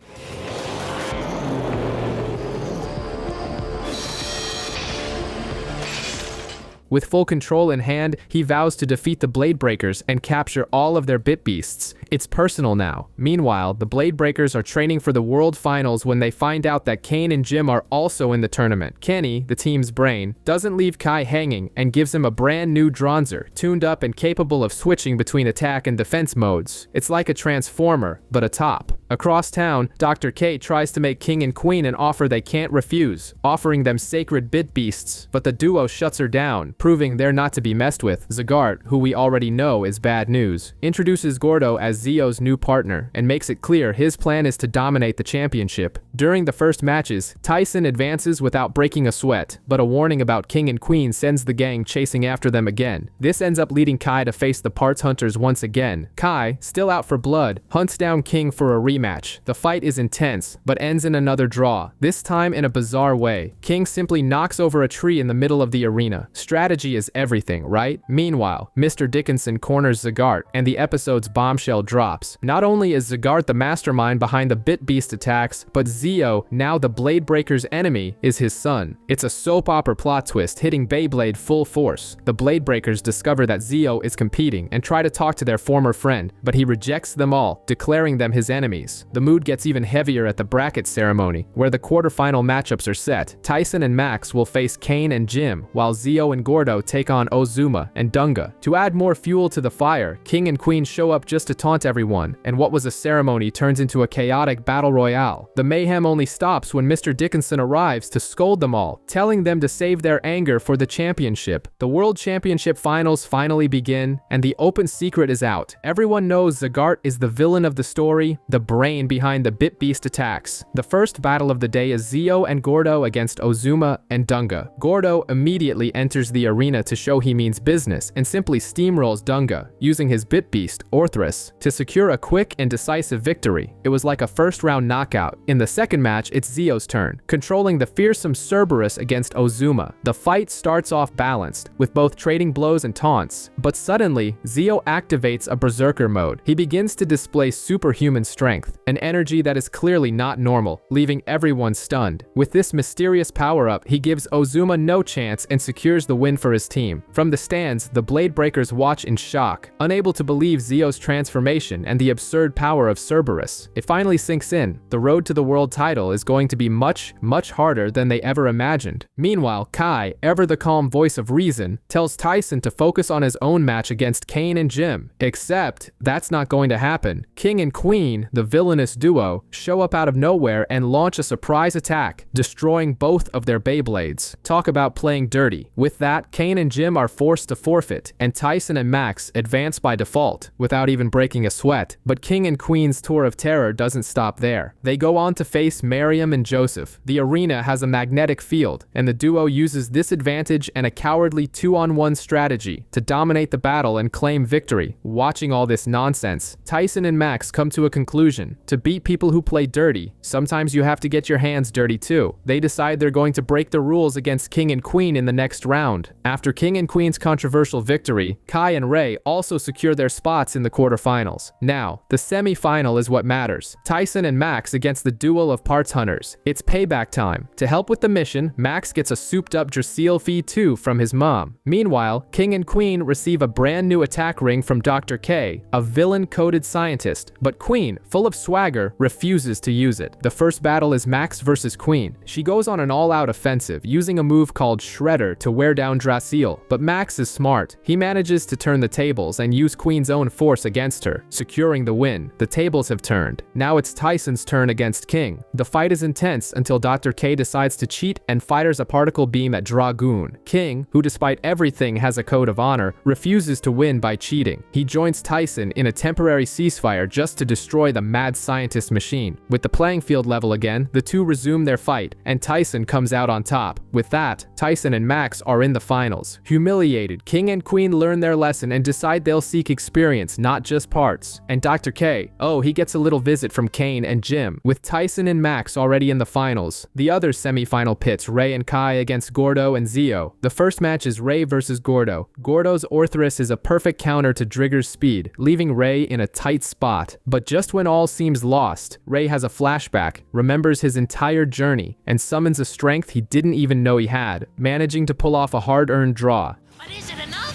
[SPEAKER 1] With full control in hand, he vows to defeat the Bladebreakers and capture all of their bit beasts. It's personal now. Meanwhile, the Bladebreakers are training for the World Finals when they find out that Kane and Jim are also in the tournament. Kenny, the team's brain, doesn't leave Kai hanging and gives him a brand new Dronzer, tuned up and capable of switching between attack and defense modes. It's like a transformer, but a top. Across town, Dr. K tries to make King and Queen an offer they can't refuse, offering them sacred bit beasts, but the duo shuts her down, proving they're not to be messed with. Zagart, who we already know is bad news, introduces Gordo as Zio's new partner and makes it clear his plan is to dominate the championship. During the first matches, Tyson advances without breaking a sweat, but a warning about King and Queen sends the gang chasing after them again. This ends up leading Kai to face the parts hunters once again. Kai, still out for blood, hunts down King for a rematch. The fight is intense, but ends in another draw, this time in a bizarre way. King simply knocks over a tree in the middle of the arena. Strategy is everything, right? Meanwhile, Mr. Dickinson corners Zagart, and the episode's bombshell drops. Not only is Zagart the mastermind behind the Bit Beast attacks, but Zio, now the Bladebreakers' enemy, is his son. It's a soap opera plot twist hitting Beyblade full force. The Bladebreakers discover that Zio is competing and try to talk to their former friend, but he rejects them all, declaring them his enemies. The mood gets even heavier at the bracket ceremony, where the quarterfinal matchups are set. Tyson and Max will face Kane and Jim, while Zio and Gordo take on Ozuma and Dunga. To add more fuel to the fire, King and Queen show up just to taunt everyone, and what was a ceremony turns into a chaotic battle royale. The mayhem only stops when Mr. Dickinson arrives to scold them all, telling them to save their anger for the championship. The World Championship finals finally begin, and the open secret is out. Everyone knows Zagart is the villain of the story, the brain behind the Bit Beast attacks. The first battle of the day is Zio and Gordo against Ozuma and Dunga. Gordo immediately enters the arena to show he means business and simply steamrolls Dunga, using his Bit Beast, Orthrus, to secure a quick and decisive victory. It was like a first-round knockout. In the second match, it's Zio's turn, controlling the fearsome Cerberus against Ozuma. The fight starts off balanced, with both trading blows and taunts, but suddenly, Zio activates a berserker mode. He begins to display superhuman strength, an energy that is clearly not normal, leaving everyone stunned. With this mysterious power-up, he gives Ozuma no chance and secures the win for his team. From the stands, the Bladebreakers watch in shock, unable to believe Zio's transformation and the absurd power of Cerberus. It finally sinks in. The road to the world title is going to be much, much harder than they ever imagined. Meanwhile, Kai, ever the calm voice of reason, tells Tyson to focus on his own match against Kane and Jim. Except, that's not going to happen. King and Queen, the villainous duo, show up out of nowhere and launch a surprise attack, destroying both of their Beyblades. Talk about playing dirty. With that, Kane and Jim are forced to forfeit, and Tyson and Max advance by default, without even breaking a sweat. But King and Queen's tour of terror doesn't stop there. They go on to face Miriam and Joseph. The arena has a magnetic field, and the duo uses this advantage and a cowardly 2-on-1 strategy to dominate the battle and claim victory. Watching all this nonsense, Tyson and Max come to a conclusion. To beat people who play dirty, sometimes you have to get your hands dirty too. They decide they're going to break the rules against King and Queen in the next round. After King and Queen's controversial victory, Kai and Ray also secure their spots in the quarterfinals. Now, the semi-final is what matters. Tyson and Max against the duel of parts hunters. It's payback time. To help with the mission, Max gets a souped-up Drasil fee too from his mom. Meanwhile, King and Queen receive a brand new attack ring from Dr. K, a villain-coded scientist. But Queen, full of of swagger, refuses to use it. The first battle is Max versus Queen. She goes on an all-out offensive, using a move called Shredder to wear down Draciel, but Max is smart. He manages to turn the tables and use Queen's own force against her, securing the win. The tables have turned. Now it's Tyson's turn against King. The fight is intense until Dr. K decides to cheat and fires a particle beam at Dragoon. King, who despite everything has a code of honor, refuses to win by cheating. He joins Tyson in a temporary ceasefire just to destroy the mad scientist machine. With the playing field level again, the two resume their fight, and Tyson comes out on top. With that, Tyson and Max are in the finals. Humiliated, King and Queen learn their lesson and decide they'll seek experience, not just parts. And Dr. K, oh, he gets a little visit from Kane and Jim. With Tyson and Max already in the finals, the other semi-final pits Ray and Kai against Gordo and Zio. The first match is Ray versus Gordo. Gordo's Orthrus is a perfect counter to Drigger's speed, leaving Ray in a tight spot. But just when all seems lost, Ray has a flashback, remembers his entire journey, and summons a strength he didn't even know he had, managing to pull off a hard-earned draw.
[SPEAKER 2] But is it enough?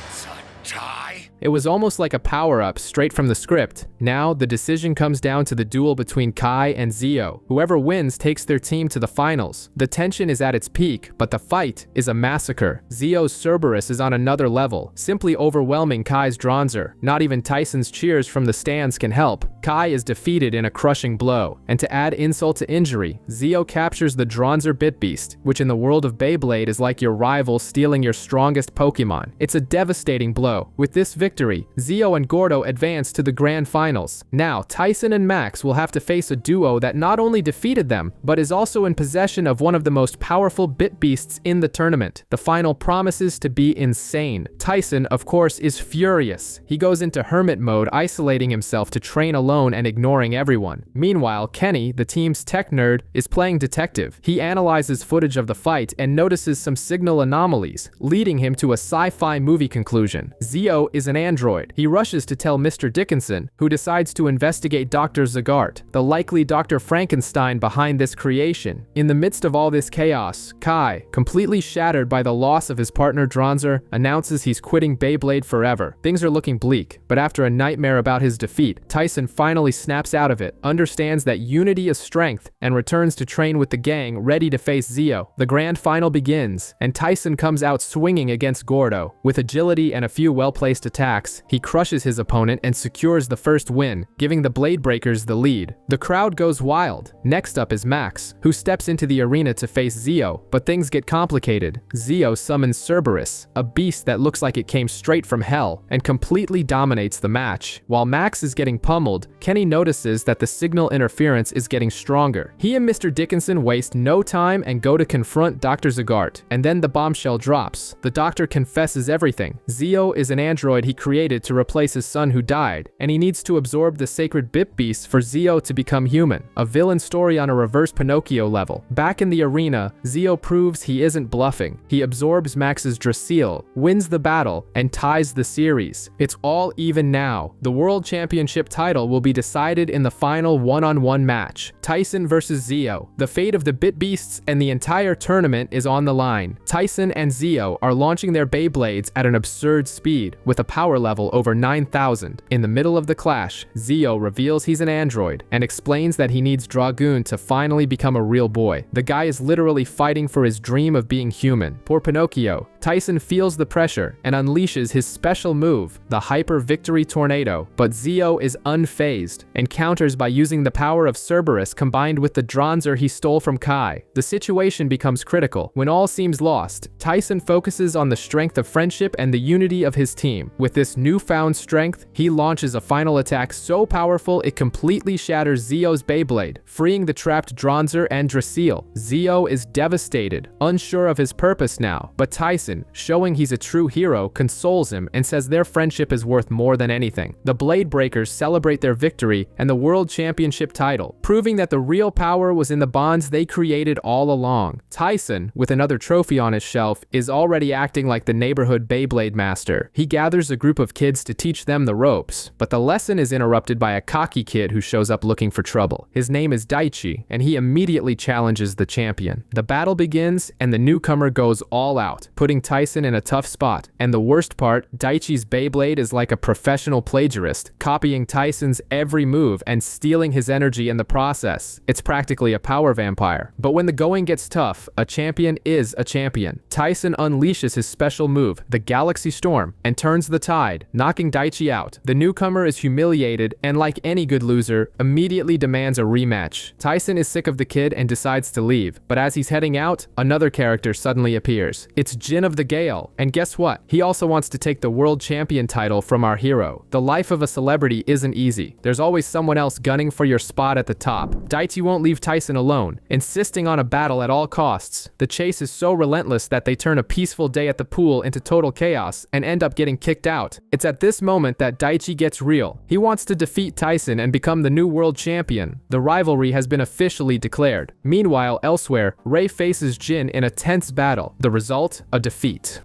[SPEAKER 9] It's a tie.
[SPEAKER 1] It was almost like a power-up straight from the script. Now, the decision comes down to the duel between Kai and Zio. Whoever wins takes their team to the finals. The tension is at its peak, but the fight is a massacre. Zio's Cerberus is on another level, simply overwhelming Kai's Dronzer. Not even Tyson's cheers from the stands can help. Kai is defeated in a crushing blow. And to add insult to injury, Zio captures the Dronzer Bit Beast, which in the world of Beyblade is like your rival stealing your strongest Pokemon. It's a devastating blow. With this victory, Zio and Gordo advance to the grand finals. Now, Tyson and Max will have to face a duo that not only defeated them, but is also in possession of one of the most powerful bit beasts in the tournament. The final promises to be insane. Tyson, of course, is furious. He goes into hermit mode, isolating himself to train alone and ignoring everyone. Meanwhile, Kenny, the team's tech nerd, is playing detective. He analyzes footage of the fight and notices some signal anomalies, leading him to a sci-fi movie conclusion. Zio is an android. He rushes to tell Mr. Dickinson, who decides to investigate Dr. Zagart, the likely Dr. Frankenstein behind this creation. In the midst of all this chaos, Kai, completely shattered by the loss of his partner Dronzer, announces he's quitting Beyblade forever. Things are looking bleak, but after a nightmare about his defeat, Tyson finally snaps out of it, understands that unity is strength, and returns to train with the gang, ready to face Zio. The grand final begins, and Tyson comes out swinging against Gordo. With agility and a few well-placed attacks, he crushes his opponent and secures the first win, giving the Bladebreakers the lead. The crowd goes wild. Next up is Max, who steps into the arena to face Zio, but things get complicated. Zio summons Cerberus, a beast that looks like it came straight from hell, and completely dominates the match. While Max is getting pummeled, Kenny notices that the signal interference is getting stronger. He and Mr. Dickinson waste no time and go to confront Dr. Zagart, and then the bombshell drops. The doctor confesses everything. Zio is an android he created to replace his son who died, and he needs to absorb the sacred bit beast for Zio to become human. A villain story on a reverse Pinocchio level. Back in the arena, Zio proves he isn't bluffing. He absorbs Max's Draciel, wins the battle, and ties the series. It's all even now. The World Championship title will be decided in the final one-on-one match. Tyson versus Zio. The fate of the Bit Beasts and the entire tournament is on the line. Tyson and Zio are launching their Beyblades at an absurd speed, with a power level over 9,000. In the middle of the clash, Zio reveals he's an android and explains that he needs Dragoon to finally become a real boy. The guy is literally fighting for his dream of being human. Poor Pinocchio. Tyson feels the pressure and unleashes his special move, the Hyper Victory Tornado, but Zio is unfazed and counters by using the power of Cerberus combined with the Dronzer he stole from Kai. The situation becomes critical. When all seems lost, Tyson focuses on the strength of friendship and the unity of his team. With this newfound strength, he launches a final attack so powerful it completely shatters Zio's Beyblade, freeing the trapped Dronzer and Draciel. Zio is devastated, unsure of his purpose now, but Tyson, showing he's a true hero, consoles him and says their friendship is worth more than anything. The Bladebreakers celebrate their victory and the World Championship title, proving that the real power was in the bonds they created all along. Tyson, with another trophy on his shelf, is already acting like the neighborhood Beyblade master. He gathers a group group of kids to teach them the ropes, but the lesson is interrupted by a cocky kid who shows up looking for trouble. His name is Daichi, and he immediately challenges the champion. The battle begins, and the newcomer goes all out, putting Tyson in a tough spot. And the worst part, Daichi's Beyblade is like a professional plagiarist, copying Tyson's every move and stealing his energy in the process. It's practically a power vampire. But when the going gets tough, a champion is a champion. Tyson unleashes his special move, the Galaxy Storm, and turns the tide, knocking Daichi out. The newcomer is humiliated and, like any good loser, immediately demands a rematch. Tyson is sick of the kid and decides to leave, but as he's heading out, another character suddenly appears. It's Jin of the Gale, and guess what? He also wants to take the world champion title from our hero. The life of a celebrity isn't easy. There's always someone else gunning for your spot at the top. Daichi won't leave Tyson alone, insisting on a battle at all costs. The chase is so relentless that they turn a peaceful day at the pool into total chaos and end up getting kicked out. It's at this moment that Daichi gets real. He wants to defeat Tyson and become the new world champion. The rivalry has been officially declared. Meanwhile, elsewhere, Ray faces Jin in a tense battle. The result? A defeat.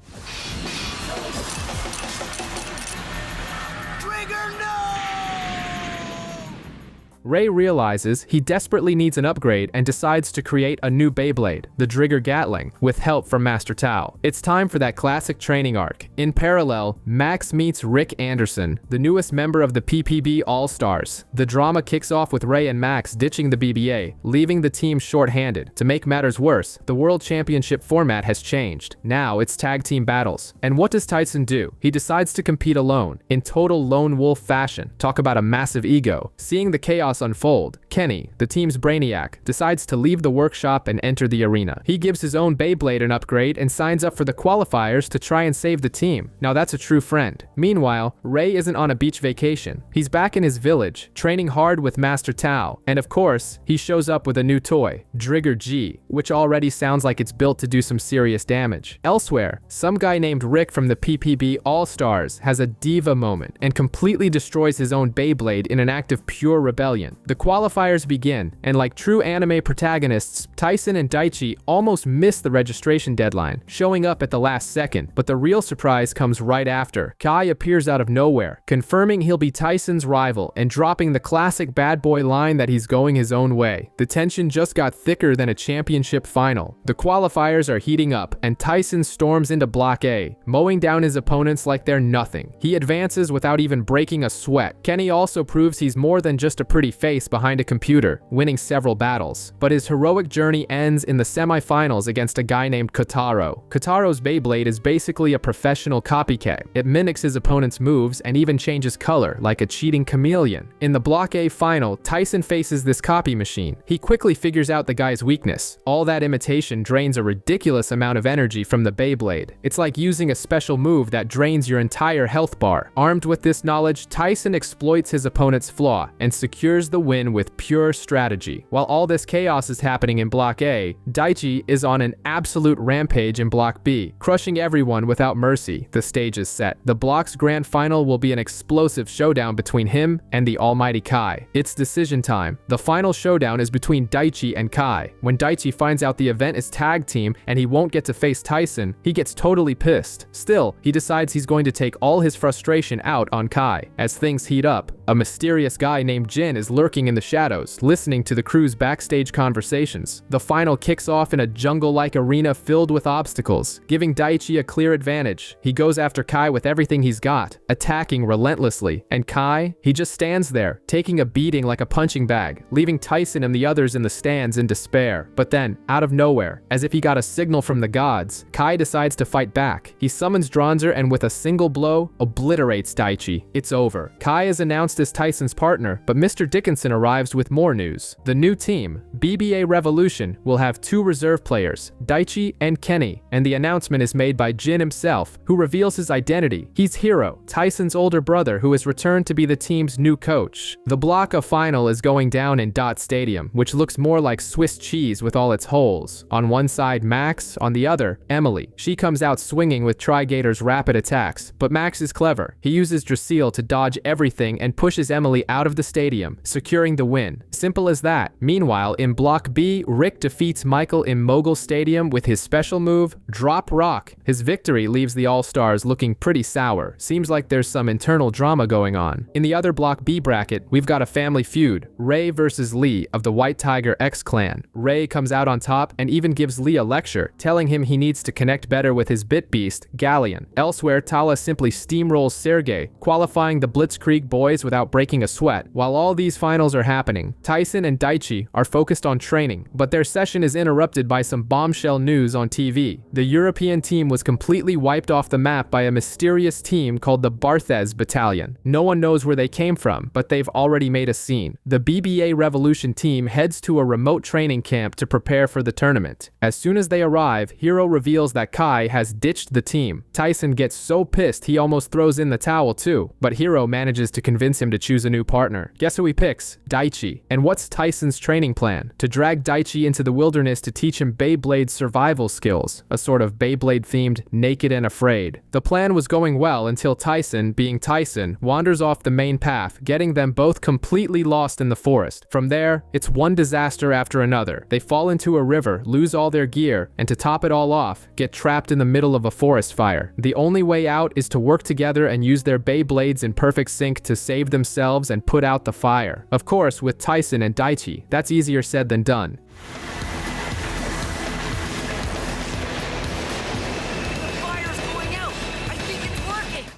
[SPEAKER 1] Ray realizes he desperately needs an upgrade and decides to create a new Beyblade, the Drigger Gatling, with help from Master Tao. It's time for that classic training arc. In parallel, Max meets Rick Anderson, the newest member of the PPB All Stars. The drama kicks off with Ray and Max ditching the BBA, leaving the team short-handed. To make matters worse, the World Championship format has changed. Now it's tag team battles. And what does Tyson do? He decides to compete alone, in total lone wolf fashion. Talk about a massive ego. Seeing the chaos unfold, Kenny, the team's brainiac, decides to leave the workshop and enter the arena. He gives his own Beyblade an upgrade and signs up for the qualifiers to try and save the team. Now that's a true friend. Meanwhile, Ray isn't on a beach vacation. He's back in his village, training hard with Master Tao. And of course, he shows up with a new toy, Drigger G, which already sounds like it's built to do some serious damage. Elsewhere, some guy named Rick from the PPB All Stars has a diva moment and completely destroys his own Beyblade in an act of pure rebellion. The qualifiers begin, and like true anime protagonists, Tyson and Daichi almost miss the registration deadline, showing up at the last second, but the real surprise comes right after. Kai appears out of nowhere, confirming he'll be Tyson's rival and dropping the classic bad boy line that he's going his own way. The tension just got thicker than a championship final. The qualifiers are heating up, and Tyson storms into Block A, mowing down his opponents like they're nothing. He advances without even breaking a sweat. Kenny also proves he's more than just a pretty face behind a computer, winning several battles. But his heroic journey ends in the semifinals against a guy named Kotaro. Kotaro's Beyblade is basically a professional copycat. It mimics his opponent's moves and even changes color, like a cheating chameleon. In the Block A final, Tyson faces this copy machine. He quickly figures out the guy's weakness. All that imitation drains a ridiculous amount of energy from the Beyblade. It's like using a special move that drains your entire health bar. Armed with this knowledge, Tyson exploits his opponent's flaw and secures the win with pure strategy. While all this chaos is happening in Block A, Daichi is on an absolute rampage in Block B, crushing everyone without mercy. The stage is set. The block's grand final will be an explosive showdown between him and the almighty Kai. It's decision time. The final showdown is between Daichi and Kai. When Daichi finds out the event is tag team and he won't get to face Tyson, he gets totally pissed. Still, he decides he's going to take all his frustration out on Kai. As things heat up, a mysterious guy named Jin is lurking in the shadows, listening to the crew's backstage conversations. The final kicks off in a jungle-like arena filled with obstacles, giving Daichi a clear advantage. He goes after Kai with everything he's got, attacking relentlessly. And Kai, he just stands there, taking a beating like a punching bag, leaving Tyson and the others in the stands in despair. But then, out of nowhere, as if he got a signal from the gods, Kai decides to fight back. He summons Dronzer and with a single blow, obliterates Daichi. It's over. Kai is announced as Tyson's partner, but Mr. Dickinson arrives with more news. The new team, BBA Revolution, will have 2 reserve players, Daichi and Kenny, and the announcement is made by Jin himself, who reveals his identity. He's Hiro, Tyson's older brother who has returned to be the team's new coach. The Block A final is going down in Dot Stadium, which looks more like Swiss cheese with all its holes. On one side, Max, on the other, Emily. She comes out swinging with Tri-Gator's rapid attacks, but Max is clever. He uses Dracil to dodge everything and pushes Emily out of the stadium. securing the win. Simple as that. Meanwhile, in Block B, Rick defeats Michael in Mogul Stadium with his special move, Drop Rock. His victory leaves the All Stars looking pretty sour. Seems like there's some internal drama going on. In the other Block B bracket, we've got a family feud, Ray versus Lee of the White Tiger X Clan. Ray comes out on top and even gives Lee a lecture, telling him he needs to connect better with his bit beast, Galleon. Elsewhere, Tala simply steamrolls Sergey, qualifying the Blitzkrieg boys without breaking a sweat. While all these finals are happening, Tyson and Daichi are focused on training, but their session is interrupted by some bombshell news on TV. The European team was completely wiped off the map by a mysterious team called the Barthez Battalion. No one knows where they came from, but they've already made a scene. The BBA Revolution team heads to a remote training camp to prepare for the tournament. As soon as they arrive, Hiro reveals that Kai has ditched the team. Tyson gets so pissed he almost throws in the towel too, but Hiro manages to convince him to choose a new partner. Guess who he picks? Daichi. And what's Tyson's training plan? To drag Daichi into the wilderness to teach him Beyblade survival skills, a sort of Beyblade-themed Naked and Afraid. The plan was going well until Tyson, being Tyson, wanders off the main path, getting them both completely lost in the forest. From there, it's one disaster after another. They fall into a river, lose all their gear, and to top it all off, get trapped in the middle of a forest fire. The only way out is to work together and use their Beyblades in perfect sync to save themselves and put out the fire. Of course, with Tyson and Daichi, that's easier said than done.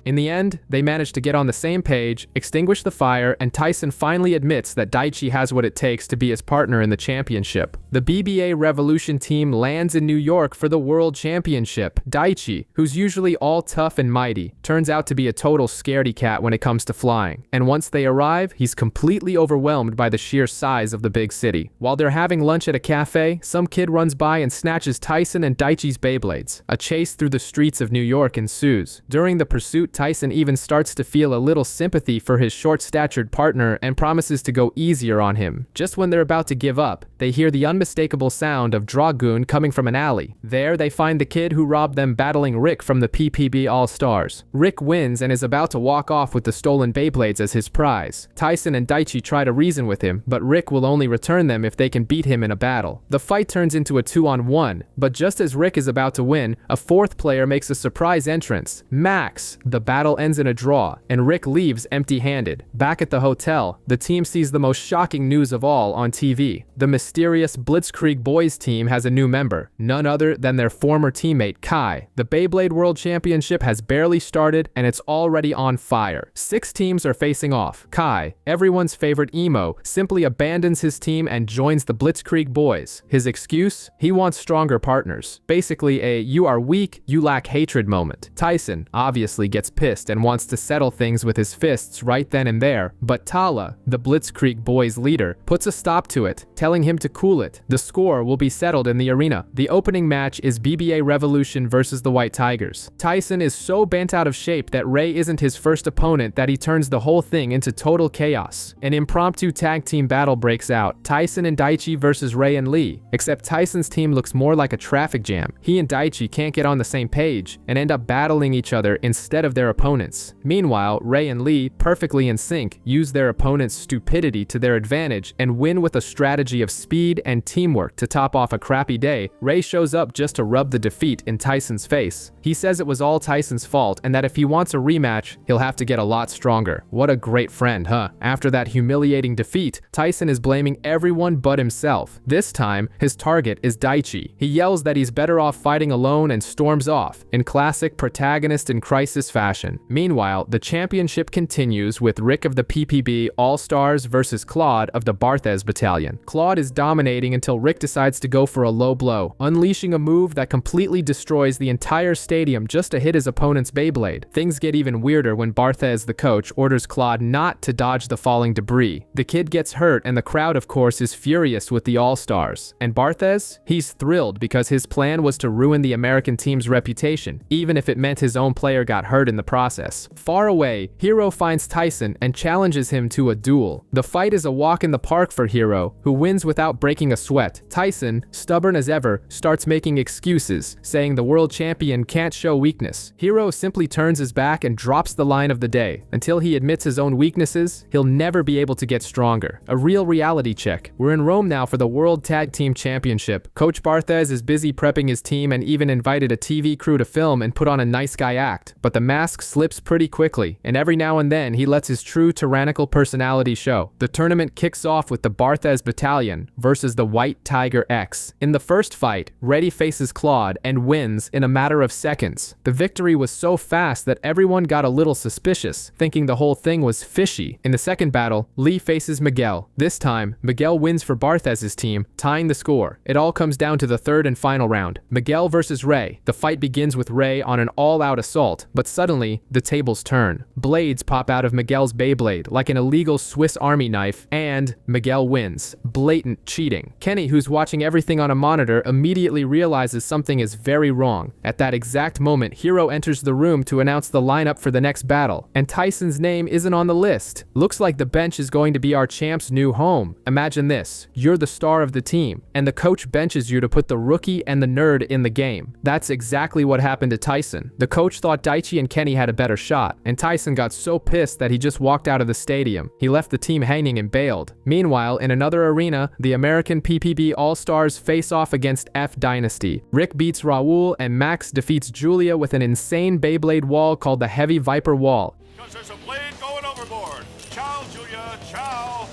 [SPEAKER 1] In the end, they manage to get on the same page, extinguish the fire, and Tyson finally admits that Daichi has what it takes to be his partner in the championship. The BBA Revolution team lands in New York for the World Championship. Daichi, who's usually all tough and mighty, turns out to be a total scaredy cat when it comes to flying. And once they arrive, he's completely overwhelmed by the sheer size of the big city. While they're having lunch at a cafe, some kid runs by and snatches Tyson and Daichi's Beyblades. A chase through the streets of New York ensues. During the pursuit, Tyson even starts to feel a little sympathy for his short-statured partner and promises to go easier on him. Just when they're about to give up, they hear the unmistakable sound of Dragoon coming from an alley. There, they find the kid who robbed them battling Rick from the PPB All Stars. Rick wins and is about to walk off with the stolen Beyblades as his prize. Tyson and Daichi try to reason with him, but Rick will only return them if they can beat him in a battle. The fight turns into a 2-on-1, but just as Rick is about to win, a fourth player makes a surprise entrance, Max. The battle ends in a draw, and Rick leaves empty-handed. Back at the hotel, the team sees the most shocking news of all on TV. The mysterious Blitzkrieg Boys team has a new member, none other than their former teammate Kai. The Beyblade World Championship has barely started, and it's already on fire. 6 teams are facing off. Kai, everyone's favorite emo, simply abandons his team and joins the Blitzkrieg Boys. His excuse? He wants stronger partners. Basically a "you are weak, you lack hatred" moment. Tyson obviously gets pissed and wants to settle things with his fists right then and there, but Tala, the Blitzkrieg Boys leader, puts a stop to it, telling him to cool it. The score will be settled in the arena. The opening match is BBA Revolution versus the White Tigers. Tyson is so bent out of shape that Ray isn't his first opponent that he turns the whole thing into total chaos. An impromptu tag team battle breaks out, Tyson and Daichi versus Ray and Lee, except Tyson's team looks more like a traffic jam. He and Daichi can't get on the same page and end up battling each other instead of their opponents. Meanwhile, Ray and Lee, perfectly in sync, use their opponent's stupidity to their advantage and win with a strategy of speed and teamwork to top off a crappy day. Ray shows up just to rub the defeat in Tyson's face. He says it was all Tyson's fault and that if he wants a rematch, he'll have to get a lot stronger. What a great friend, huh? After that humiliating defeat, Tyson is blaming everyone but himself. This time, his target is Daichi. He yells that he's better off fighting alone and storms off, in classic protagonist in crisis fashion. Meanwhile, the championship continues with Rick of the PPB All Stars versus Claude of the Barthez Battalion. Claude is dominating until Rick decides to go for a low blow, unleashing a move that completely destroys the entire stadium just to hit his opponent's Beyblade. Things get even weirder when Barthez, the coach, orders Claude not to dodge the falling debris. The kid gets hurt and the crowd, of course, is furious with the All Stars. And Barthez? He's thrilled because his plan was to ruin the American team's reputation, even if it meant his own player got hurt in in the process. Far away, Hero finds Tyson and challenges him to a duel. The fight is a walk in the park for Hero, who wins without breaking a sweat. Tyson, stubborn as ever, starts making excuses, saying the world champion can't show weakness. Hero simply turns his back and drops the line of the day. Until he admits his own weaknesses, he'll never be able to get stronger. A real reality check. We're in Rome now for the World Tag Team Championship. Coach Barthez is busy prepping his team and even invited a TV crew to film and put on a nice guy act. But the mask slips pretty quickly, and every now and then he lets his true tyrannical personality show. The tournament kicks off with the Barthez Battalion versus the White Tiger X. In the first fight, Reddy faces Claude and wins in a matter of seconds. The victory was so fast that everyone got a little suspicious, thinking the whole thing was fishy. In the second battle, Lee faces Miguel. This time, Miguel wins for Barthez's team, tying the score. It all comes down to the third and final round. Miguel versus Ray. The fight begins with Ray on an all-out assault, but suddenly, the tables turn. Blades pop out of Miguel's Beyblade like an illegal Swiss Army knife, and Miguel wins. Blatant cheating. Kenny, who's watching everything on a monitor, immediately realizes something is very wrong. At that exact moment, Hero enters the room to announce the lineup for the next battle, and Tyson's name isn't on the list. Looks like the bench is going to be our champ's new home. Imagine this. You're the star of the team, and the coach benches you to put the rookie and the nerd in the game. That's exactly what happened to Tyson. The coach thought Daichi and Kenny had a better shot, and Tyson got so pissed that he just walked out of the stadium. He left the team hanging and bailed. Meanwhile, in another arena, the American PPB All Stars face off against F Dynasty. Rick beats Raul, and Max defeats Julia with an insane Beyblade wall called the Heavy Viper Wall.
[SPEAKER 3] Because there's a blade going overboard. Ciao, Julia, ciao.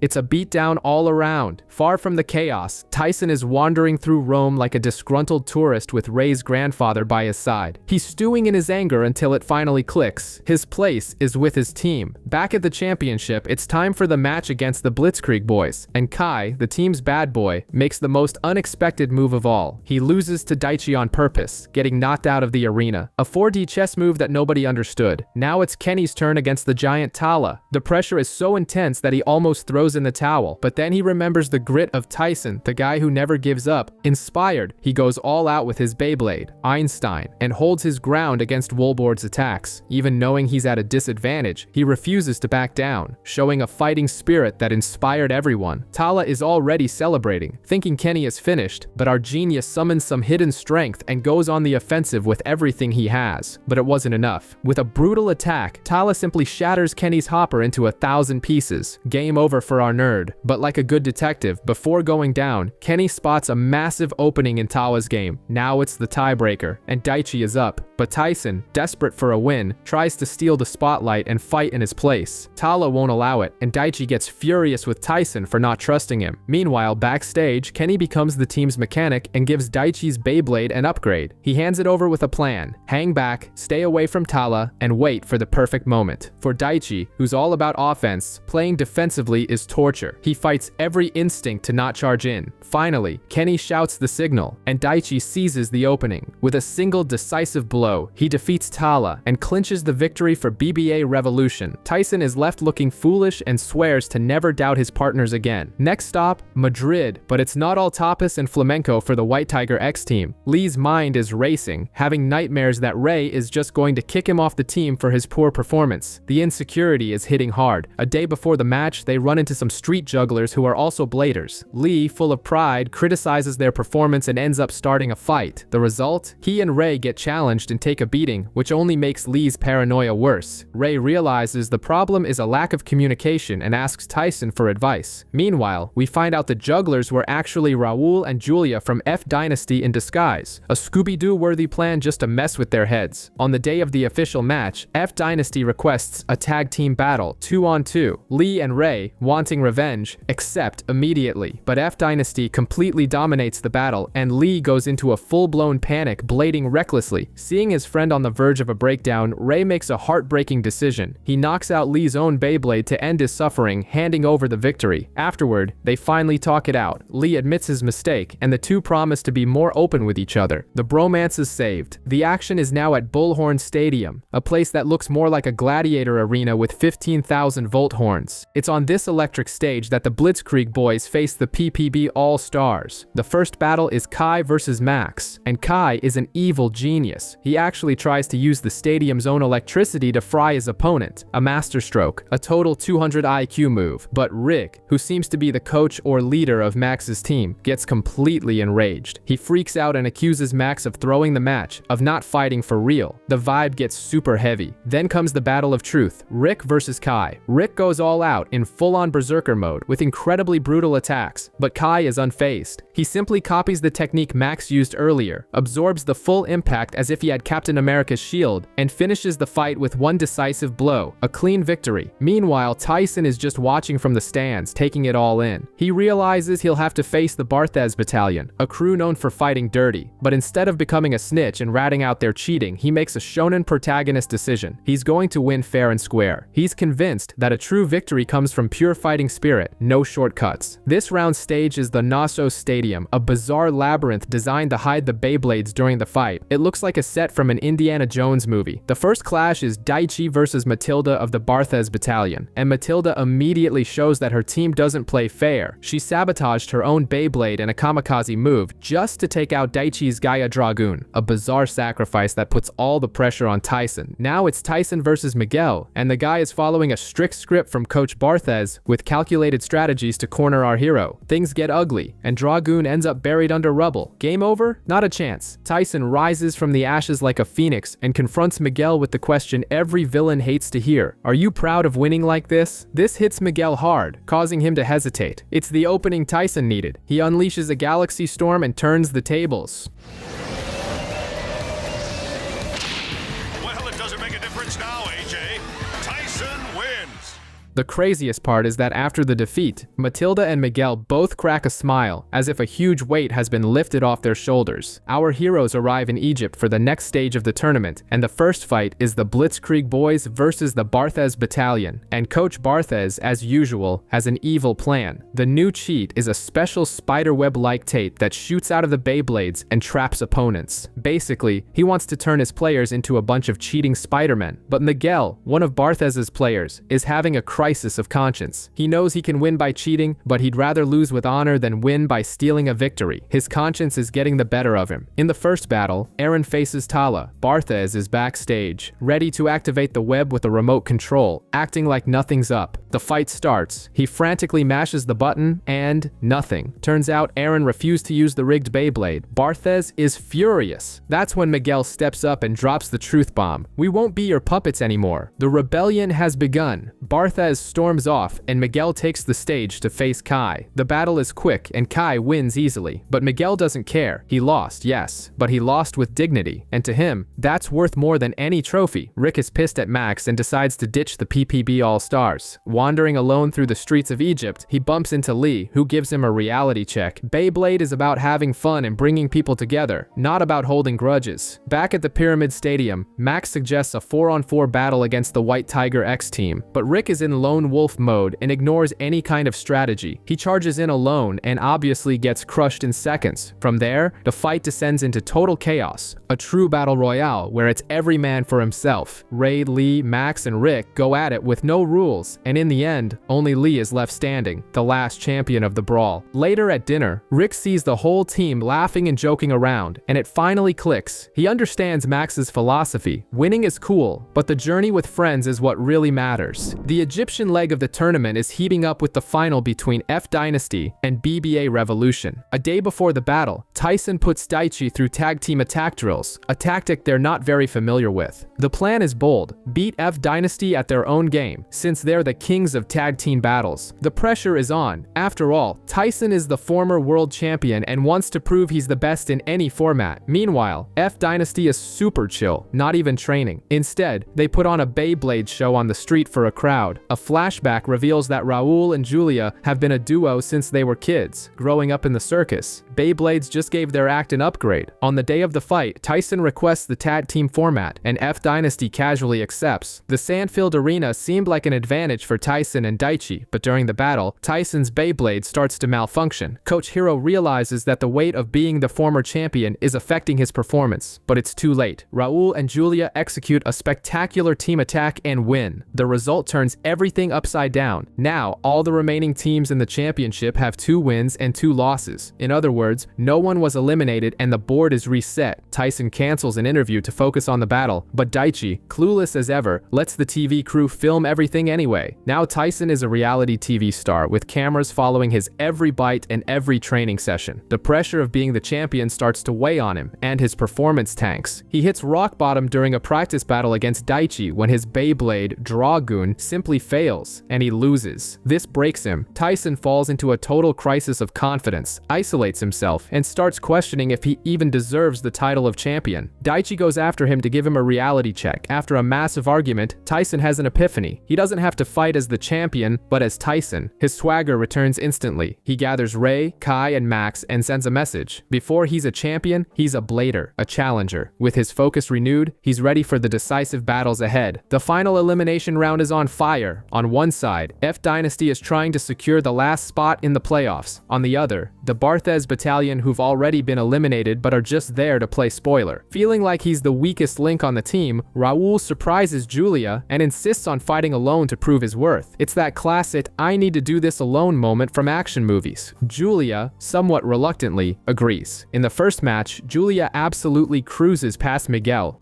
[SPEAKER 1] It's a beatdown all around. Far from the chaos, Tyson is wandering through Rome like a disgruntled tourist with Ray's grandfather by his side. He's stewing in his anger until it finally clicks. His place is with his team. Back at the championship, it's time for the match against the Blitzkrieg Boys, and Kai, the team's bad boy, makes the most unexpected move of all. He loses to Daichi on purpose, getting knocked out of the arena. A 4D chess move that nobody understood. Now it's Kenny's turn against the giant Tala. The pressure is so intense that he almost throws in the towel, but then he remembers the grit of Tyson, the guy who never gives up. Inspired, he goes all out with his Beyblade, Einstein, and holds his ground against Wolbord's attacks. Even knowing he's at a disadvantage, he refuses to back down, showing a fighting spirit that inspired everyone. Tala is already celebrating, thinking Kenny is finished, but our genius summons some hidden strength and goes on the offensive with everything he has. But it wasn't enough. With a brutal attack, Tala simply shatters Kenny's hopper into 1,000 pieces. Game over for our nerd. But like a good detective, before going down, Kenny spots a massive opening in Tala's game. Now it's the tiebreaker, and Daichi is up. But Tyson, desperate for a win, tries to steal the spotlight and fight in his place. Tala won't allow it, and Daichi gets furious with Tyson for not trusting him. Meanwhile, backstage, Kenny becomes the team's mechanic and gives Daichi's Beyblade an upgrade. He hands it over with a plan. Hang back, stay away from Tala, and wait for the perfect moment. For Daichi, who's all about offense, playing defensively is torture. He fights every instinct to not charge in. Finally, Kenny shouts the signal, and Daichi seizes the opening. With a single decisive blow, he defeats Tala and clinches the victory for BBA Revolution. Tyson is left looking foolish and swears to never doubt his partners again. Next stop, Madrid, but it's not all tapas and flamenco for the White Tiger X team. Lee's mind is racing, having nightmares that Ray is just going to kick him off the team for his poor performance. The insecurity is hitting hard. A day before the match, they run into some street jugglers who are also bladers. Lee, full of pride, criticizes their performance and ends up starting a fight. The result? He and Ray get challenged and take a beating, which only makes Lee's paranoia worse. Ray realizes the problem is a lack of communication and asks Tyson for advice. Meanwhile, we find out the jugglers were actually Raul and Julia from F Dynasty in disguise. A Scooby-Doo worthy plan just to mess with their heads. On the day of the official match, F Dynasty requests a tag team battle, 2-on-2. Lee and Ray, wanting revenge, accept immediately, but F Dynasty completely dominates the battle and Lee goes into a full-blown panic, blading recklessly. Seeing his friend on the verge of a breakdown, Ray makes a heartbreaking decision. He knocks out Lee's own Beyblade to end his suffering, handing over the victory. Afterward, they finally talk it out. Lee admits his mistake, and the two promise to be more open with each other. The bromance is saved. The action is now at Bullhorn Stadium, a place that looks more like a gladiator arena with 15,000 volt horns. It's on this electric stage that the Blitzkrieg Boys face the PPB All Stars. The first battle is Kai versus Max, and Kai is an evil genius. He actually tries to use the stadium's own electricity to fry his opponent, a masterstroke, a total 200 IQ move. But Rick, who seems to be the coach or leader of Max's team, gets completely enraged. He freaks out and accuses Max of throwing the match, of not fighting for real. The vibe gets super heavy. Then comes the battle of truth, Rick versus Kai. Rick goes all out in full-on berserker mode with incredibly brutal attacks, but Kai is unfazed. He simply copies the technique Max used earlier, absorbs the full impact as if he had Captain America's shield, and finishes the fight with one decisive blow, a clean victory. Meanwhile, Tyson is just watching from the stands, taking it all in. He realizes he'll have to face the Barthez Battalion, a crew known for fighting dirty, but instead of becoming a snitch and ratting out their cheating, he makes a shonen protagonist decision. He's going to win fair and square. He's convinced that a true victory comes from pure fighting spirit, no shortcuts. This round's stage is the Nassau Stadium, a bizarre labyrinth designed to hide the Beyblades during the fight. It looks like a set from an Indiana Jones movie. The first clash is Daichi versus Matilda of the Barthez Battalion, and Matilda immediately shows that her team doesn't play fair. She sabotaged her own Beyblade in a kamikaze move just to take out Daichi's Gaia Dragoon, a bizarre sacrifice that puts all the pressure on Tyson. Now it's Tyson versus Miguel, and the guy is following a strict script from Coach Barthez with calculated strategies to corner our hero. Things get ugly, and Dragoon ends up buried under rubble. Game over? Not a chance. Tyson rises from the ashes like a phoenix and confronts Miguel with the question every villain hates to hear. Are you proud of winning like this? This hits Miguel hard, causing him to hesitate. It's the opening Tyson needed. He unleashes a galaxy storm and turns the tables.
[SPEAKER 3] Well, it doesn't make a difference now, AJ. Tyson wins.
[SPEAKER 1] The craziest part is that after the defeat, Matilda and Miguel both crack a smile, as if a huge weight has been lifted off their shoulders. Our heroes arrive in Egypt for the next stage of the tournament, and the first fight is the Blitzkrieg Boys versus the Barthez Battalion. And Coach Barthez, as usual, has an evil plan. The new cheat is a special spiderweb-like tape that shoots out of the Beyblades and traps opponents. Basically, he wants to turn his players into a bunch of cheating Spider-Men. But Miguel, one of Barthez's players, is having a crisis of conscience. He knows he can win by cheating, but he'd rather lose with honor than win by stealing a victory. His conscience is getting the better of him. In the first battle, Aaron faces Tala. Barthez is backstage, ready to activate the web with a remote control, acting like nothing's up. The fight starts. He frantically mashes the button, and nothing. Turns out Aaron refused to use the rigged Beyblade. Barthez is furious. That's when Miguel steps up and drops the truth bomb. We won't be your puppets anymore. The rebellion has begun. Barthez storms off, and Miguel takes the stage to face Kai. The battle is quick, and Kai wins easily. But Miguel doesn't care. He lost, yes, but he lost with dignity. And to him, that's worth more than any trophy. Rick is pissed at Max and decides to ditch the PPB All Stars. Wandering alone through the streets of Egypt, he bumps into Lee, who gives him a reality check. Beyblade is about having fun and bringing people together, not about holding grudges. Back at the Pyramid Stadium, Max suggests a 4-on-4 battle against the White Tiger X team, but Rick is in lone wolf mode and ignores any kind of strategy. He charges in alone and obviously gets crushed in seconds. From there, the fight descends into total chaos, a true battle royale where it's every man for himself. Ray, Lee, Max, and Rick go at it with no rules, and in the end, only Lee is left standing, the last champion of the brawl. Later at dinner, Rick sees the whole team laughing and joking around, and it finally clicks. He understands Max's philosophy. Winning is cool, but the journey with friends is what really matters. The Egyptian leg of the tournament is heating up with the final between F Dynasty and BBA Revolution. A day before the battle, Tyson puts Daichi through tag team attack drills, a tactic they're not very familiar with. The plan is bold: beat F Dynasty at their own game, since they're the kings of tag team battles. The pressure is on. After all, Tyson is the former world champion and wants to prove he's the best in any format. Meanwhile, F Dynasty is super chill, not even training. Instead, they put on a Beyblade show on the street for a crowd. A flashback reveals that Raul and Julia have been a duo since they were kids, growing up in the circus. Beyblades just gave their act an upgrade. On the day of the fight, Tyson requests the tag team format, and F Dynasty casually accepts. The sand-filled arena seemed like an advantage for Tyson and Daichi, but during the battle, Tyson's Beyblade starts to malfunction. Coach Hiro realizes that the weight of being the former champion is affecting his performance, but it's too late. Raul and Julia execute a spectacular team attack and win. The result turns everything everything upside down. Now, all the remaining teams in the championship have 2 wins and 2 losses. In other words, no one was eliminated and the board is reset. Tyson cancels an interview to focus on the battle, but Daichi, clueless as ever, lets the TV crew film everything anyway. Now Tyson is a reality TV star with cameras following his every bite and every training session. The pressure of being the champion starts to weigh on him, and his performance tanks. He hits rock bottom during a practice battle against Daichi when his Beyblade, Dragoon, simply fails, and he loses. This breaks him. Tyson falls into a total crisis of confidence, isolates himself, and starts questioning if he even deserves the title of champion. Daichi goes after him to give him a reality check. After a massive argument, Tyson has an epiphany. He doesn't have to fight as the champion, but as Tyson. His swagger returns instantly. He gathers Ray, Kai, and Max and sends a message. Before he's a champion, he's a blader, a challenger. With his focus renewed, he's ready for the decisive battles ahead. The final elimination round is on fire. On one side, F Dynasty is trying to secure the last spot in the playoffs. On the other, the Barthez Battalion, who've already been eliminated but are just there to play spoiler. Feeling like he's the weakest link on the team, Raul surprises Julia and insists on fighting alone to prove his worth. It's that classic "I need to do this alone" moment from action movies. Julia, somewhat reluctantly, agrees. In the first match, Julia absolutely cruises past Miguel.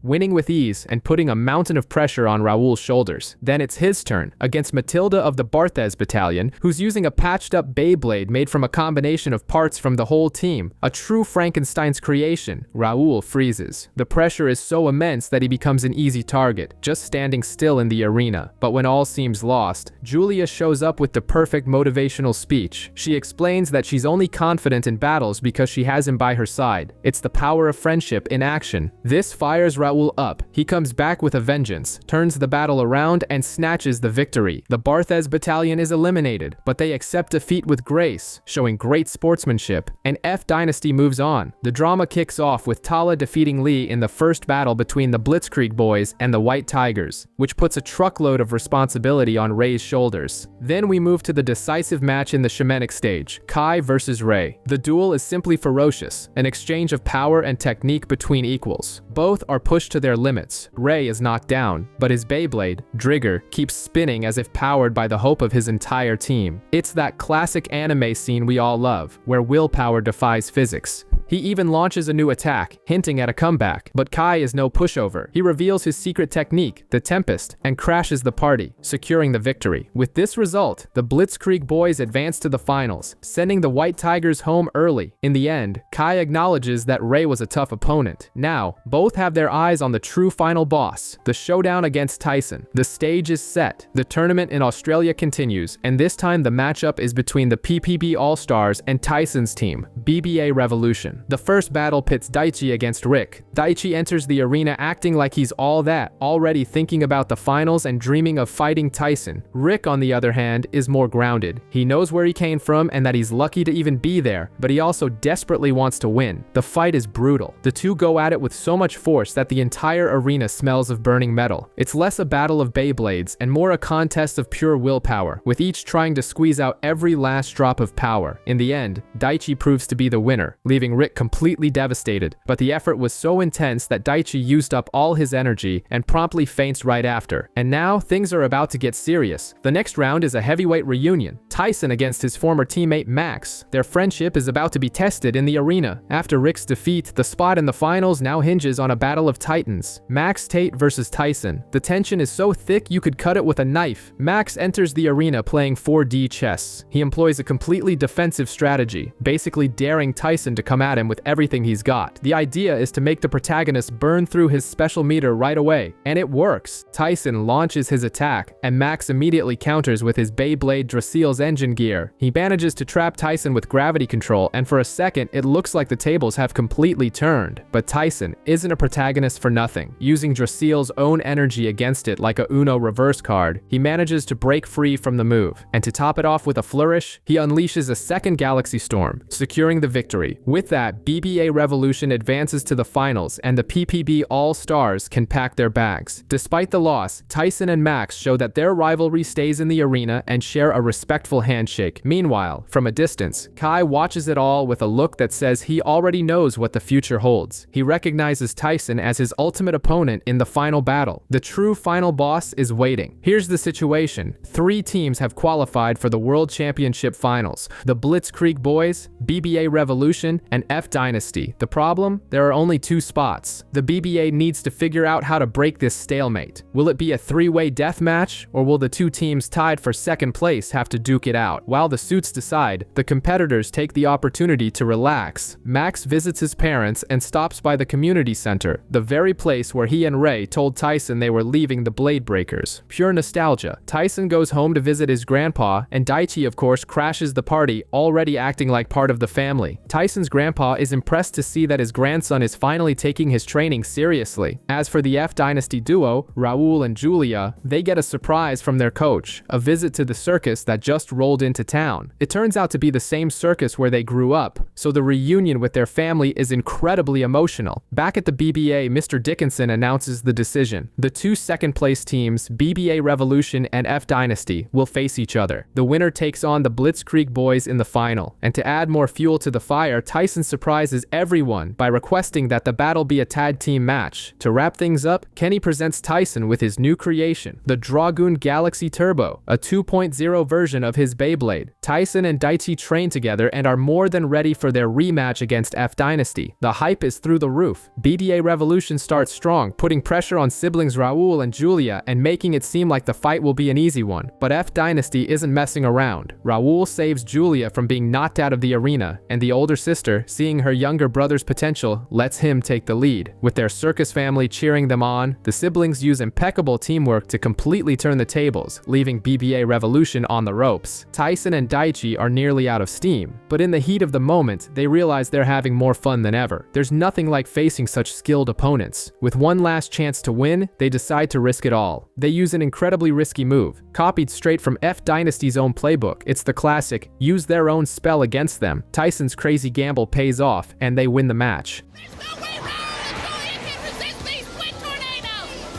[SPEAKER 1] Winning with ease and putting a mountain of pressure on Raul's shoulders. Then it's his turn, against Matilda of the Barthez Battalion, who's using a patched-up Beyblade made from a combination of parts from the whole team. A true Frankenstein's creation. Raul freezes. The pressure is so immense that he becomes an easy target, just standing still in the arena. But when all seems lost, Julia shows up with the perfect motivational speech. She explains that she's only confident in battles because she has him by her side. It's the power of friendship in action. This fires Raul up. He comes back with a vengeance, turns the battle around, and snatches the victory. The Barthez Battalion is eliminated, but they accept defeat with grace, showing great sportsmanship, and F Dynasty moves on. The drama kicks off with Tala defeating Lee in the first battle between the Blitzkrieg Boys and the White Tigers, which puts a truckload of responsibility on Ray's shoulders. Then we move to the decisive match in the Shemenic stage, Kai versus Ray. The duel is simply ferocious, an exchange of power and technique between equals. Both are pushed to their limits. Ray is knocked down, but his Beyblade, Drigger, keeps spinning as if powered by the hope of his entire team. It's that classic anime scene we all love, where willpower defies physics. He even launches a new attack, hinting at a comeback. But Kai is no pushover. He reveals his secret technique, the Tempest, and crashes the party, securing the victory. With this result, the Blitzkrieg Boys advance to the finals, sending the White Tigers home early. In the end, Kai acknowledges that Ray was a tough opponent. Now, both have their eyes on the true final boss, the showdown against Tyson. The stage is set. The tournament in Australia continues, and this time the matchup is between the PPB All Stars and Tyson's team, BBA Revolution. The first battle pits Daichi against Rick. Daichi enters the arena acting like he's all that, already thinking about the finals and dreaming of fighting Tyson. Rick, on the other hand, is more grounded. He knows where he came from and that he's lucky to even be there, but he also desperately wants to win. The fight is brutal. The two go at it with so much force that the entire arena smells of burning metal. It's less a battle of Beyblades and more a contest of pure willpower, with each trying to squeeze out every last drop of power. In the end, Daichi proves to be the winner, leaving Rick completely devastated, but the effort was so intense that Daichi used up all his energy and promptly faints right after. And now, things are about to get serious. The next round is a heavyweight reunion. Tyson against his former teammate Max. Their friendship is about to be tested in the arena. After Rick's defeat, the spot in the finals now hinges on a battle of titans. Max Tate versus Tyson. The tension is so thick you could cut it with a knife. Max enters the arena playing 4D chess. He employs a completely defensive strategy, basically daring Tyson to come at him with everything he's got. The idea is to make the protagonist burn through his special meter right away, and it works. Tyson launches his attack, and Max immediately counters with his Beyblade Dracile's engine gear. He manages to trap Tyson with gravity control, and for a second, it looks like the tables have completely turned. But Tyson isn't a protagonist for nothing. Using Dracile's own energy against it like a Uno reverse card, he manages to break free from the move, and to top it off with a flourish, he unleashes a second Galaxy Storm, securing the victory. With that, BBA Revolution advances to the finals, and the PPB All Stars can pack their bags. Despite the loss, Tyson and Max show that their rivalry stays in the arena and share a respectful powerful handshake. Meanwhile, from a distance, Kai watches it all with a look that says he already knows what the future holds. He recognizes Tyson as his ultimate opponent in the final battle. The true final boss is waiting. Here's the situation. 3 teams have qualified for the World Championship Finals. The Blitzkrieg Boys, BBA Revolution, and F Dynasty. The problem? There are only 2 spots. The BBA needs to figure out how to break this stalemate. Will it be a 3-way death match, or will the 2 teams tied for second place have to duke it out? While the suits decide, the competitors take the opportunity to relax. Max visits his parents and stops by the community center, the very place where he and Ray told Tyson they were leaving the Bladebreakers. Pure nostalgia. Tyson goes home to visit his grandpa, and Daichi, of course, crashes the party, already acting like part of the family. Tyson's grandpa is impressed to see that his grandson is finally taking his training seriously. As for the F Dynasty duo, Raul and Julia, they get a surprise from their coach, a visit to the circus that just rolled into town. It turns out to be the same circus where they grew up, so the reunion with their family is incredibly emotional. Back at the BBA, Mr. Dickinson announces the decision. The 2 second-place teams, BBA Revolution and F Dynasty, will face each other. The winner takes on the Blitzkrieg Boys in the final. And to add more fuel to the fire, Tyson surprises everyone by requesting that the battle be a tag team match. To wrap things up, Kenny presents Tyson with his new creation, the Dragoon Galaxy Turbo, a 2.0 version of his Beyblade. Tyson and Daichi train together and are more than ready for their rematch against F Dynasty. The hype is through the roof. BDA Revolution starts strong, putting pressure on siblings Raul and Julia and making it seem like the fight will be an easy one. But F Dynasty isn't messing around. Raul saves Julia from being knocked out of the arena, and the older sister, seeing her younger brother's potential, lets him take the lead. With their circus family cheering them on, the siblings use impeccable teamwork to completely turn the tables, leaving BBA Revolution on the ropes. Tyson and Daichi are nearly out of steam, but in the heat of the moment, they realize they're having more fun than ever. There's nothing like facing such skilled opponents. With one last chance to win, they decide to risk it all. They use an incredibly risky move, copied straight from F Dynasty's own playbook. It's the classic, use their own spell against them. Tyson's crazy gamble pays off, and they win the match.
[SPEAKER 2] There's no way Raul can resist these twin tornadoes!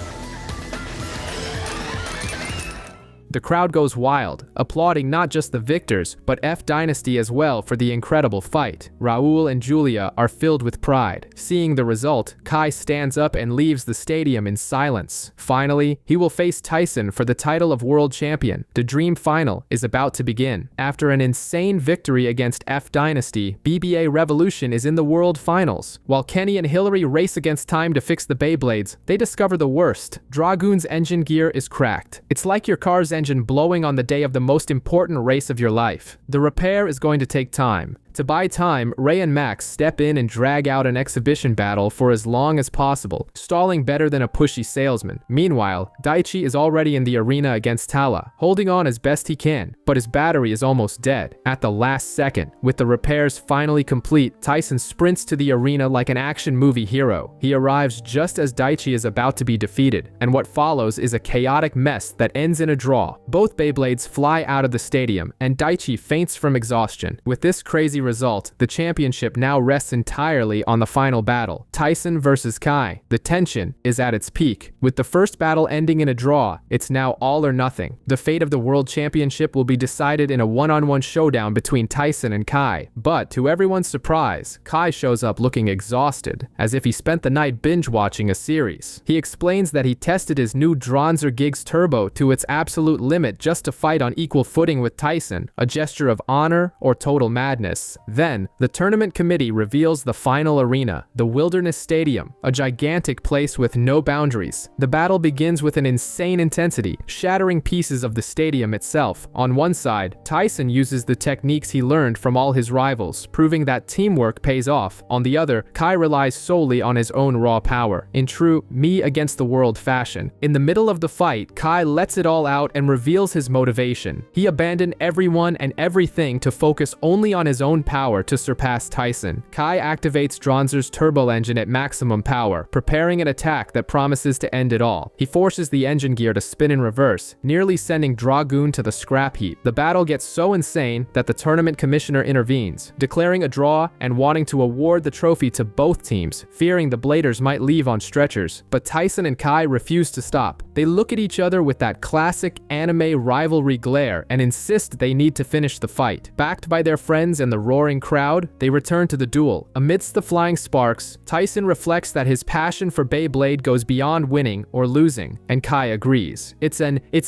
[SPEAKER 1] The crowd goes wild, applauding not just the victors, but F Dynasty as well for the incredible fight. Raul and Julia are filled with pride. Seeing the result, Kai stands up and leaves the stadium in silence. Finally, he will face Tyson for the title of world champion. The dream final is about to begin. After an insane victory against F Dynasty, BBA Revolution is in the world finals. While Kenny and Hillary race against time to fix the Beyblades, they discover the worst. Dragoon's engine gear is cracked. It's like your car's engine blowing on the day of the most important race of your life. The repair is going to take time. To buy time, Ray and Max step in and drag out an exhibition battle for as long as possible, stalling better than a pushy salesman. Meanwhile, Daichi is already in the arena against Tala, holding on as best he can, but his battery is almost dead. At the last second, with the repairs finally complete, Tyson sprints to the arena like an action movie hero. He arrives just as Daichi is about to be defeated, and what follows is a chaotic mess that ends in a draw. Both Beyblades fly out of the stadium, and Daichi faints from exhaustion. With this crazy result, the championship now rests entirely on the final battle, Tyson versus Kai. The tension is at its peak. With the first battle ending in a draw, it's now all or nothing. The fate of the world championship will be decided in a one-on-one showdown between Tyson and Kai. But to everyone's surprise, Kai shows up looking exhausted, as if he spent the night binge-watching a series. He explains that he tested his new Dronzer Gigs Turbo to its absolute limit just to fight on equal footing with Tyson, a gesture of honor or total madness. Then, the tournament committee reveals the final arena, the Wilderness Stadium, a gigantic place with no boundaries. The battle begins with an insane intensity, shattering pieces of the stadium itself. On one side, Tyson uses the techniques he learned from all his rivals, proving that teamwork pays off. On the other, Kai relies solely on his own raw power, in true me against the world fashion. In the middle of the fight, Kai lets it all out and reveals his motivation. He abandoned everyone and everything to focus only on his own own power to surpass Tyson. Kai activates Dronzer's turbo engine at maximum power, preparing an attack that promises to end it all. He forces the engine gear to spin in reverse, nearly sending Dragoon to the scrap heap. The battle gets so insane that the tournament commissioner intervenes, declaring a draw and wanting to award the trophy to both teams, fearing the Bladers might leave on stretchers. But Tyson and Kai refuse to stop. They look at each other with that classic anime rivalry glare and insist they need to finish the fight. Backed by their friends and the roaring crowd, they return to the duel. Amidst the flying sparks, Tyson reflects that his passion for Beyblade goes beyond winning or losing, and Kai agrees. It's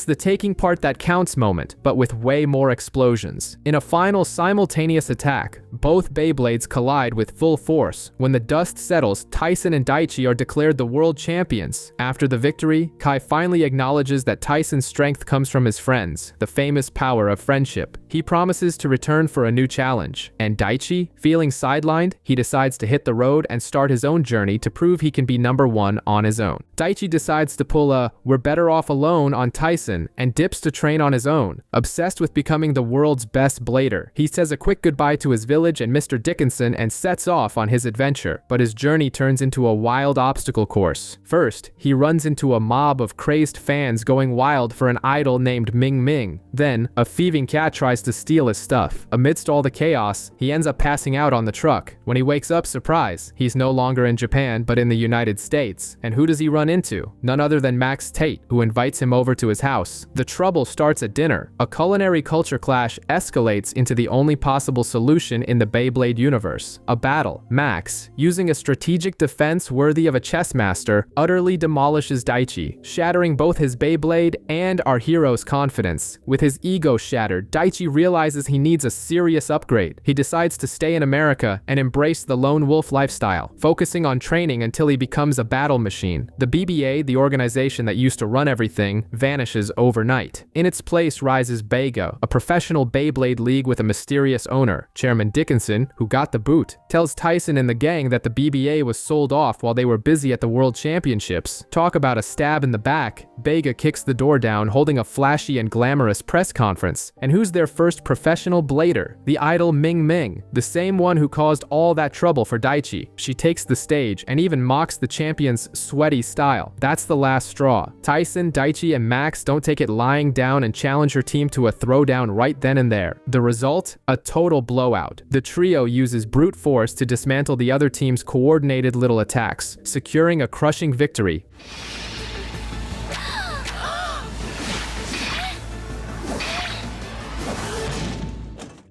[SPEAKER 1] the taking part that counts moment, but with way more explosions. In a final simultaneous attack, both Beyblades collide with full force. When the dust settles, Tyson and Daichi are declared the world champions. After the victory, Kai finally acknowledges that Tyson's strength comes from his friends, the famous power of friendship. He promises to return for a new challenge. And Daichi, feeling sidelined, he decides to hit the road and start his own journey to prove he can be #1 on his own. Daichi decides to pull a "we're better off alone" on Tyson and dips to train on his own. Obsessed with becoming the world's best blader, he says a quick goodbye to his village and Mr. Dickinson and sets off on his adventure. But his journey turns into a wild obstacle course. First, he runs into a mob of crazed fans going wild for an idol named Ming Ming. Then, a thieving cat tries to steal his stuff. Amidst all the chaos, he ends up passing out on the truck. When he wakes up, surprise, he's no longer in Japan but in the United States. And who does he run into? None other than Max Tate, who invites him over to his house. The trouble starts at dinner. A culinary culture clash escalates into the only possible solution in the Beyblade universe: a battle. Max, using a strategic defense worthy of a chess master, utterly demolishes Daichi, shattering both his Beyblade and our hero's confidence. With his ego shattered, Daichi realizes he needs a serious upgrade. He decides to stay in America and embrace the lone wolf lifestyle, focusing on training until he becomes a battle machine. The BBA, the organization that used to run everything, vanishes overnight. In its place rises Bega, a professional Beyblade league with a mysterious owner. Chairman Dickinson, who got the boot, tells Tyson and the gang that the BBA was sold off while they were busy at the World Championships. Talk about a stab in the back. Bega kicks the door down, holding a flashy and glamorous press conference. And who's their first professional blader? The idol Ming Ming, the same one who caused all that trouble for Daichi. She takes the stage and even mocks the champion's sweaty style. That's the last straw. Tyson, Daichi, and Max don't take it lying down and challenge her team to a throwdown right then and there. The result? A total blowout. The trio uses brute force to dismantle the other team's coordinated little attacks, securing a crushing victory.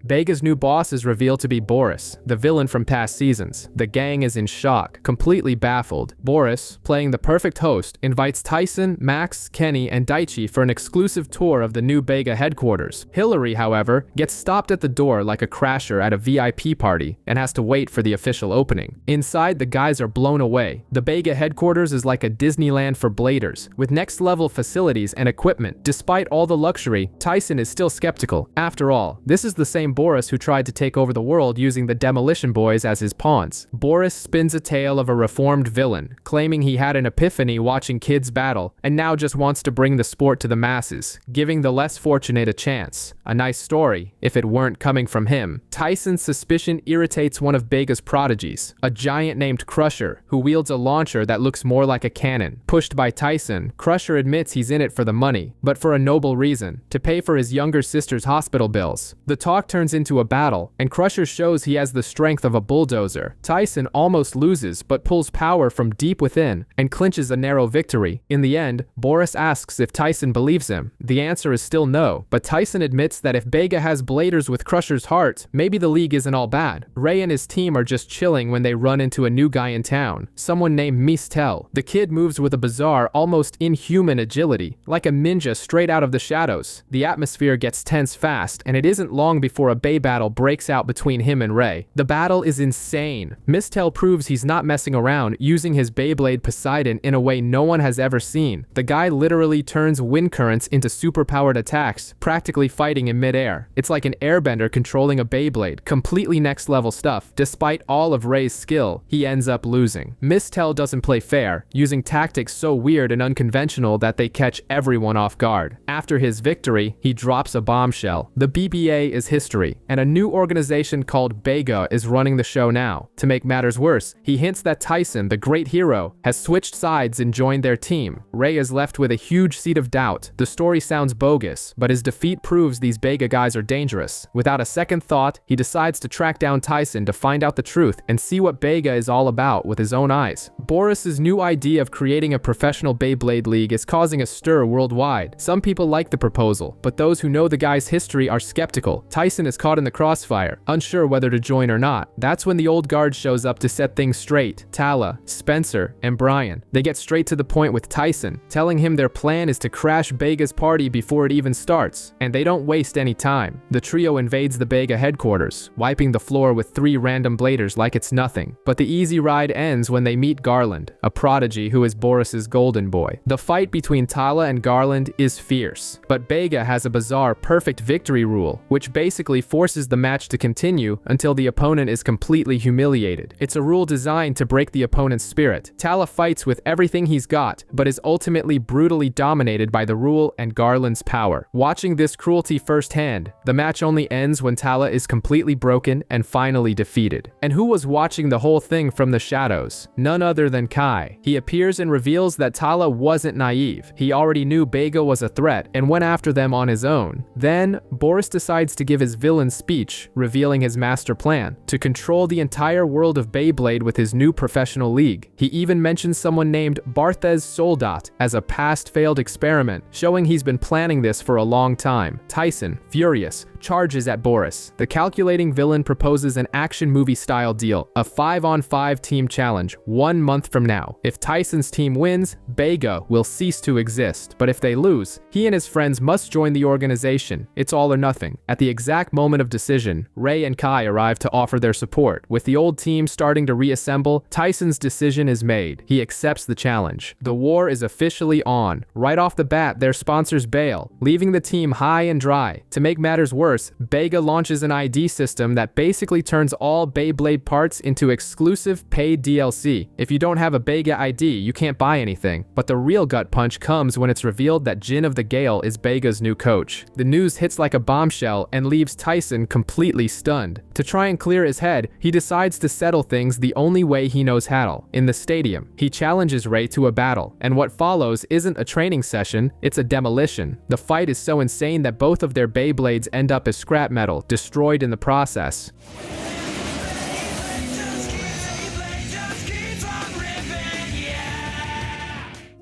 [SPEAKER 1] Bega's new boss is revealed to be Boris, the villain from past seasons. The gang is in shock, completely baffled. Boris, playing the perfect host, invites Tyson, Max, Kenny, and Daichi for an exclusive tour of the new Bega headquarters. Hillary, however, gets stopped at the door like a crasher at a VIP party and has to wait for the official opening. Inside, the guys are blown away. The Bega headquarters is like a Disneyland for bladers, with next-level facilities and equipment. Despite all the luxury, Tyson is still skeptical. After all, this is the same Boris who tried to take over the world using the Demolition Boys as his pawns. Boris spins a tale of a reformed villain, claiming he had an epiphany watching kids battle, and now just wants to bring the sport to the masses, giving the less fortunate a chance. A nice story, if it weren't coming from him. Tyson's suspicion irritates one of Bega's prodigies, a giant named Crusher, who wields a launcher that looks more like a cannon. Pushed by Tyson, Crusher admits he's in it for the money, but for a noble reason, to pay for his younger sister's hospital bills. The talk turns into a battle, and Crusher shows he has the strength of a bulldozer. Tyson almost loses, but pulls power from deep within, and clinches a narrow victory. In the end, Boris asks if Tyson believes him. The answer is still no, but Tyson admits that if Bega has bladers with Crusher's heart, maybe the league isn't all bad. Ray and his team are just chilling when they run into a new guy in town, someone named Mistel. The kid moves with a bizarre, almost inhuman agility, like a ninja straight out of the shadows. The atmosphere gets tense fast, and it isn't long before a Bay battle breaks out between him and Ray. The battle is insane. Mistel proves he's not messing around, using his Beyblade Poseidon in a way no one has ever seen. The guy literally turns wind currents into superpowered attacks, practically fighting in midair. It's like an airbender controlling a Beyblade, completely next level stuff. Despite all of Ray's skill, he ends up losing. Mistel doesn't play fair, using tactics so weird and unconventional that they catch everyone off guard. After his victory, he drops a bombshell. The BBA is history. story, and a new organization called Bega is running the show now. To make matters worse, he hints that Tyson, the great hero, has switched sides and joined their team. Ray is left with a huge seed of doubt. The story sounds bogus, but his defeat proves these Bega guys are dangerous. Without a second thought, he decides to track down Tyson to find out the truth and see what Bega is all about with his own eyes. Boris's new idea of creating a professional Beyblade league is causing a stir worldwide. Some people like the proposal, but those who know the guy's history are skeptical. Tyson is caught in the crossfire, unsure whether to join or not. That's when the old guard shows up to set things straight. Tala, Spencer, and Brian. They get straight to the point with Tyson, telling him their plan is to crash Bega's party before it even starts, and they don't waste any time. The trio invades the Bega headquarters, wiping the floor with 3 random bladers like it's nothing. But the easy ride ends when they meet Garland, a prodigy who is Boris's golden boy. The fight between Tala and Garland is fierce, but Bega has a bizarre perfect victory rule, which basically forces the match to continue until the opponent is completely humiliated. It's a rule designed to break the opponent's spirit. Tala fights with everything he's got, but is ultimately brutally dominated by the rule and Garland's power. Watching this cruelty firsthand, the match only ends when Tala is completely broken and finally defeated. And who was watching the whole thing from the shadows? None other than Kai. He appears and reveals that Tala wasn't naive. He already knew Bega was a threat and went after them on his own. Then, Boris decides to give his villain speech, revealing his master plan to control the entire world of Beyblade with his new professional league. He even mentions someone named Barthez Soldat as a past failed experiment, showing he's been planning this for a long time. Tyson, furious, charges at Boris. The calculating villain proposes an action movie style deal, a 5-on-5 team challenge 1 month from now. If Tyson's team wins, Bega will cease to exist, but if they lose, he and his friends must join the organization. It's all or nothing. At the exact moment of decision, Ray and Kai arrive to offer their support. With the old team starting to reassemble, Tyson's decision is made. He accepts the challenge. The war is officially on. Right off the bat, their sponsors bail, leaving the team high and dry. To make matters worse, Bega launches an ID system that basically turns all Beyblade parts into exclusive paid DLC. If you don't have a Bega ID, you can't buy anything. But the real gut punch comes when it's revealed that Jin of the Gale is Bega's new coach. The news hits like a bombshell and leaves Tyson completely stunned. To try and clear his head, he decides to settle things the only way he knows how. In the stadium, he challenges Ray to a battle, and what follows isn't a training session, it's a demolition. The fight is so insane that both of their Beyblades end up as scrap metal, destroyed in the process.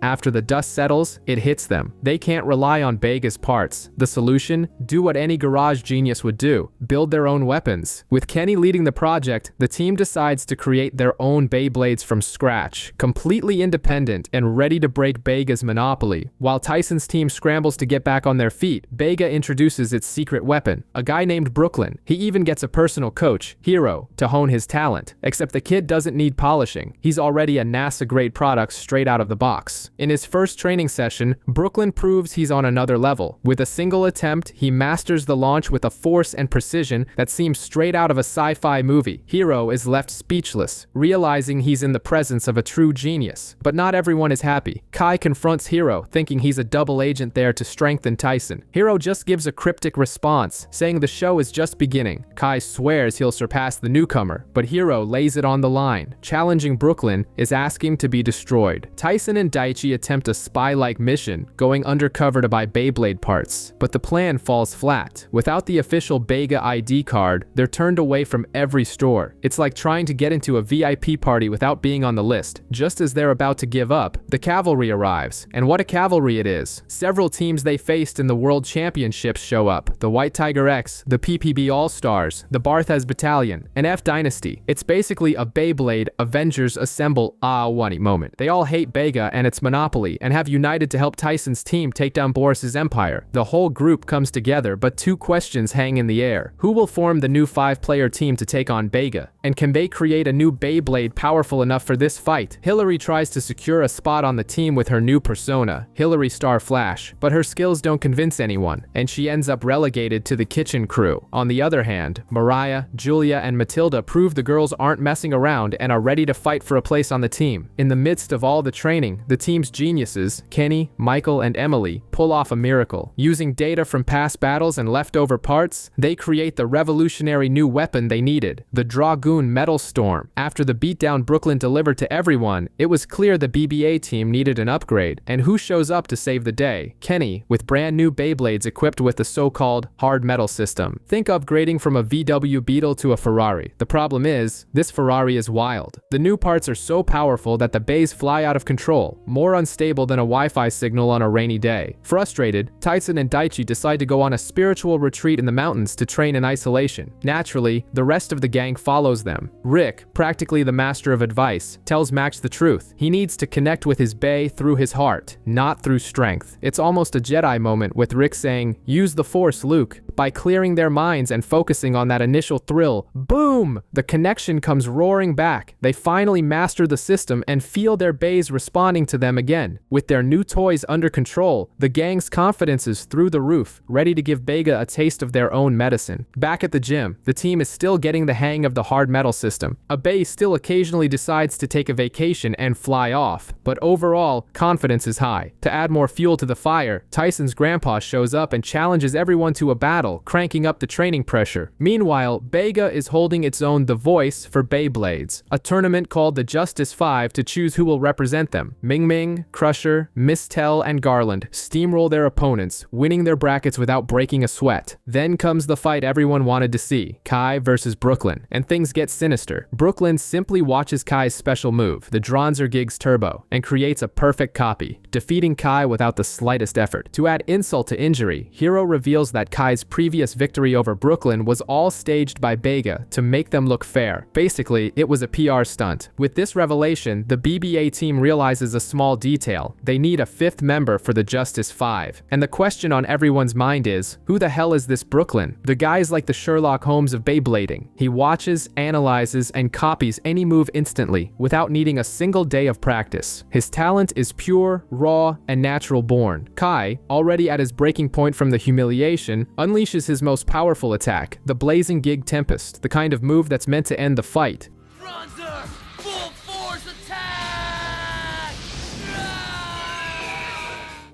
[SPEAKER 1] After the dust settles, it hits them. They can't rely on Bega's parts. The solution? Do what any garage genius would do. Build their own weapons. With Kenny leading the project, the team decides to create their own Beyblades from scratch, completely independent and ready to break Bega's monopoly. While Tyson's team scrambles to get back on their feet, Bega introduces its secret weapon, a guy named Brooklyn. He even gets a personal coach, Hero, to hone his talent. Except the kid doesn't need polishing. He's already a NASA-grade product straight out of the box. In his first training session, Brooklyn proves he's on another level. With a single attempt, he masters the launch with a force and precision that seems straight out of a sci-fi movie. Hero is left speechless, realizing he's in the presence of a true genius. But not everyone is happy. Kai confronts Hero, thinking he's a double agent there to strengthen Tyson. Hero just gives a cryptic response, saying the show is just beginning. Kai swears he'll surpass the newcomer, but Hero lays it on the line. Challenging Brooklyn is asking to be destroyed. Tyson and Daichi attempt a spy-like mission, going undercover to buy Beyblade parts. But the plan falls flat. Without the official Bega ID card, they're turned away from every store. It's like trying to get into a VIP party without being on the list. Just as they're about to give up, the cavalry arrives. And what a cavalry it is. Several teams they faced in the World Championships show up. The White Tiger X, the PPB All Stars, the Barthez Battalion, and F Dynasty. It's basically a Beyblade Avengers Assemble Awani moment. They all hate Bega and its monopoly and have united to help Tyson's team take down Boris's empire. The whole group comes together, but 2 questions hang in the air. Who will form the new 5-player team to take on Bega? And can they create a new Beyblade powerful enough for this fight? Hillary tries to secure a spot on the team with her new persona, Hillary Star Flash, but her skills don't convince anyone, and she ends up relegated to the kitchen crew. On the other hand, Mariah, Julia, and Matilda prove the girls aren't messing around and are ready to fight for a place on the team. In the midst of all the training, the team's team's geniuses, Kenny, Michael, and Emily, pull off a miracle. Using data from past battles and leftover parts, they create the revolutionary new weapon they needed, the Dragoon Metal Storm. After the beatdown Brooklyn delivered to everyone, it was clear the BBA team needed an upgrade. And who shows up to save the day? Kenny, with brand new Beyblades equipped with the so-called hard metal system. Think upgrading from a VW Beetle to a Ferrari. The problem is, this Ferrari is wild. The new parts are so powerful that the bays fly out of control, more unstable than a Wi-Fi signal on a rainy day. Frustrated, Tyson and Daichi decide to go on a spiritual retreat in the mountains to train in isolation. Naturally, the rest of the gang follows them. Rick, practically the master of advice, tells Max the truth. He needs to connect with his bay through his heart, not through strength. It's almost a Jedi moment with Rick saying, "Use the Force, Luke." By clearing their minds and focusing on that initial thrill, boom! The connection comes roaring back. They finally master the system and feel their bays responding to them again. With their new toys under control, the gang's confidence is through the roof, ready to give Bega a taste of their own medicine. Back at the gym, the team is still getting the hang of the hard metal system. A bay still occasionally decides to take a vacation and fly off, but overall, confidence is high. To add more fuel to the fire, Tyson's grandpa shows up and challenges everyone to a battle, cranking up the training pressure. Meanwhile, Bega is holding its own The Voice for Beyblades, a tournament called the Justice 5 to choose who will represent them. Ming Ming, Crusher, Miss Tell, and Garland steamroll their opponents, winning their brackets without breaking a sweat. Then comes the fight everyone wanted to see, Kai versus Brooklyn, and things get sinister. Brooklyn simply watches Kai's special move, the Dronzer Gigs Turbo, and creates a perfect copy, defeating Kai without the slightest effort. To add insult to injury, Hero reveals that Kai's previous victory over Brooklyn was all staged by Bega to make them look fair. Basically, it was a PR stunt. With this revelation, the BBA team realizes a small detail. They need a fifth member for the Justice 5. And the question on everyone's mind is, who the hell is this Brooklyn? The guy's like the Sherlock Holmes of Beyblading. He watches, analyzes, and copies any move instantly, without needing a single day of practice. His talent is pure, raw, and natural born. Kai, already at his breaking point from the humiliation, unleashes his most powerful attack, the Blazing Gig Tempest, the kind of move that's meant to end the fight.
[SPEAKER 2] Bronzer, full force attack!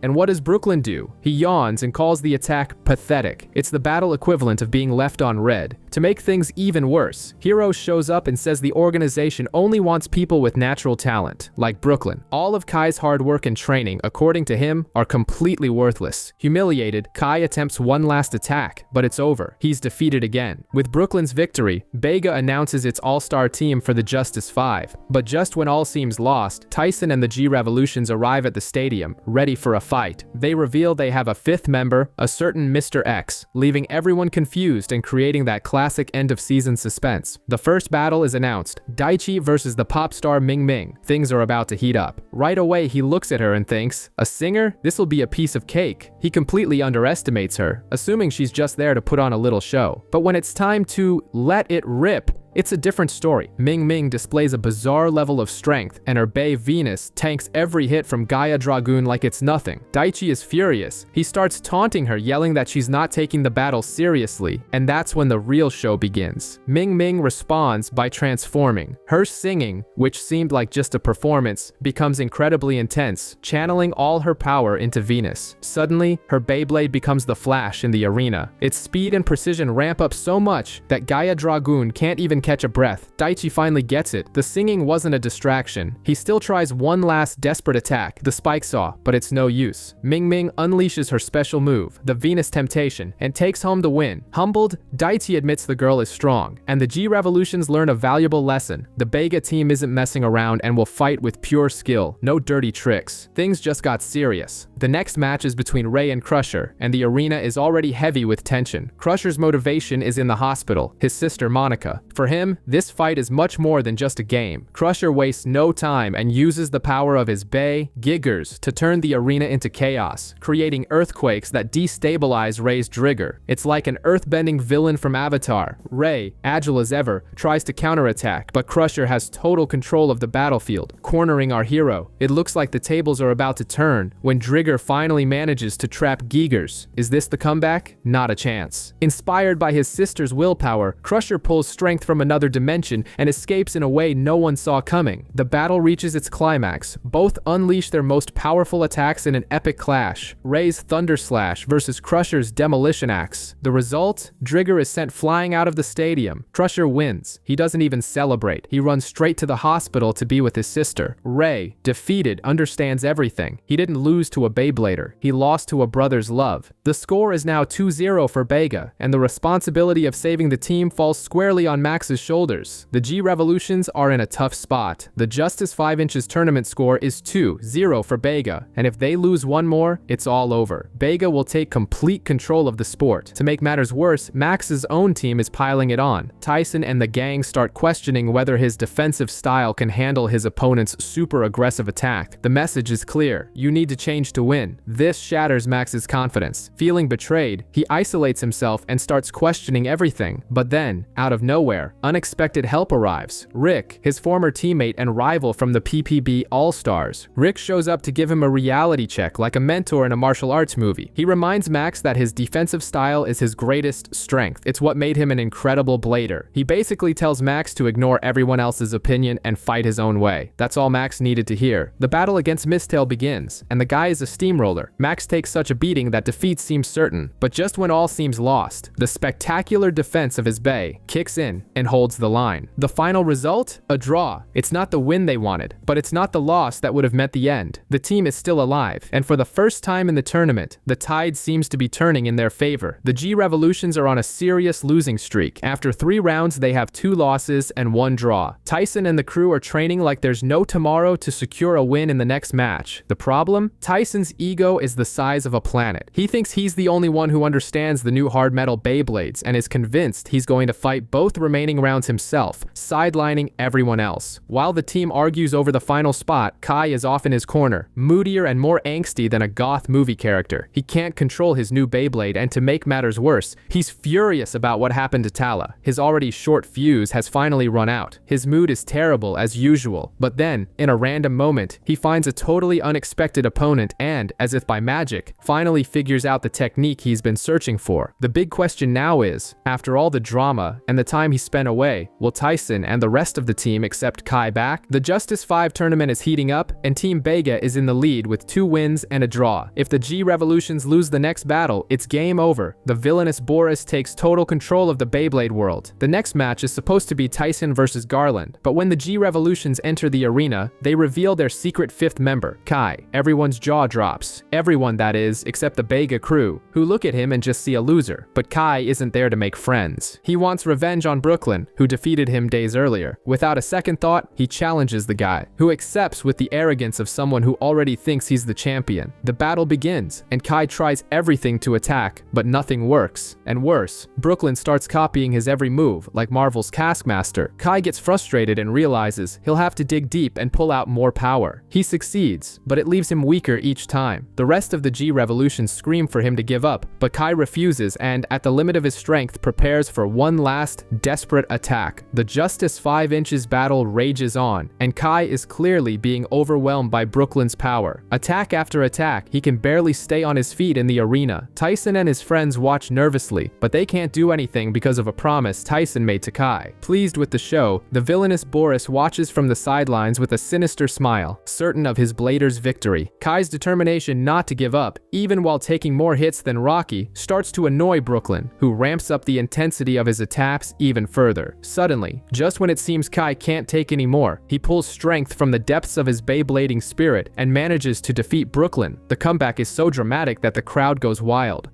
[SPEAKER 1] And what does Brooklyn do? He yawns and calls the attack pathetic. It's the battle equivalent of being left on red. To make things even worse, Hero shows up and says the organization only wants people with natural talent, like Brooklyn. All of Kai's hard work and training, according to him, are completely worthless. Humiliated, Kai attempts one last attack, but it's over. He's defeated again. With Brooklyn's victory, Bega announces its all-star team for the Justice 5. But just when all seems lost, Tyson and the G-Revolutions arrive at the stadium, ready for a fight. They reveal they have a fifth member, a certain Mr. X, leaving everyone confused and creating that classic end-of-season suspense. The first battle is announced, Daichi versus the pop star Ming Ming. Things are about to heat up. Right away, he looks at her and thinks, a singer? This'll be a piece of cake. He completely underestimates her, assuming she's just there to put on a little show. But when it's time to let it rip, it's a different story. Ming Ming displays a bizarre level of strength, and her bae Venus tanks every hit from Gaia Dragoon like it's nothing. Daichi is furious. He starts taunting her, yelling that she's not taking the battle seriously, and that's when the real show begins. Ming Ming responds by transforming. Her singing, which seemed like just a performance, becomes incredibly intense, channeling all her power into Venus. Suddenly, her Beyblade becomes the Flash in the arena. Its speed and precision ramp up so much that Gaia Dragoon can't even catch a breath. Daichi finally gets it. The singing wasn't a distraction. He still tries one last desperate attack, the Spike Saw, but it's no use. Ming Ming unleashes her special move, the Venus Temptation, and takes home the win. Humbled, Daichi admits the girl is strong, and the G-Revolutions learn a valuable lesson. The Bega team isn't messing around and will fight with pure skill, no dirty tricks. Things just got serious. The next match is between Ray and Crusher, and the arena is already heavy with tension. Crusher's motivation is in the hospital, his sister Monica. For him, this fight is much more than just a game. Crusher wastes no time and uses the power of his bae, Giggers, to turn the arena into chaos, creating earthquakes that destabilize Ray's Drigger. It's like an earthbending villain from Avatar. Ray, agile as ever, tries to counterattack, but Crusher has total control of the battlefield, cornering our hero. It looks like the tables are about to turn when Drigger finally manages to trap Giggers. Is this the comeback? Not a chance. Inspired by his sister's willpower, Crusher pulls strength from another dimension and escapes in a way no one saw coming. The battle reaches its climax. Both unleash their most powerful attacks in an epic clash. Ray's Thunder Slash versus Crusher's Demolition Axe. The result? Drigger is sent flying out of the stadium. Crusher wins. He doesn't even celebrate. He runs straight to the hospital to be with his sister. Ray, defeated, understands everything. He didn't lose to a Beyblader. He lost to a brother's love. The score is now 2-0 for Bega, and the responsibility of saving the team falls squarely on Max's shoulders. The G Revolutions are in a tough spot. The Justice 5 Inches tournament score is 2-0 for Bega, and if they lose one more, it's all over. Bega will take complete control of the sport. To make matters worse, Max's own team is piling it on. Tyson and the gang start questioning whether his defensive style can handle his opponent's super aggressive attack. The message is clear: you need to change to win. This shatters Max's confidence. Feeling betrayed, he isolates himself and starts questioning everything. But then, out of nowhere, unexpected help arrives. Rick, his former teammate and rival from the PPB All Starz. Rick shows up to give him a reality check like a mentor in a martial arts movie. He reminds Max that his defensive style is his greatest strength. It's what made him an incredible blader. He basically tells Max to ignore everyone else's opinion and fight his own way. That's all Max needed to hear. The battle against Mistail begins, and the guy is a steamroller. Max takes such a beating that defeat seems certain, but just when all seems lost, the spectacular defense of his Bay kicks in and holds the line. The final result? A draw. It's not the win they wanted, but it's not the loss that would have meant the end. The team is still alive, and for the first time in the tournament, the tide seems to be turning in their favor. The G Revolutions are on a serious losing streak. After 3 rounds, they have 2 losses and 1 draw. Tyson and the crew are training like there's no tomorrow to secure a win in the next match. The problem? Tyson's ego is the size of a planet. He thinks he's the only one who understands the new hard metal Beyblades and is convinced he's going to fight both remaining rounds himself, sidelining everyone else. While the team argues over the final spot, Kai is off in his corner, moodier and more angsty than a goth movie character. He can't control his new Beyblade, and to make matters worse, he's furious about what happened to Tala. His already short fuse has finally run out. His mood is terrible as usual, but then, in a random moment, he finds a totally unexpected opponent and, as if by magic, finally figures out the technique he's been searching for. The big question now is, after all the drama and the time he spent away, will Tyson and the rest of the team accept Kai back? The Justice 5 tournament is heating up, and Team Bega is in the lead with 2 wins and a draw. If the G Revolutions lose the next battle, it's game over. The villainous Boris takes total control of the Beyblade world. The next match is supposed to be Tyson versus Garland, but when the G Revolutions enter the arena, they reveal their secret 5th member, Kai. Everyone's jaw drops. Everyone, that is, except the Bega crew, who look at him and just see a loser. But Kai isn't there to make friends. He wants revenge on Brooklyn, who defeated him days earlier. Without a second thought, he challenges the guy, who accepts with the arrogance of someone who already thinks he's the champion. The battle begins, and Kai tries everything to attack, but nothing works. And worse, Brooklyn starts copying his every move, like Marvel's Taskmaster. Kai gets frustrated and realizes he'll have to dig deep and pull out more power. He succeeds, but it leaves him weaker each time. The rest of the G Revolution scream for him to give up, but Kai refuses and, at the limit of his strength, prepares for one last, desperate attack. The Justice 5 Inches battle rages on, and Kai is clearly being overwhelmed by Brooklyn's power. Attack after attack, he can barely stay on his feet in the arena. Tyson and his friends watch nervously, but they can't do anything because of a promise Tyson made to Kai. Pleased with the show, the villainous Boris watches from the sidelines with a sinister smile, certain of his blader's victory. Kai's determination not to give up, even while taking more hits than Rocky, starts to annoy Brooklyn, who ramps up the intensity of his attacks even further. Suddenly, just when it seems Kai can't take any more, he pulls strength from the depths of his Beyblading spirit and manages to defeat Brooklyn. The comeback is so dramatic that the crowd goes wild.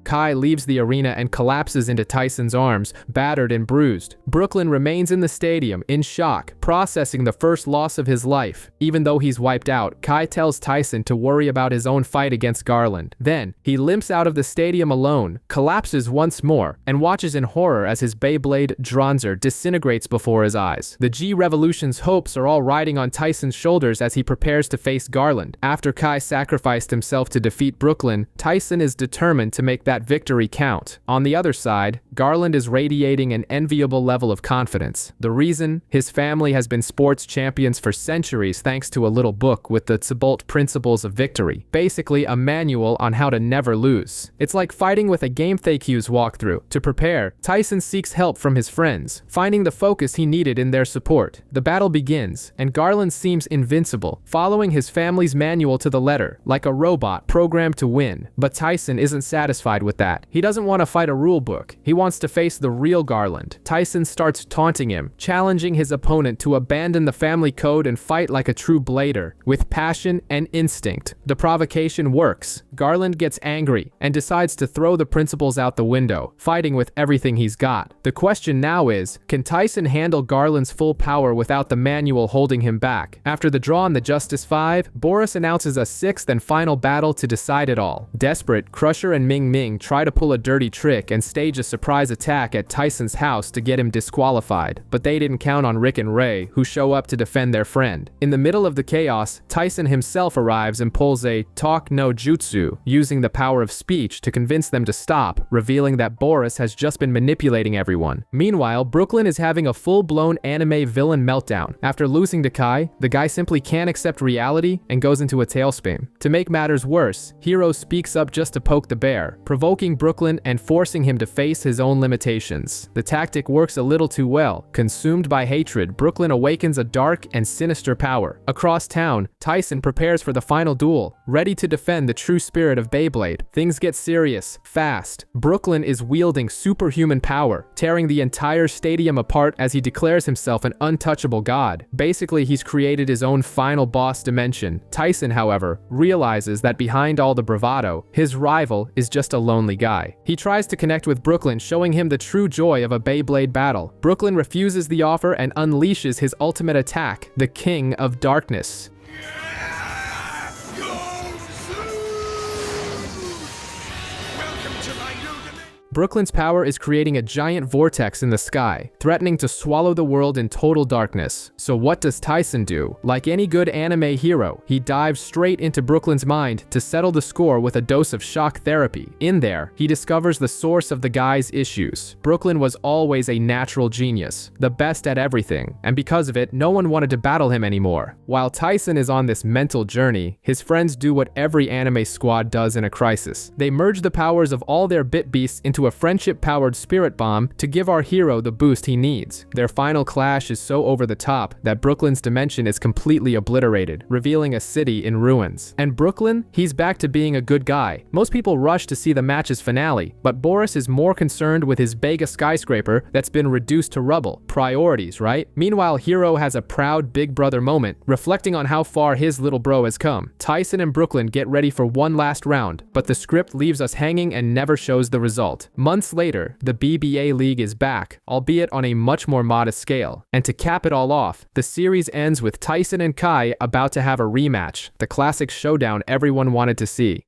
[SPEAKER 1] Kai leaves the arena and collapses into Tyson's arms, battered and bruised. Brooklyn remains in the stadium, in shock, processing the first loss of his life. Even though he's wiped out, Kai tells Tyson to worry about his own fight against Garland. Then, he limps out of the stadium alone, collapses once more, and watches in horror as his Beyblade, Dronzer, disintegrates before his eyes. The G Revolution's hopes are all riding on Tyson's shoulders as he prepares to face Garland. After Kai sacrificed himself to defeat Brooklyn, Tyson is determined to make that that victory count. On the other side, Garland is radiating an enviable level of confidence. The reason? His family has been sports champions for centuries thanks to a little book with the Tsebolt principles of victory. Basically, a manual on how to never lose. It's like fighting with a game FAQs walkthrough. To prepare, Tyson seeks help from his friends, finding the focus he needed in their support. The battle begins, and Garland seems invincible, following his family's manual to the letter, like a robot programmed to win. But Tyson isn't satisfied with that. He doesn't want to fight a rule book. He wants to face the real Garland. Tyson starts taunting him, challenging his opponent to abandon the family code and fight like a true blader, with passion and instinct. The provocation works. Garland gets angry and decides to throw the principles out the window, fighting with everything he's got. The question now is, can Tyson handle Garland's full power without the manual holding him back? After the draw on the Justice 5, Boris announces a sixth and final battle to decide it all. Desperate, Crusher and Ming Ming try to pull a dirty trick and stage a surprise attack at Tyson's house to get him disqualified, but they didn't count on Rick and Ray, who show up to defend their friend. In the middle of the chaos, Tyson himself arrives and pulls a talk no jutsu, using the power of speech to convince them to stop, revealing that Boris has just been manipulating everyone. Meanwhile, Brooklyn is having a full-blown anime villain meltdown. After losing to Kai, the guy simply can't accept reality and goes into a tailspin. To make matters worse, Hero speaks up just to poke the bear, provoking Brooklyn and forcing him to face his own limitations. The tactic works a little too well. Consumed by hatred, Brooklyn awakens a dark and sinister power. Across town, Tyson prepares for the final duel, ready to defend the true spirit of Beyblade. Things get serious, fast. Brooklyn is wielding superhuman power, tearing the entire stadium apart as he declares himself an untouchable god. Basically, he's created his own final boss dimension. Tyson, however, realizes that behind all the bravado, his rival is just a lonely guy. He tries to connect with Brooklyn, showing him the true joy of a Beyblade battle. Brooklyn refuses the offer and unleashes his ultimate attack, the King of Darkness. Brooklyn's power is creating a giant vortex in the sky, threatening to swallow the world in total darkness. So what does Tyson do? Like any good anime hero, he dives straight into Brooklyn's mind to settle the score with a dose of shock therapy. In there, he discovers the source of the guy's issues. Brooklyn was always a natural genius, the best at everything, and because of it, no one wanted to battle him anymore. While Tyson is on this mental journey, his friends do what every anime squad does in a crisis. They merge the powers of all their bit beasts into a friendship-powered spirit bomb to give our hero the boost he needs. Their final clash is so over the top that Brooklyn's dimension is completely obliterated, revealing a city in ruins. And Brooklyn? He's back to being a good guy. Most people rush to see the match's finale, but Boris is more concerned with his Vega skyscraper that's been reduced to rubble. Priorities, right? Meanwhile, Hero has a proud big brother moment, reflecting on how far his little bro has come. Tyson and Brooklyn get ready for one last round, but the script leaves us hanging and never shows the result. Months later, the BBA League is back, albeit on a much more modest scale. And to cap it all off, the series ends with Tyson and Kai about to have a rematch, the classic showdown everyone wanted to see.